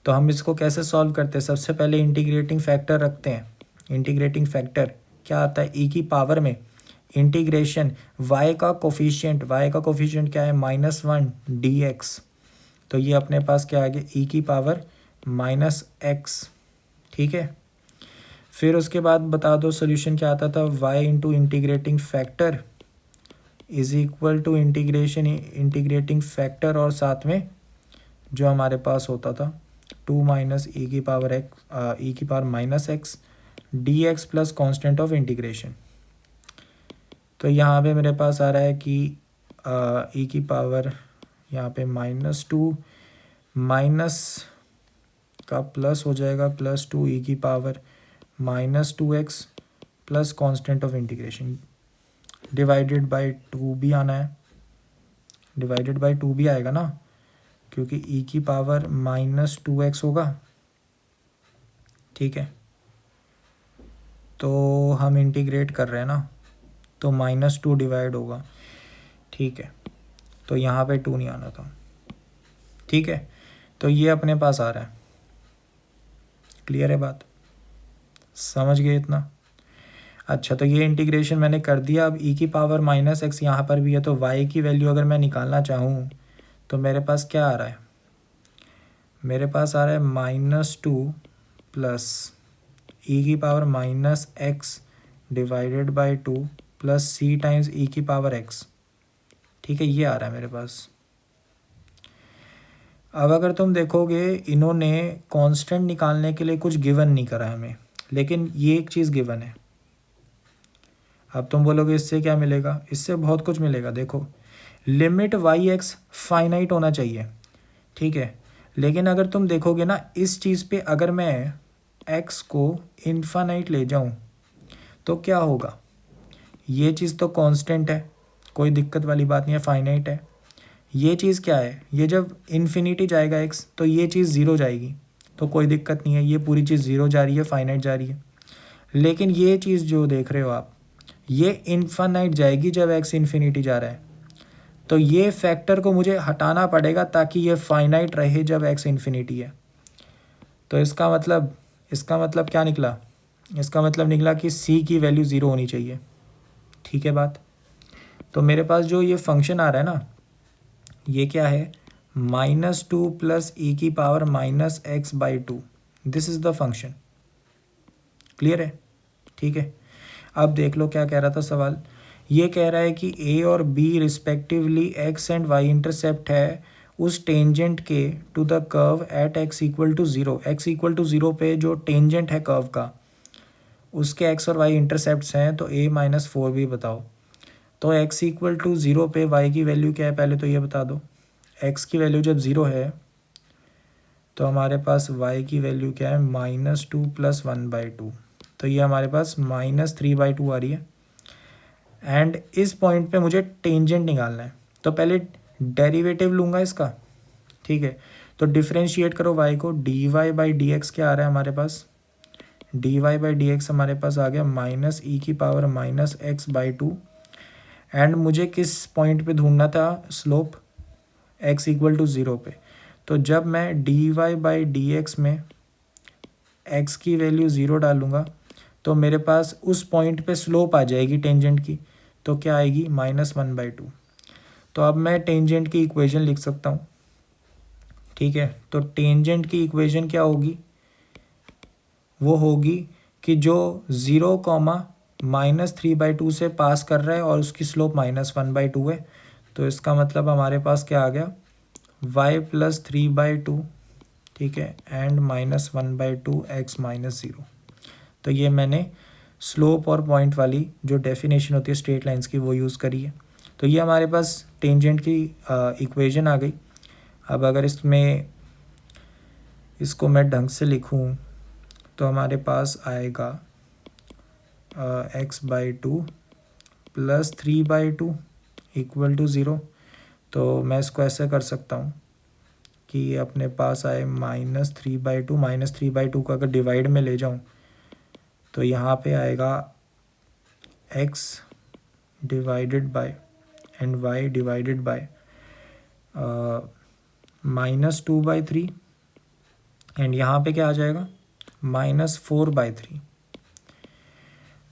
तो हम इसको कैसे सॉल्व करते हैं, सबसे पहले इंटीग्रेटिंग फैक्टर रखते हैं। इंटीग्रेटिंग फैक्टर क्या आता है, ई की पावर में इंटीग्रेशन y का कोफिशिएंट क्या है, -1 dx, तो ये अपने पास क्या आ गया, ई की पावर -x। ठीक है, फिर उसके बाद बता दो सोल्यूशन क्या आता था, y into integrating factor is equal to integrating factor, और साथ में जो हमारे पास होता था 2 माइनस ई की power -x dx plus constant of integration. तो यहाँ पे मेरे पास आ रहा है कि ई की पावर यहाँ पे -2 माइनस का प्लस हो जाएगा +2 ई की power -2x plus constant of integration divided by 2 भी आना है, डिवाइडेड बाय 2 भी आएगा ना, क्योंकि ई की पावर -2x होगा। ठीक है, तो हम इंटीग्रेट कर रहे हैं ना, तो -2 डिवाइड होगा। ठीक है, तो यहाँ पे 2 नहीं आना था। ठीक है, तो ये अपने पास आ रहा है। क्लियर है बात, समझ गए इतना। अच्छा, तो ये इंटीग्रेशन मैंने कर दिया। अब ई की पावर -x यहाँ पर भी है, तो y की वैल्यू अगर मैं निकालना चाहूँ तो मेरे पास क्या आ रहा है, मेरे पास आ रहा है -2 प्लस ई की power -x divided by 2 plus c times e की पावर x। ठीक है, ये आ रहा है मेरे पास। अब अगर तुम देखोगे, इन्होंने कांस्टेंट निकालने के लिए कुछ गिवन नहीं करा हमें, लेकिन ये एक चीज़ गिवन है। अब तुम बोलोगे इससे क्या मिलेगा, इससे बहुत कुछ मिलेगा। देखो, लिमिट वाई एक्स फाइनाइट होना चाहिए। ठीक है, लेकिन अगर तुम देखोगे ना, इस चीज़ पे अगर मैं x को इन्फानाइट ले जाऊं तो क्या होगा, ये चीज़ तो कांस्टेंट है, कोई दिक्कत वाली बात नहीं है, फाइनाइट है। ये चीज़ क्या है, ये जब इन्फिनिटी जाएगा x तो ये चीज़ ज़ीरो जाएगी, तो कोई दिक्कत नहीं है, ये पूरी चीज़ ज़ीरो जा रही है, फाइनाइट जा रही है। लेकिन ये चीज़ जो देख रहे हो आप, ये इन्फानाइट जाएगी जब x इन्फिनिटी जा रहा है, तो ये फैक्टर को मुझे हटाना पड़ेगा ताकि ये फाइनाइट रहे जब x इन्फिनिटी है। तो इसका मतलब क्या निकला, इसका मतलब निकला कि c की वैल्यू ज़ीरो होनी चाहिए। ठीक है बात, तो मेरे पास जो ये फंक्शन आ रहा है ना, ये क्या है, -2 प्लस ई की power -x/2, this is the function. Clear है, ठीक है। अब देख लो क्या कह रहा था सवाल, ये कह रहा है कि a और b respectively x and y intercept है उस टेंजेंट के to the curve at x equal to 0। x equal to 0 पे जो टेंजेंट है कर्व का, उसके x और y इंटरसेप्ट्स हैं, तो a माइनस 4b बताओ। तो x इक्वल टू 0 पे y की वैल्यू क्या है, पहले तो ये बता दो। x की वैल्यू जब 0 है तो हमारे पास y की वैल्यू क्या है, -2 प्लस 1/2, तो ये हमारे पास -3/2 आ रही है। एंड इस पॉइंट पे मुझे टेंजेंट निकालना है, तो पहले डेरिवेटिव लूँगा इसका। ठीक है, तो डिफ्रेंशिएट करो y को, dy/dx क्या आ रहा है हमारे पास, dy/dx हमारे पास आ गया -e की पावर -x/2। एंड मुझे किस पॉइंट पे ढूंढना था स्लोप, x इक्वल टू 0 पे। तो जब मैं dy/dx में x की वैल्यू 0 डालूंगा तो मेरे पास उस पॉइंट पे स्लोप आ जाएगी टेंजेंट की, तो क्या आएगी, -1/2। तो अब मैं टेंजेंट की इक्वेशन लिख सकता हूँ। ठीक है, तो टेंजेंट की इक्वेशन क्या होगी, वो होगी कि जो 0, -3/2 से पास कर रहा है और उसकी स्लोप -1/2 है, तो इसका मतलब हमारे पास क्या आ गया, y + 3/2। ठीक है, एंड -1/2 x - 0। तो ये मैंने स्लोप और पॉइंट वाली जो डेफिनेशन होती है स्ट्रेट लाइंस की वो यूज़ करी है। तो ये हमारे पास टेंजेंट की इक्वेशन आ गई। अब अगर इसको मैं ढंग से लिखूं तो हमारे पास आएगा x/2 + 3/2 = 0। तो मैं इसको ऐसे कर सकता हूँ कि अपने पास आए -3/2। -3/2 को अगर डिवाइड में ले जाऊँ तो यहाँ पे आएगा x divided bye and y divided by -2/3 and यहाँ पे क्या आ जाएगा -4/3।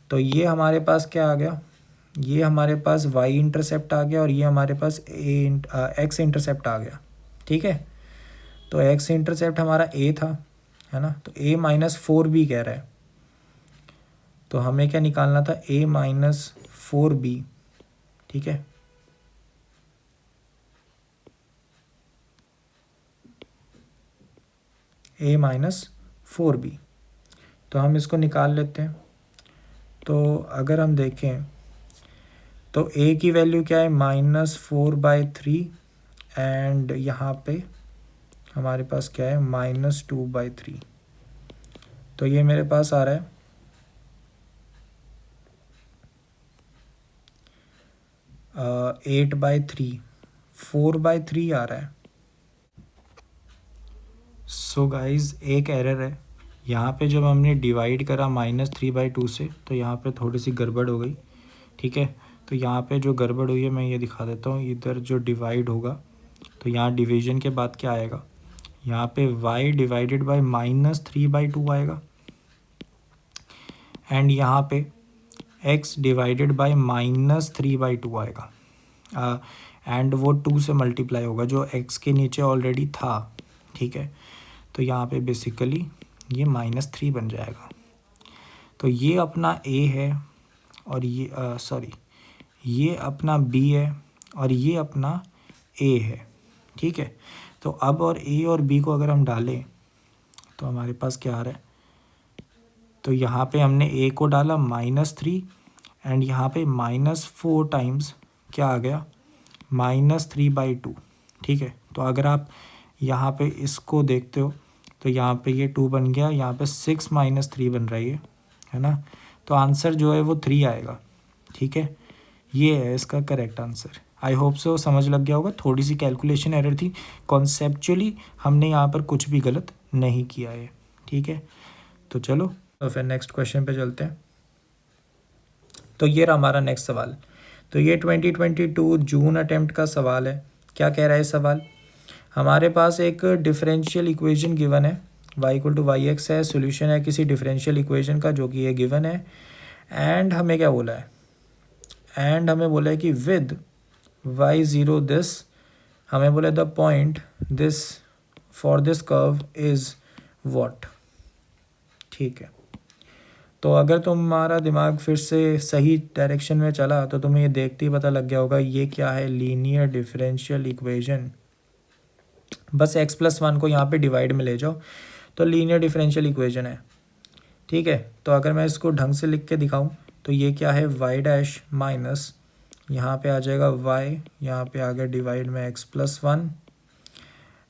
तो ये हमारे पास क्या आ गया, ये हमारे पास y इंटरसेप्ट आ गया और ये हमारे पास x इंटरसेप्ट आ गया। ठीक है, तो x इंटरसेप्ट हमारा a था, है ना, तो a -4b कह रहा है, तो हमें क्या निकालना था a -4b। ठीक है, a -4b, तो हम इसको निकाल लेते हैं। तो अगर हम देखें तो a की वैल्यू क्या है -4/3 एंड यहाँ पे हमारे पास क्या है -2/3। तो ये मेरे पास आ रहा है 8/3, 4/3 आ रहा है। सो गाइज एक एरर है यहाँ पे, जब हमने डिवाइड करा -3/2 से तो यहाँ पे थोड़ी सी गड़बड़ हो गई। ठीक है, तो यहाँ पे जो गड़बड़ हुई है मैं ये दिखा देता हूँ। इधर जो डिवाइड होगा तो यहाँ डिवीजन के बाद क्या आएगा, यहाँ पे y डिवाइडेड बाय -3/2 आएगा एंड यहाँ पे x डिवाइडेड बाय -3/2 आएगा एंड वो 2 से मल्टीप्लाई होगा जो x के नीचे ऑलरेडी था। ठीक है, तो यहाँ पे बेसिकली ये -3 बन जाएगा। तो ये अपना a है और ये ये अपना b है और ये अपना a है। ठीक है, तो अब और a और b को अगर हम डालें तो हमारे पास क्या आ रहा है, तो यहाँ पे हमने a को डाला -3 एंड यहाँ पे -4 टाइम्स क्या आ गया -3/2। ठीक है, तो अगर आप यहाँ पे इसको देखते हो तो यहाँ पे ये 2 बन गया, यहाँ पे 6 - 3 बन रही है ना, तो आंसर जो है वो 3 आएगा। ठीक है, ये है इसका correct answer. I hope so समझ लग गया होगा। थोड़ी सी कैलकुलेशन एरर थी, कॉन्सेप्चुअली हमने यहाँ पर कुछ भी गलत नहीं किया है। ठीक है, तो चलो तो फिर नेक्स्ट क्वेश्चन पे चलते हैं। तो ये रहा हमारा नेक्स्ट सवाल। तो ये 2022 जून अटेम्प्ट का सवाल है। क्या कह रहा है सवाल, हमारे पास एक डिफरेंशियल इक्वेशन गिवन है, y = yx है, सॉल्यूशन है किसी डिफरेंशियल इक्वेशन का जो कि ये गिवन है एंड हमें क्या बोला है, एंड हमें बोला है कि विद y0 दिस, हमें बोला the point this for this curve is what. ठीक है, तो अगर तुम्हारा दिमाग फिर से सही डायरेक्शन में चला तो तुम्हें ये देखते ही पता लग गया होगा ये क्या है, लीनियर डिफरेंशियल इक्वेशन। बस x+1 को यहाँ पे डिवाइड में ले जाओ तो लीनियर डिफरेंशियल इक्वेशन है। ठीक है, तो अगर मैं इसको ढंग से लिख के दिखाऊं तो ये क्या है y' माइनस यहाँ पे आ जाएगा y, यहाँ पे आ गया डिवाइड में x+1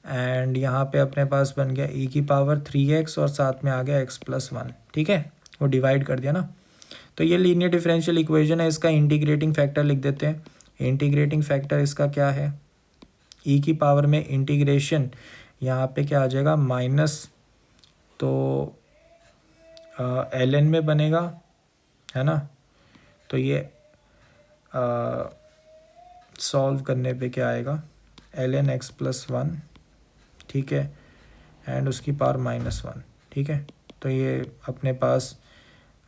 एंड यहाँ पे अपने पास बन गया e⁻3x और साथ में आ गया x+1। ठीक है, वो डिवाइड कर दिया ना। तो ये लीनियर डिफरेंशियल इक्वेशन है, इसका इंटीग्रेटिंग फैक्टर लिख देते हैं। इंटीग्रेटिंग फैक्टर इसका क्या है, ई की पावर में इंटीग्रेशन यहाँ पे क्या आ जाएगा माइनस, तो ln में बनेगा, है ना, तो ये सॉल्व करने पे क्या आएगा ln x+1। ठीक है, एंड उसकी पावर -1। ठीक है, तो ये अपने पास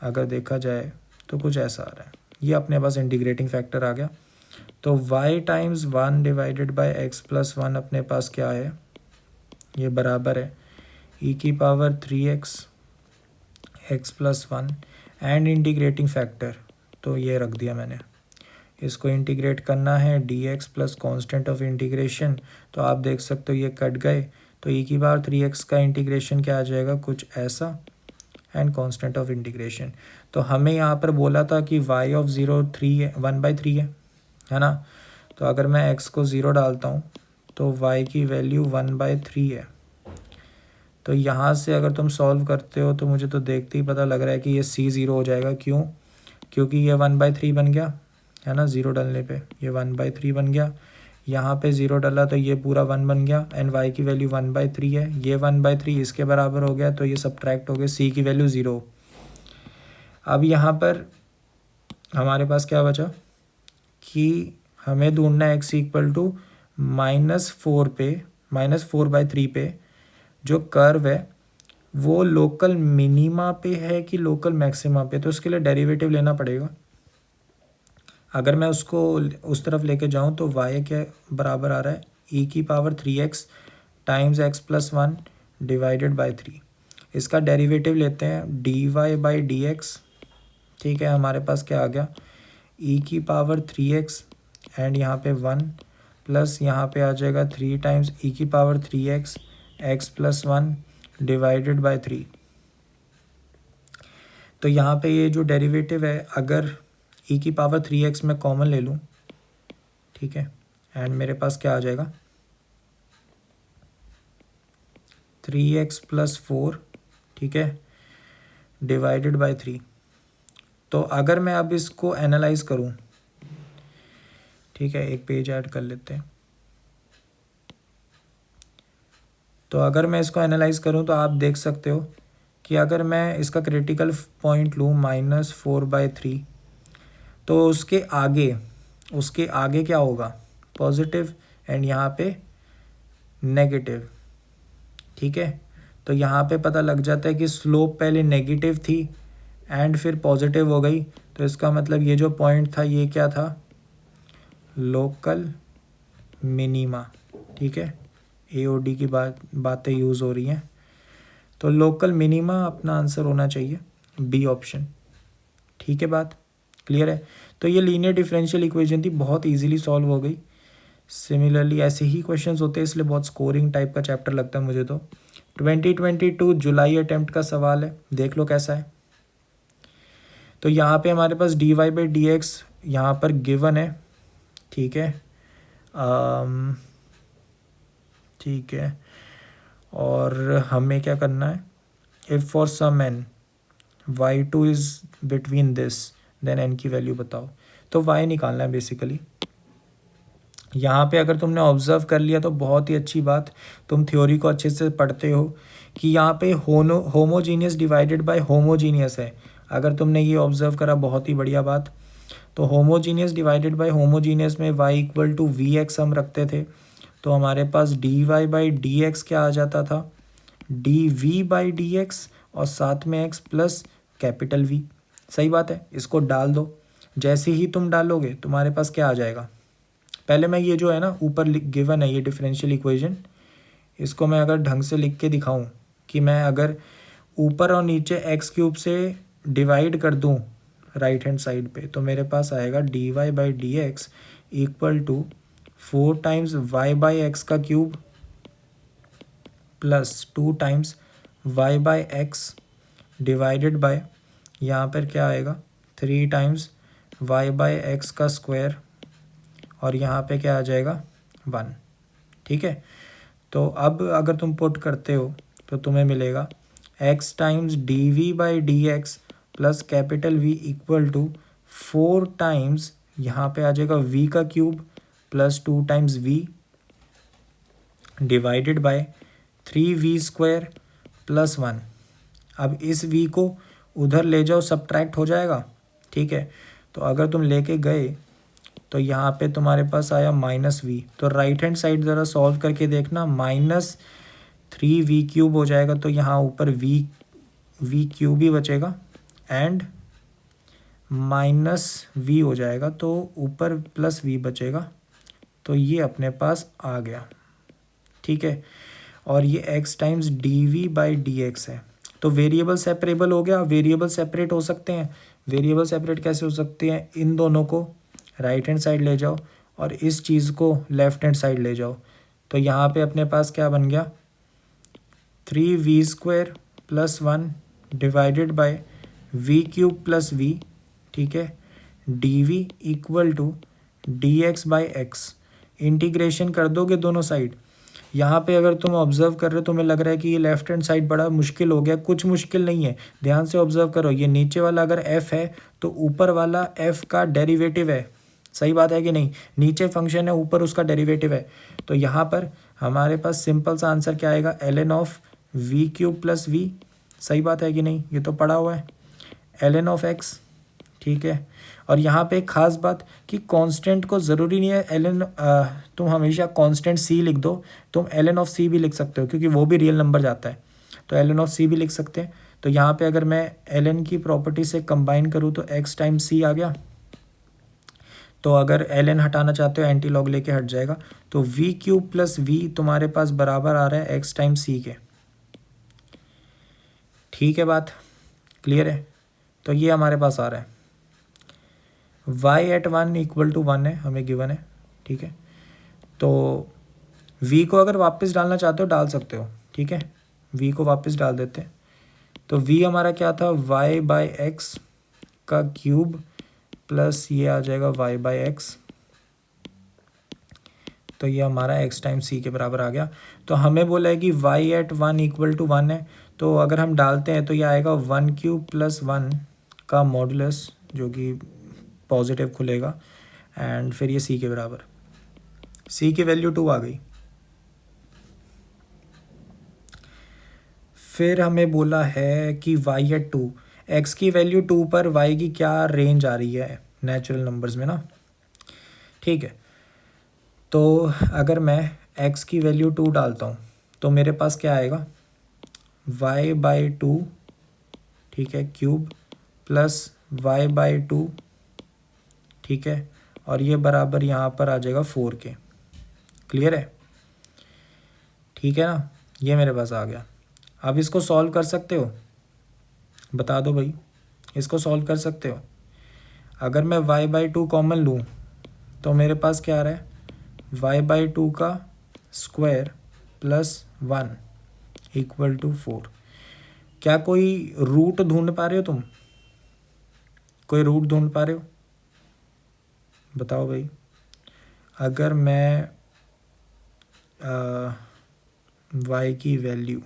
अगर देखा जाए तो कुछ ऐसा आ रहा है, ये अपने पास इंटीग्रेटिंग फैक्टर आ गया। तो y times 1 divided bye x+1 अपने पास क्या है, ये बराबर है e⁻3x x+1 and integrating factor, तो ये रख दिया मैंने। इसको इंटीग्रेट करना है dx plus constant of integration, तो आप देख सकते हो ये कट गए, तो e⁻3x का इंटीग्रेशन क्या आ जाएगा कुछ ऐसा एंड कांस्टेंट ऑफ इंटीग्रेशन। तो हमें यहाँ पर बोला था कि y ऑफ 0 3 है, 1/3 है ना। तो अगर मैं x को 0 डालता हूँ तो y की वैल्यू 1/3 है। तो यहाँ से अगर तुम सॉल्व करते हो तो मुझे तो देखते ही पता लग रहा है कि ये c 0 हो जाएगा। क्यों? क्योंकि ये 1/3 बन गया है ना, 0 डालने पे ये 1/3 बन गया। यहाँ पे 0 डाला तो ये पूरा 1 बन गया एंड y की वैल्यू 1/3 है। ये 1/3 इसके बराबर हो गया तो ये सब्ट्रैक्ट हो गया, c की वैल्यू 0। अब यहाँ पर हमारे पास क्या बचा कि हमें ढूंढना है x इक्वल टू -4 पे, -4/3 पे जो कर्व है वो लोकल मिनीमा पे है कि लोकल मैक्सिमा पे। तो उसके लिए डेरिवेटिव लेना पड़ेगा। अगर मैं उसको उस तरफ लेके जाऊं तो y के बराबर आ रहा है e⁻3x times x+1 divided by 3। इसका डेरिवेटिव लेते हैं dy/dx। ठीक है, हमारे पास क्या आ गया e⁻3x एंड यहाँ पे 1 प्लस यहाँ पे आ जाएगा 3 times e⁻3x x+1 divided by 3। तो यहाँ पे ये जो डेरिवेटिव है अगर e⁻3x में कॉमन ले लूँ, ठीक है, एंड मेरे पास क्या आ जाएगा 3x+4, ठीक है, डिवाइडेड बाय 3। तो अगर मैं अब इसको एनालाइज करूँ, ठीक है, एक पेज ऐड कर लेते हैं। तो अगर मैं इसको एनालाइज करूँ तो आप देख सकते हो कि अगर मैं इसका क्रिटिकल पॉइंट लूँ -4/3 तो उसके आगे क्या होगा पॉजिटिव एंड यहाँ पे नेगेटिव। ठीक है, तो यहाँ पे पता लग जाता है कि स्लोप पहले नेगेटिव थी एंड फिर पॉजिटिव हो गई। तो इसका मतलब ये जो पॉइंट था ये क्या था, लोकल मिनीमा। ठीक है, AOD की बातें यूज़ हो रही हैं। तो लोकल मिनीमा अपना आंसर होना चाहिए, बी ऑप्शन। ठीक है, बात क्लियर है। तो ये लीनियर डिफरेंशियल इक्वेशन थी, बहुत इजीली सॉल्व हो गई। सिमिलरली ऐसे ही क्वेश्चंस होते हैं, इसलिए बहुत स्कोरिंग टाइप का चैप्टर लगता है मुझे। तो 2022 जुलाई अटेम्प्ट का सवाल है, देख लो कैसा है। तो यहाँ पे हमारे पास dy/dx यहाँ पर गिवन है। ठीक है, ठीक है, और हमें क्या करना है, if for some n y2 is between this then n की वैल्यू बताओ। तो y निकालना है बेसिकली। यहाँ पे अगर तुमने ऑब्जर्व कर लिया तो बहुत ही अच्छी बात, तुम थ्योरी को अच्छे से पढ़ते हो कि यहाँ पे होमोजीनियस डिवाइडेड बाय होमोजीनियस है। अगर तुमने ये ऑब्जर्व करा बहुत ही बढ़िया बात। तो होमोजीनियस डिवाइडेड बाय होमोजीनियस में y इक्वल टू vx हम रखते थे, तो हमारे पास dy/dx क्या आ जाता था, dv/dx और साथ में x प्लस कैपिटल V। सही बात है, इसको डाल दो। जैसे ही तुम डालोगे तुम्हारे पास क्या आ जाएगा, पहले मैं ये जो है ना ऊपर गिवन है ये डिफरेंशियल इक्वेशन, इसको मैं अगर ढंग से लिख के दिखाऊं कि मैं अगर ऊपर और नीचे x³ से डिवाइड कर दूं राइट हैंड साइड पे, तो मेरे पास आएगा dy/dx equal to 4 times y/x का cube plus 2 times y/x divided by, यहाँ पर क्या आएगा 3 टाइम्स y/x का स्क्वायर और यहाँ पे क्या आ जाएगा 1। ठीक है, तो अब अगर तुम पुट करते हो तो तुम्हें मिलेगा x times dv/dx plus capital V equal to 4 times, यहाँ पे आ जाएगा v का cube plus 2 times v divided by 3v² plus 1। अब इस v को उधर ले जाओ, सब्ट्रैक्ट हो जाएगा। ठीक है, तो अगर तुम लेके गए तो यहाँ पे तुम्हारे पास आया -v। तो राइट हैंड साइड ज़रा सॉल्व करके देखना, -3v³ हो जाएगा। तो यहाँ ऊपर v³ ही बचेगा एंड -v हो जाएगा, तो ऊपर प्लस v बचेगा। तो ये अपने पास आ गया। ठीक है, और ये x टाइम्स dv/dx है। तो वेरिएबल सेपरेबल हो गया। वेरिएबल सेपरेट हो सकते हैं, वेरिएबल सेपरेट कैसे हो सकते हैं, इन दोनों को राइट हैंड साइड ले जाओ और इस चीज़ को लेफ्ट हैंड साइड ले जाओ। तो यहाँ पे अपने पास क्या बन गया 3v² plus 1 divided by v cube plus v, ठीक है, d v equal to d x by x. Integration कर दोगे दोनों साइड। यहाँ पे अगर तुम ऑब्जर्व कर रहे हो तुम्हें लग रहा है कि ये लेफ्ट हैंड साइड बड़ा मुश्किल हो गया, कुछ मुश्किल नहीं है। ध्यान से ऑब्जर्व करो, ये नीचे वाला अगर f है तो ऊपर वाला f का डेरिवेटिव है। सही बात है कि नहीं? नीचे फंक्शन है, ऊपर उसका डेरिवेटिव है। तो यहाँ पर हमारे पास सिंपल सा आंसर क्या आएगा, ln of v cube plus v. सही बात है कि नहीं? ये तो पढ़ा हुआ है, ln ऑफ x, ठीक है। और यहाँ पे एक खास बात कि कांस्टेंट को ज़रूरी नहीं है ln, तुम हमेशा कांस्टेंट c लिख दो, तुम ln ऑफ c भी लिख सकते हो क्योंकि वो भी रियल नंबर जाता है, तो ln ऑफ c भी लिख सकते हैं। तो यहाँ पे अगर मैं ln की प्रॉपर्टी से कंबाइन करूँ तो x टाइम c आ गया। तो अगर ln हटाना चाहते हो एंटी लॉग लेके हट जाएगा। तो v क्यूब प्लस वी तुम्हारे पास बराबर आ रहा है x टाइम c के। ठीक है, बात क्लियर है? तो ये हमारे पास आ रहा है y एट 1 इक्वल टू 1 है, हमें गिवन है, ठीक है। तो v को अगर वापस डालना चाहते हो डाल सकते हो, ठीक है, v को वापस डाल देते हैं। तो v हमारा क्या था, y बाई एक्स का क्यूब प्लस ये आ जाएगा y बाई एक्स। तो ये हमारा x टाइम c के बराबर आ गया। तो हमें बोला है कि y एट 1 इक्वल टू 1 है, तो अगर हम डालते हैं तो ये आएगा 1 क्यूब प्लस 1 का मॉडुलस, जो कि पॉजिटिव खुलेगा, एंड फिर ये c के बराबर। c की वैल्यू 2 आ गई। फिर हमें बोला है कि y एट 2, x की वैल्यू 2 पर y की क्या रेंज आ रही है नेचुरल नंबर्स में ना, ठीक है। तो अगर मैं x की वैल्यू 2 डालता हूँ तो मेरे पास क्या आएगा, y बाई 2, ठीक है, क्यूब प्लस y बाई 2, ठीक है, और ये बराबर यहाँ पर आ जाएगा 4 के। क्लियर है? ठीक है ना, ये मेरे पास आ गया। अब इसको सॉल्व कर सकते हो, बता दो भाई, इसको सॉल्व कर सकते हो? अगर मैं y बाई 2 कॉमन लूँ तो मेरे पास क्या आ रहा है, y बाई 2 का स्क्वायर प्लस 1 इक्वल टू 4। क्या कोई रूट ढूंढ पा रहे हो तुम? कोई रूट ढूंढ पा रहे हो? बताओ भाई। अगर मैं y की वैल्यू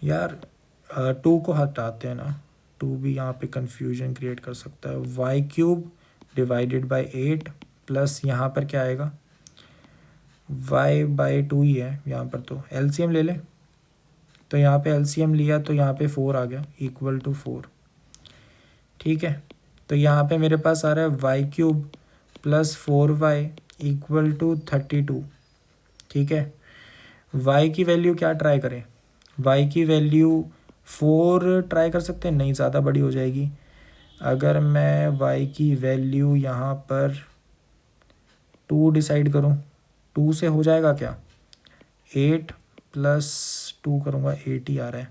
यार 2 को हटाते हैं ना, 2 भी यहाँ पे कंफ्यूजन क्रिएट कर सकता है। y cube divided by 8 plus यहाँ पर क्या आएगा, y बाई 2 ही है यहाँ पर, तो एलसीएम ले लें। तो यहाँ पे एलसीएम लिया तो यहाँ पे 4 आ गया इक्वल टू 4, ठीक है। तो यहाँ पे मेरे पास आ रहा है y cube plus 4y equal to 32, ठीक है। y की वैल्यू क्या ट्राई करें, y की वैल्यू 4 ट्राई कर सकते हैं, नहीं ज़्यादा बड़ी हो जाएगी। अगर मैं y की वैल्यू यहाँ पर 2 डिसाइड करूँ, 2 से हो जाएगा क्या, 8 प्लस 2 करूँगा 8 ही आ रहा है।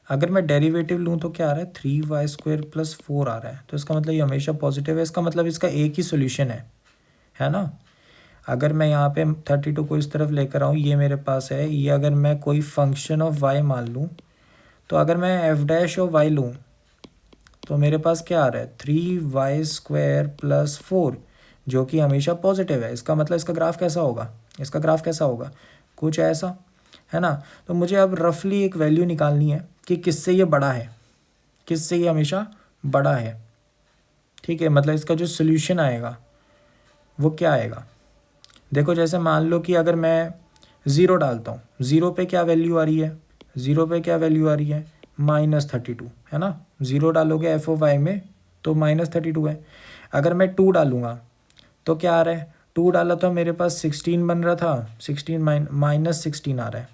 अगर मैं डेरिवेटिव लूँ तो क्या आ रहा है, 3y स्क्वायर प्लस 4 आ रहा है। तो इसका मतलब ये हमेशा पॉजिटिव है, इसका मतलब इसका एक ही सोल्यूशन है ना। अगर मैं यहाँ पे 32 को इस तरफ लेकर आऊँ, ये मेरे पास है, ये अगर मैं कोई फंक्शन ऑफ y मान लूँ, तो अगर मैं एफ डैश ऑफ y लूँ तो मेरे पास क्या आ रहा है, 3y स्क्वायर प्लस 4, जो कि हमेशा पॉजिटिव है। इसका मतलब इसका ग्राफ कैसा होगा, इसका ग्राफ कैसा होगा, कुछ ऐसा, है ना। तो मुझे अब रफली एक वैल्यू निकालनी है कि किससे ये बड़ा है, किससे ये हमेशा बड़ा है, ठीक है। मतलब इसका जो सोल्यूशन आएगा वो क्या आएगा। देखो जैसे मान लो कि अगर मैं 0 डालता हूँ, 0 पे क्या वैल्यू आ रही है, 0 पे क्या वैल्यू आ रही है, -32, है ना। 0 डालोगे एफ ऑफ वाई में तो -32 है। अगर मैं 2 डालूँगा तो क्या आ रहा है, 2 डाला तो मेरे पास 16 बन रहा था, 16 -16 आ रहा है।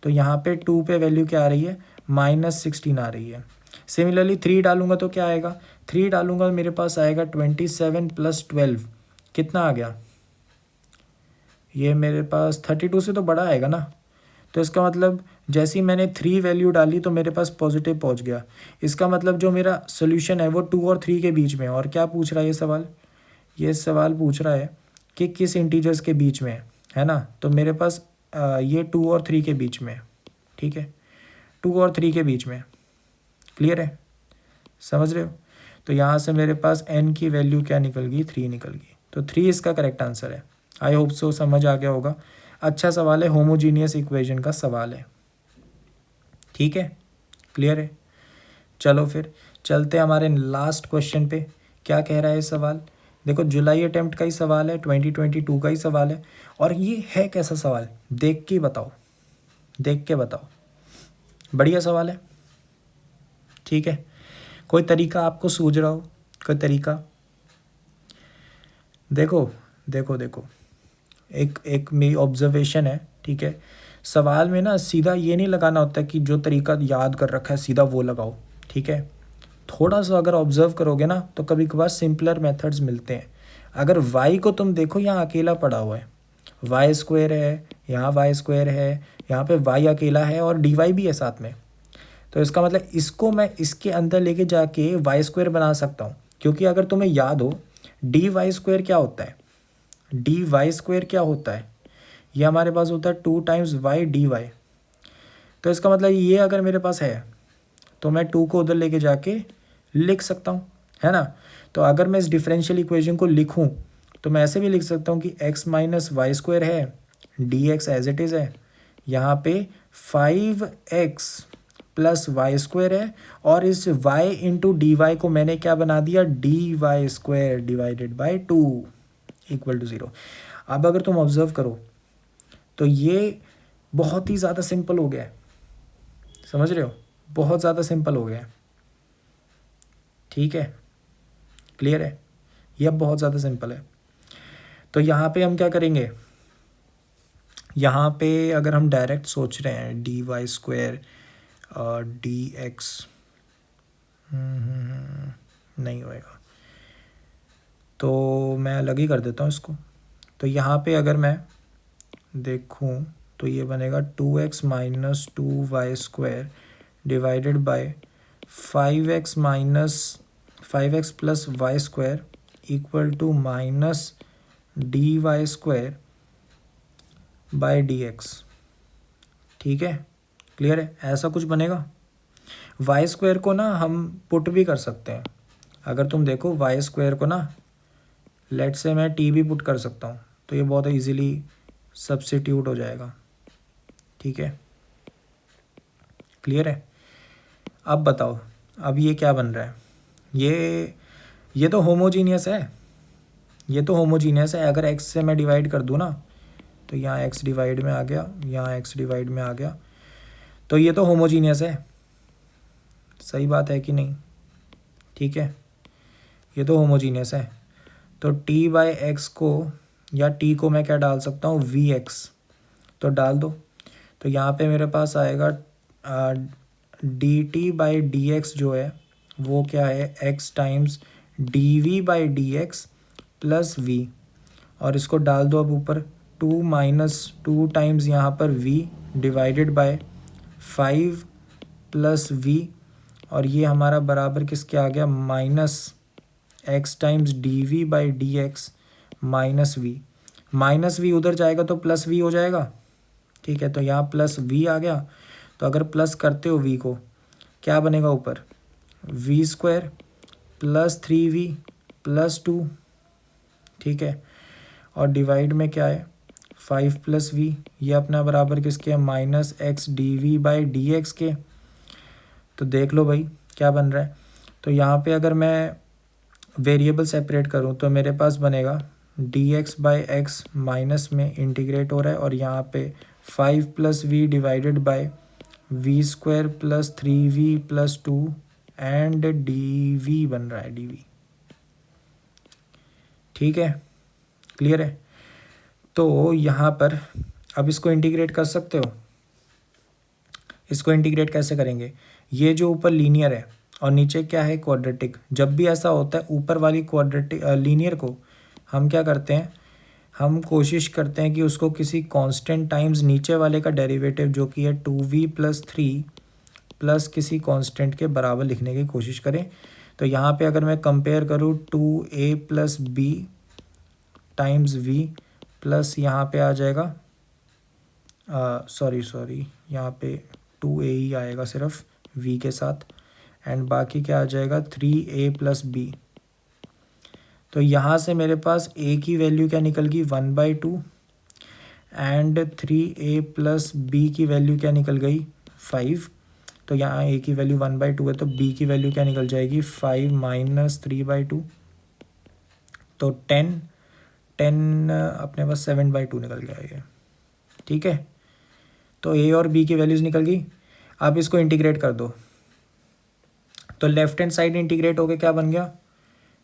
तो यहाँ पे 2 पे वैल्यू क्या आ रही है, -16 आ रही है। सिमिलरली 3 डालूंगा तो क्या आएगा, 3 डालूंगा मेरे पास आएगा 27 प्लस 12, कितना आ गया, ये मेरे पास 32 से तो बड़ा आएगा ना। तो इसका मतलब जैसे ही मैंने 3 वैल्यू डाली तो मेरे पास पॉजिटिव पहुंच गया। इसका मतलब जो मेरा सोल्यूशन है वो 2 और 3 के बीच में है। और क्या पूछ रहा है ये सवाल ये सवाल पूछ रहा है कि किस इंटीजर्स के बीच में है ना, तो मेरे पास ये 2 और 3 के बीच में, ठीक है, 2 और 3 के बीच में। क्लियर है, समझ रहे हो? तो यहाँ से मेरे पास n की वैल्यू क्या निकल गई, 3 निकल गई, तो 3 इसका करेक्ट आंसर है। आई होप सो समझ आ गया होगा। अच्छा सवाल है, होमोजीनियस इक्वेशन का सवाल है, ठीक है, क्लियर है। चलो फिर चलते हैं हमारे लास्ट क्वेश्चन पे। क्या कह रहा है सवाल, देखो जुलाई अटेम्प्ट का ही सवाल है, 2022 का ही सवाल है। और ये है कैसा सवाल, देख के बताओ, देख के बताओ, बढ़िया सवाल है, ठीक है। कोई तरीका आपको सूझ रहा हो, कोई तरीका? देखो देखो देखो, एक मेरी ऑब्जर्वेशन है, ठीक है। सवाल में ना सीधा ये नहीं लगाना होता कि जो तरीका याद कर रखा है सीधा वो लगाओ, ठीक है। थोड़ा सा अगर ऑब्जर्व करोगे ना तो कभी कभार सिंपलर मेथड्स मिलते हैं। अगर y को तुम देखो, यहाँ अकेला पड़ा हुआ है, वाई स्क्वायर है, यहाँ वाई स्क्वायर है, यहाँ पे y अकेला है और dy भी है साथ में। तो इसका मतलब इसको मैं इसके अंदर लेके जाके वाई स्क्वायर बना सकता हूँ, क्योंकि अगर तुम्हें याद हो डी वाई स्क्वायर क्या होता है, डी वाई स्क्वायर क्या होता है, ये हमारे पास होता है 2 टाइम्स वाई डी वाई। तो इसका मतलब ये अगर मेरे पास है तो मैं 2 को उधर लेके जाके लिख सकता हूँ, है ना। तो अगर मैं इस डिफरेंशियल इक्वेशन को लिखूँ तो मैं ऐसे भी लिख सकता हूँ कि x माइनस वाई स्क्वायर है, d x as it is है, यहाँ पे 5x प्लस वाई स्क्वायर है, और इस y इंटू डी वाई को मैंने क्या बना दिया, d y square divided by 2 equal to 0। अब अगर तुम ऑब्जर्व करो तो ये बहुत ही ज़्यादा सिंपल हो गया है, समझ रहे हो, बहुत ज़्यादा सिंपल हो गया है, ठीक है, क्लियर है, ये अब बहुत ज़्यादा सिंपल है। तो यहाँ पे हम क्या करेंगे, यहाँ पे अगर हम डायरेक्ट सोच रहे हैं d y square d x, नहीं होएगा, तो मैं अलग ही कर देता हूँ इसको। तो यहाँ पे अगर मैं देखूँ तो ये बनेगा 2x minus 2y square divided by 5x minus 5x plus y square equal to minus d y square by d x, ठीक है, क्लियर है, ऐसा कुछ बनेगा। वाई स्क्वायर को ना हम पुट भी कर सकते हैं, अगर तुम देखो वाई स्क्वायर को ना लेट से मैं टी भी पुट कर सकता हूँ, तो ये बहुत इजीली सब्स्टिट्यूट हो जाएगा, ठीक है, क्लियर है। अब बताओ, अब ये क्या बन रहा है, ये तो होमोजीनियस है, ये तो होमोजीनियस है। अगर x से मैं डिवाइड कर दूँ ना तो यहाँ x डिवाइड में आ गया, यहाँ x डिवाइड में आ गया, तो ये तो होमोजीनियस है, सही बात है कि नहीं, ठीक है, ये तो होमोजीनियस है। तो t बाई एक्स को या t को मैं क्या डाल सकता हूँ, वी एक्स, तो डाल दो। तो यहाँ पे मेरे पास आएगा d t by d x जो है वो क्या है, x times d v by d x plus v, और इसको डाल दो अब ऊपर, 2 माइनस 2 टाइम्स यहाँ पर v divided by 5 plus v, और ये हमारा बराबर किसके आ गया, minus x times d v by d x minus v, minus v उधर जाएगा तो प्लस वी हो जाएगा, ठीक है। तो यहाँ प्लस वी आ गया, तो अगर प्लस करते हो v को क्या बनेगा ऊपर, we square plus 3v plus 2, ठीक है, और डिवाइड में क्या है 5 प्लस वी, ये अपना बराबर किसके है, minus x d v by d x के। तो देख लो भाई क्या बन रहा है। तो यहाँ पे अगर मैं वेरिएबल सेपरेट करूँ तो मेरे पास बनेगा d x by x minus में इंटीग्रेट हो रहा है, और यहाँ पे 5 plus v divided by v square plus 3v plus 2 and d v बन रहा है, डी वी, ठीक है, क्लियर है। तो यहाँ पर अब इसको इंटीग्रेट कर सकते हो, इसको इंटीग्रेट कैसे करेंगे, ये जो ऊपर लीनियर है और नीचे क्या है, क्वाड्रेटिक। जब भी ऐसा होता है ऊपर वाली क्वाड्रेटिक लीनियर को हम क्या करते हैं, हम कोशिश करते हैं कि उसको किसी कांस्टेंट टाइम्स नीचे वाले का डेरिवेटिव जो कि है 2v प्लस 3 प्लस किसी कांस्टेंट के बराबर लिखने की कोशिश करें। तो यहाँ पे अगर मैं कंपेयर करूँ 2a plus b times v plus यहाँ पे आ जाएगा सॉरी यहाँ पे 2a ही आएगा सिर्फ v के साथ, एंड बाकी क्या आ जाएगा 3a प्लस b। तो यहाँ से मेरे पास a की वैल्यू क्या निकल गई 1/2 एंड 3a प्लस b की वैल्यू क्या निकल गई 5। तो यहाँ a की वैल्यू 1/2 है तो b की वैल्यू क्या निकल जाएगी 5 माइनस 3/2, तो 10 अपने पास 7/2 निकल गया ये। ठीक है, तो a और b की वैल्यूज़ निकल गई। अब इसको इंटीग्रेट कर दो, तो लेफ्ट हैंड साइड इंटीग्रेट होके क्या बन गया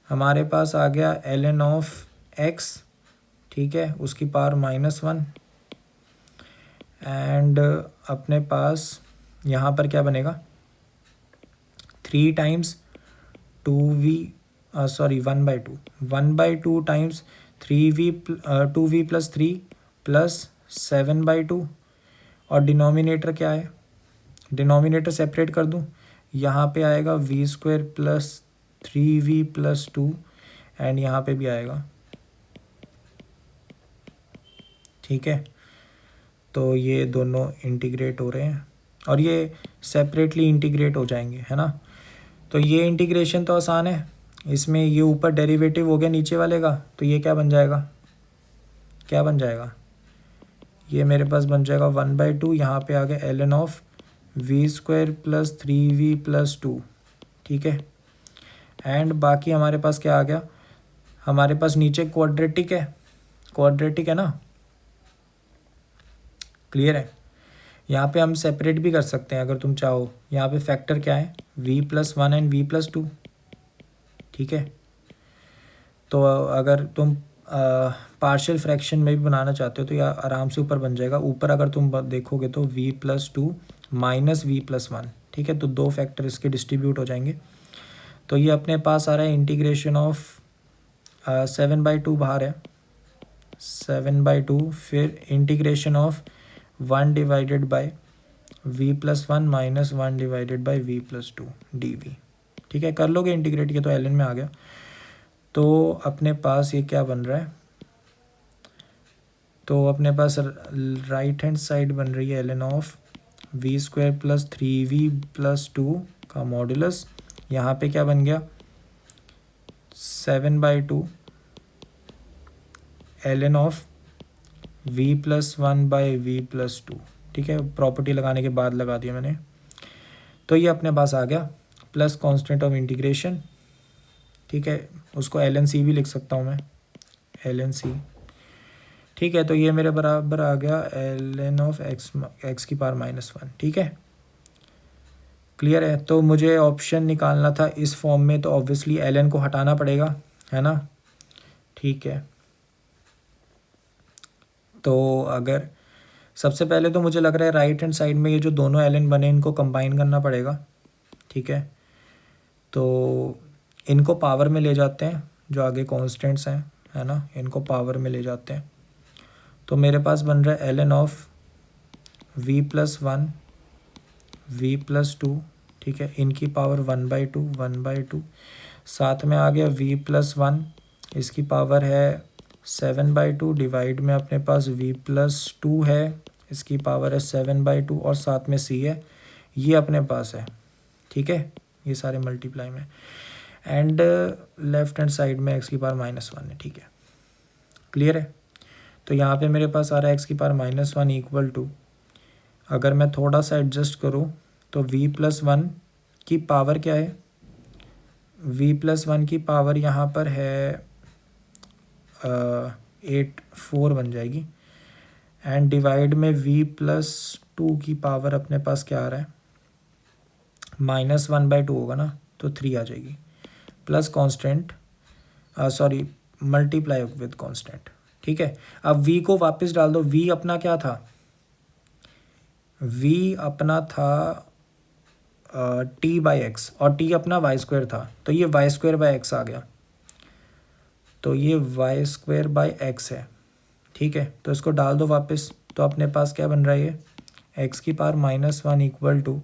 हमारे पास आ गया ln ऑफ x, ठीक है, उसकी पावर -1 एंड अपने पास यहाँ पर क्या बनेगा 3 times 2v 1/2 times 2v plus 3 plus 7/2, और डिनोमिनेटर क्या है, डिनोमिनेटर सेपरेट कर दूँ, यहाँ पे आएगा v² plus 3v plus 2 and यहाँ पे भी आएगा। ठीक है, तो ये दोनों इंटीग्रेट हो रहे हैं और ये सेपरेटली इंटीग्रेट हो जाएंगे, है ना। तो ये इंटीग्रेशन तो आसान है, इसमें ये ऊपर डेरिवेटिव हो गया नीचे वाले का, तो ये क्या बन जाएगा, क्या बन जाएगा, ये मेरे पास बन जाएगा 1/2, यहाँ पे आ गया ln of v² plus 3v plus 2। ठीक है, एंड बाकी हमारे पास क्या आ गया, हमारे पास नीचे क्वाड्रेटिक है ना, क्लियर है। यहाँ पे हम सेपरेट भी कर सकते हैं अगर तुम चाहो, यहाँ पे फैक्टर क्या है v+1 एंड v+2। ठीक है, तो अगर तुम पार्शियल फ्रैक्शन में भी बनाना चाहते हो तो यह आराम से ऊपर बन जाएगा। ऊपर अगर तुम देखोगे तो v+2 माइनस v+1, ठीक है, तो 2 फैक्टर इसके डिस्ट्रीब्यूट हो जाएंगे। तो ये अपने पास आ रहा है इंटीग्रेशन ऑफ 7/2 बाहर है 7/2, फिर integration of 1 divided bye v+1 minus 1 divided bye v+2 dv। ठीक है, कर लोगे इंटीग्रेट, ये तो ln में आ गया। तो अपने पास ये क्या बन रहा है, तो अपने पास राइट हैंड साइड बन रही है ln of v² plus 3v plus 2 का मॉडुलस, यहाँ पे क्या बन गया 7/2 ln of v+1 by v+2। ठीक है, प्रॉपर्टी लगाने के बाद लगा दिया मैंने। तो ये अपने पास आ गया प्लस कांस्टेंट ऑफ इंटीग्रेशन। ठीक है, उसको ln(c) भी लिख सकता हूँ मैं, ln(c). ठीक है, तो ये मेरे बराबर आ गया ln ऑफ x की पावर -1। ठीक है, क्लियर है। तो मुझे ऑप्शन निकालना था इस फॉर्म में, तो ऑब्वियसली ln को हटाना पड़ेगा, है ना। ठीक है, तो अगर सबसे पहले तो मुझे लग रहा है राइट हैंड साइड में ये जो दोनों ln बने इनको कंबाइन करना पड़ेगा। ठीक है, तो इनको पावर में ले जाते हैं, जो आगे कॉन्स्टेंट्स हैं, है ना, इनको पावर में ले जाते हैं। तो मेरे पास बन रहा है ln ऑफ v+1 v+2। ठीक है, इनकी पावर 1/2 साथ में आ गया v+1, इसकी पावर है 7/2 डिवाइड में अपने पास v+2 है, इसकी पावर है 7/2 और साथ में c है, ये अपने पास है। ठीक है, ये सारे मल्टीप्लाई में, एंड लेफ्ट हैंड साइड में x की पावर -1 है। ठीक है, क्लियर है। तो यहाँ पे मेरे पास आ रहा है x की पावर -1 इक्वल टू, अगर मैं थोड़ा सा एडजस्ट करूँ तो v+1 की पावर क्या है, v+1 की पावर यहाँ पर है 4 बन जाएगी, एंड डिवाइड में v+2 की पावर अपने पास क्या आ रहा है -1/2 होगा ना, तो 3 आ जाएगी, plus constant sorry multiply with constant. ठीक है, अब v को वापस डाल दो, v अपना क्या था, v अपना था t/x और t अपना y² था, तो ये y²/x आ गया, तो ये y²/x है। ठीक है, तो इसको डाल दो वापस, तो अपने पास क्या बन रहा है, ये x की power -1 equal to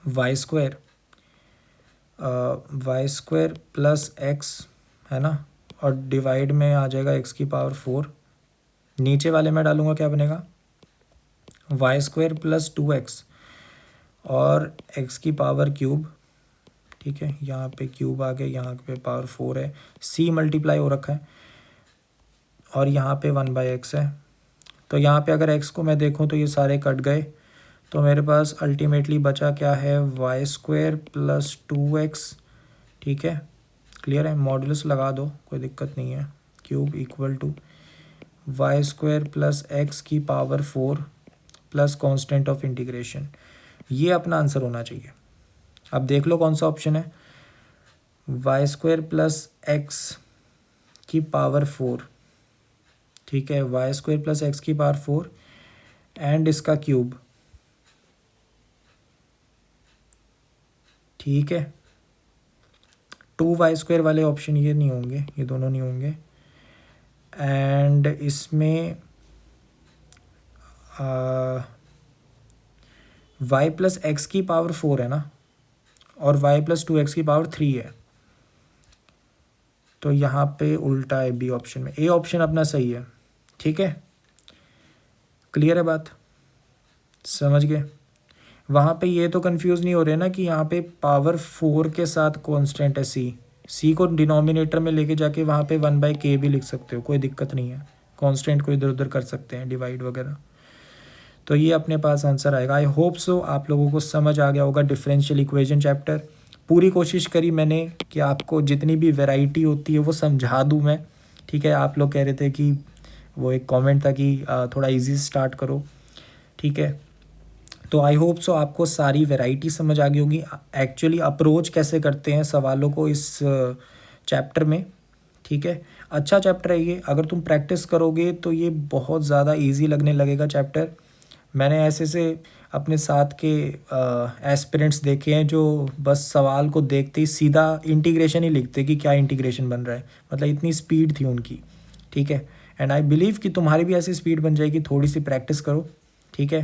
y² plus x, है ना, और डिवाइड में आ जाएगा एक्स की पावर 4। नीचे वाले में डालूँगा क्या बनेगा, वाई स्क्वायर प्लस 2x और एक्स की पावर क्यूब। ठीक है, यहाँ पे क्यूब आ गया, यहाँ पे पावर 4 है, c मल्टीप्लाई हो रखा है और यहाँ पे 1/x है। तो यहाँ पे अगर x को मैं देखूँ तो ये सारे कट गए, तो मेरे पास अल्टीमेटली बचा क्या है, वाई स्क्वायर प्लस 2x। ठीक है, क्लियर है, मॉडुलस लगा दो, कोई दिक्कत नहीं है। Cube equal to y square plus x की power 4 plus constant of integration. ये अपना आंसर होना चाहिए। अब देख लो कौन सा ऑप्शन है, वाई स्क्वायर प्लस एक्स की पावर 4। ठीक है, वाई स्क्वायर प्लस एक्स की पावर 4 एंड इसका क्यूब। ठीक है, 2y स्क्वायर वाले ऑप्शन ये नहीं होंगे, ये दोनों नहीं होंगे। एंड इसमें y प्लस एक्स की पावर 4 है ना, और y प्लस 2x की पावर 3 है, तो यहाँ पे उल्टा है बी ऑप्शन में। ए ऑप्शन अपना सही है। ठीक है, क्लियर है बात, समझ गए। वहाँ पे ये तो कंफ्यूज नहीं हो रहे ना कि यहाँ पे पावर 4 के साथ कांस्टेंट है सी को डिनोमिनेटर में लेके जाके वहाँ पे 1/k भी लिख सकते हो, कोई दिक्कत नहीं है। कांस्टेंट को इधर उधर कर सकते हैं, डिवाइड वगैरह। तो ये अपने पास आंसर आएगा। आई होप सो आप लोगों को समझ आ गया होगा डिफरेंशियल इक्वेशन चैप्टर। पूरी कोशिश करी मैंने कि आपको जितनी भी वैरायटी होती है वो समझा दूँ मैं। ठीक है, आप लोग कह रहे थे कि वो एक कमेंट था कि थोड़ा इजी स्टार्ट करो। ठीक है, तो आई होप सो आपको सारी वैरायटी समझ आ गई होगी, एक्चुअली अप्रोच कैसे करते हैं सवालों को इस चैप्टर में। ठीक है, अच्छा चैप्टर है ये, अगर तुम प्रैक्टिस करोगे तो ये बहुत ज़्यादा इजी लगने लगेगा चैप्टर। मैंने ऐसे से अपने साथ के एस्पिरेंट्स देखे हैं जो बस सवाल को देखते ही सीधा इंटीग्रेशन ही लिखते कि क्या इंटीग्रेशन बन रहा है, मतलब इतनी स्पीड थी उनकी। ठीक है, एंड आई बिलीव कि तुम्हारी भी ऐसी स्पीड बन जाएगी, थोड़ी सी प्रैक्टिस करो। ठीक है,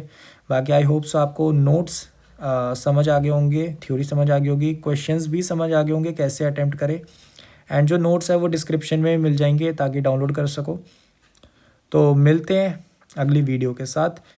बाकी आई होप सो आपको नोट्स समझ आ गए होंगे, थ्योरी समझ आ गई होगी, क्वेश्चंस भी समझ आ गए होंगे कैसे अटैम्प्ट करें। एंड जो नोट्स है वो डिस्क्रिप्शन में मिल जाएंगे ताकि डाउनलोड कर सको। तो मिलते हैं अगली वीडियो के साथ।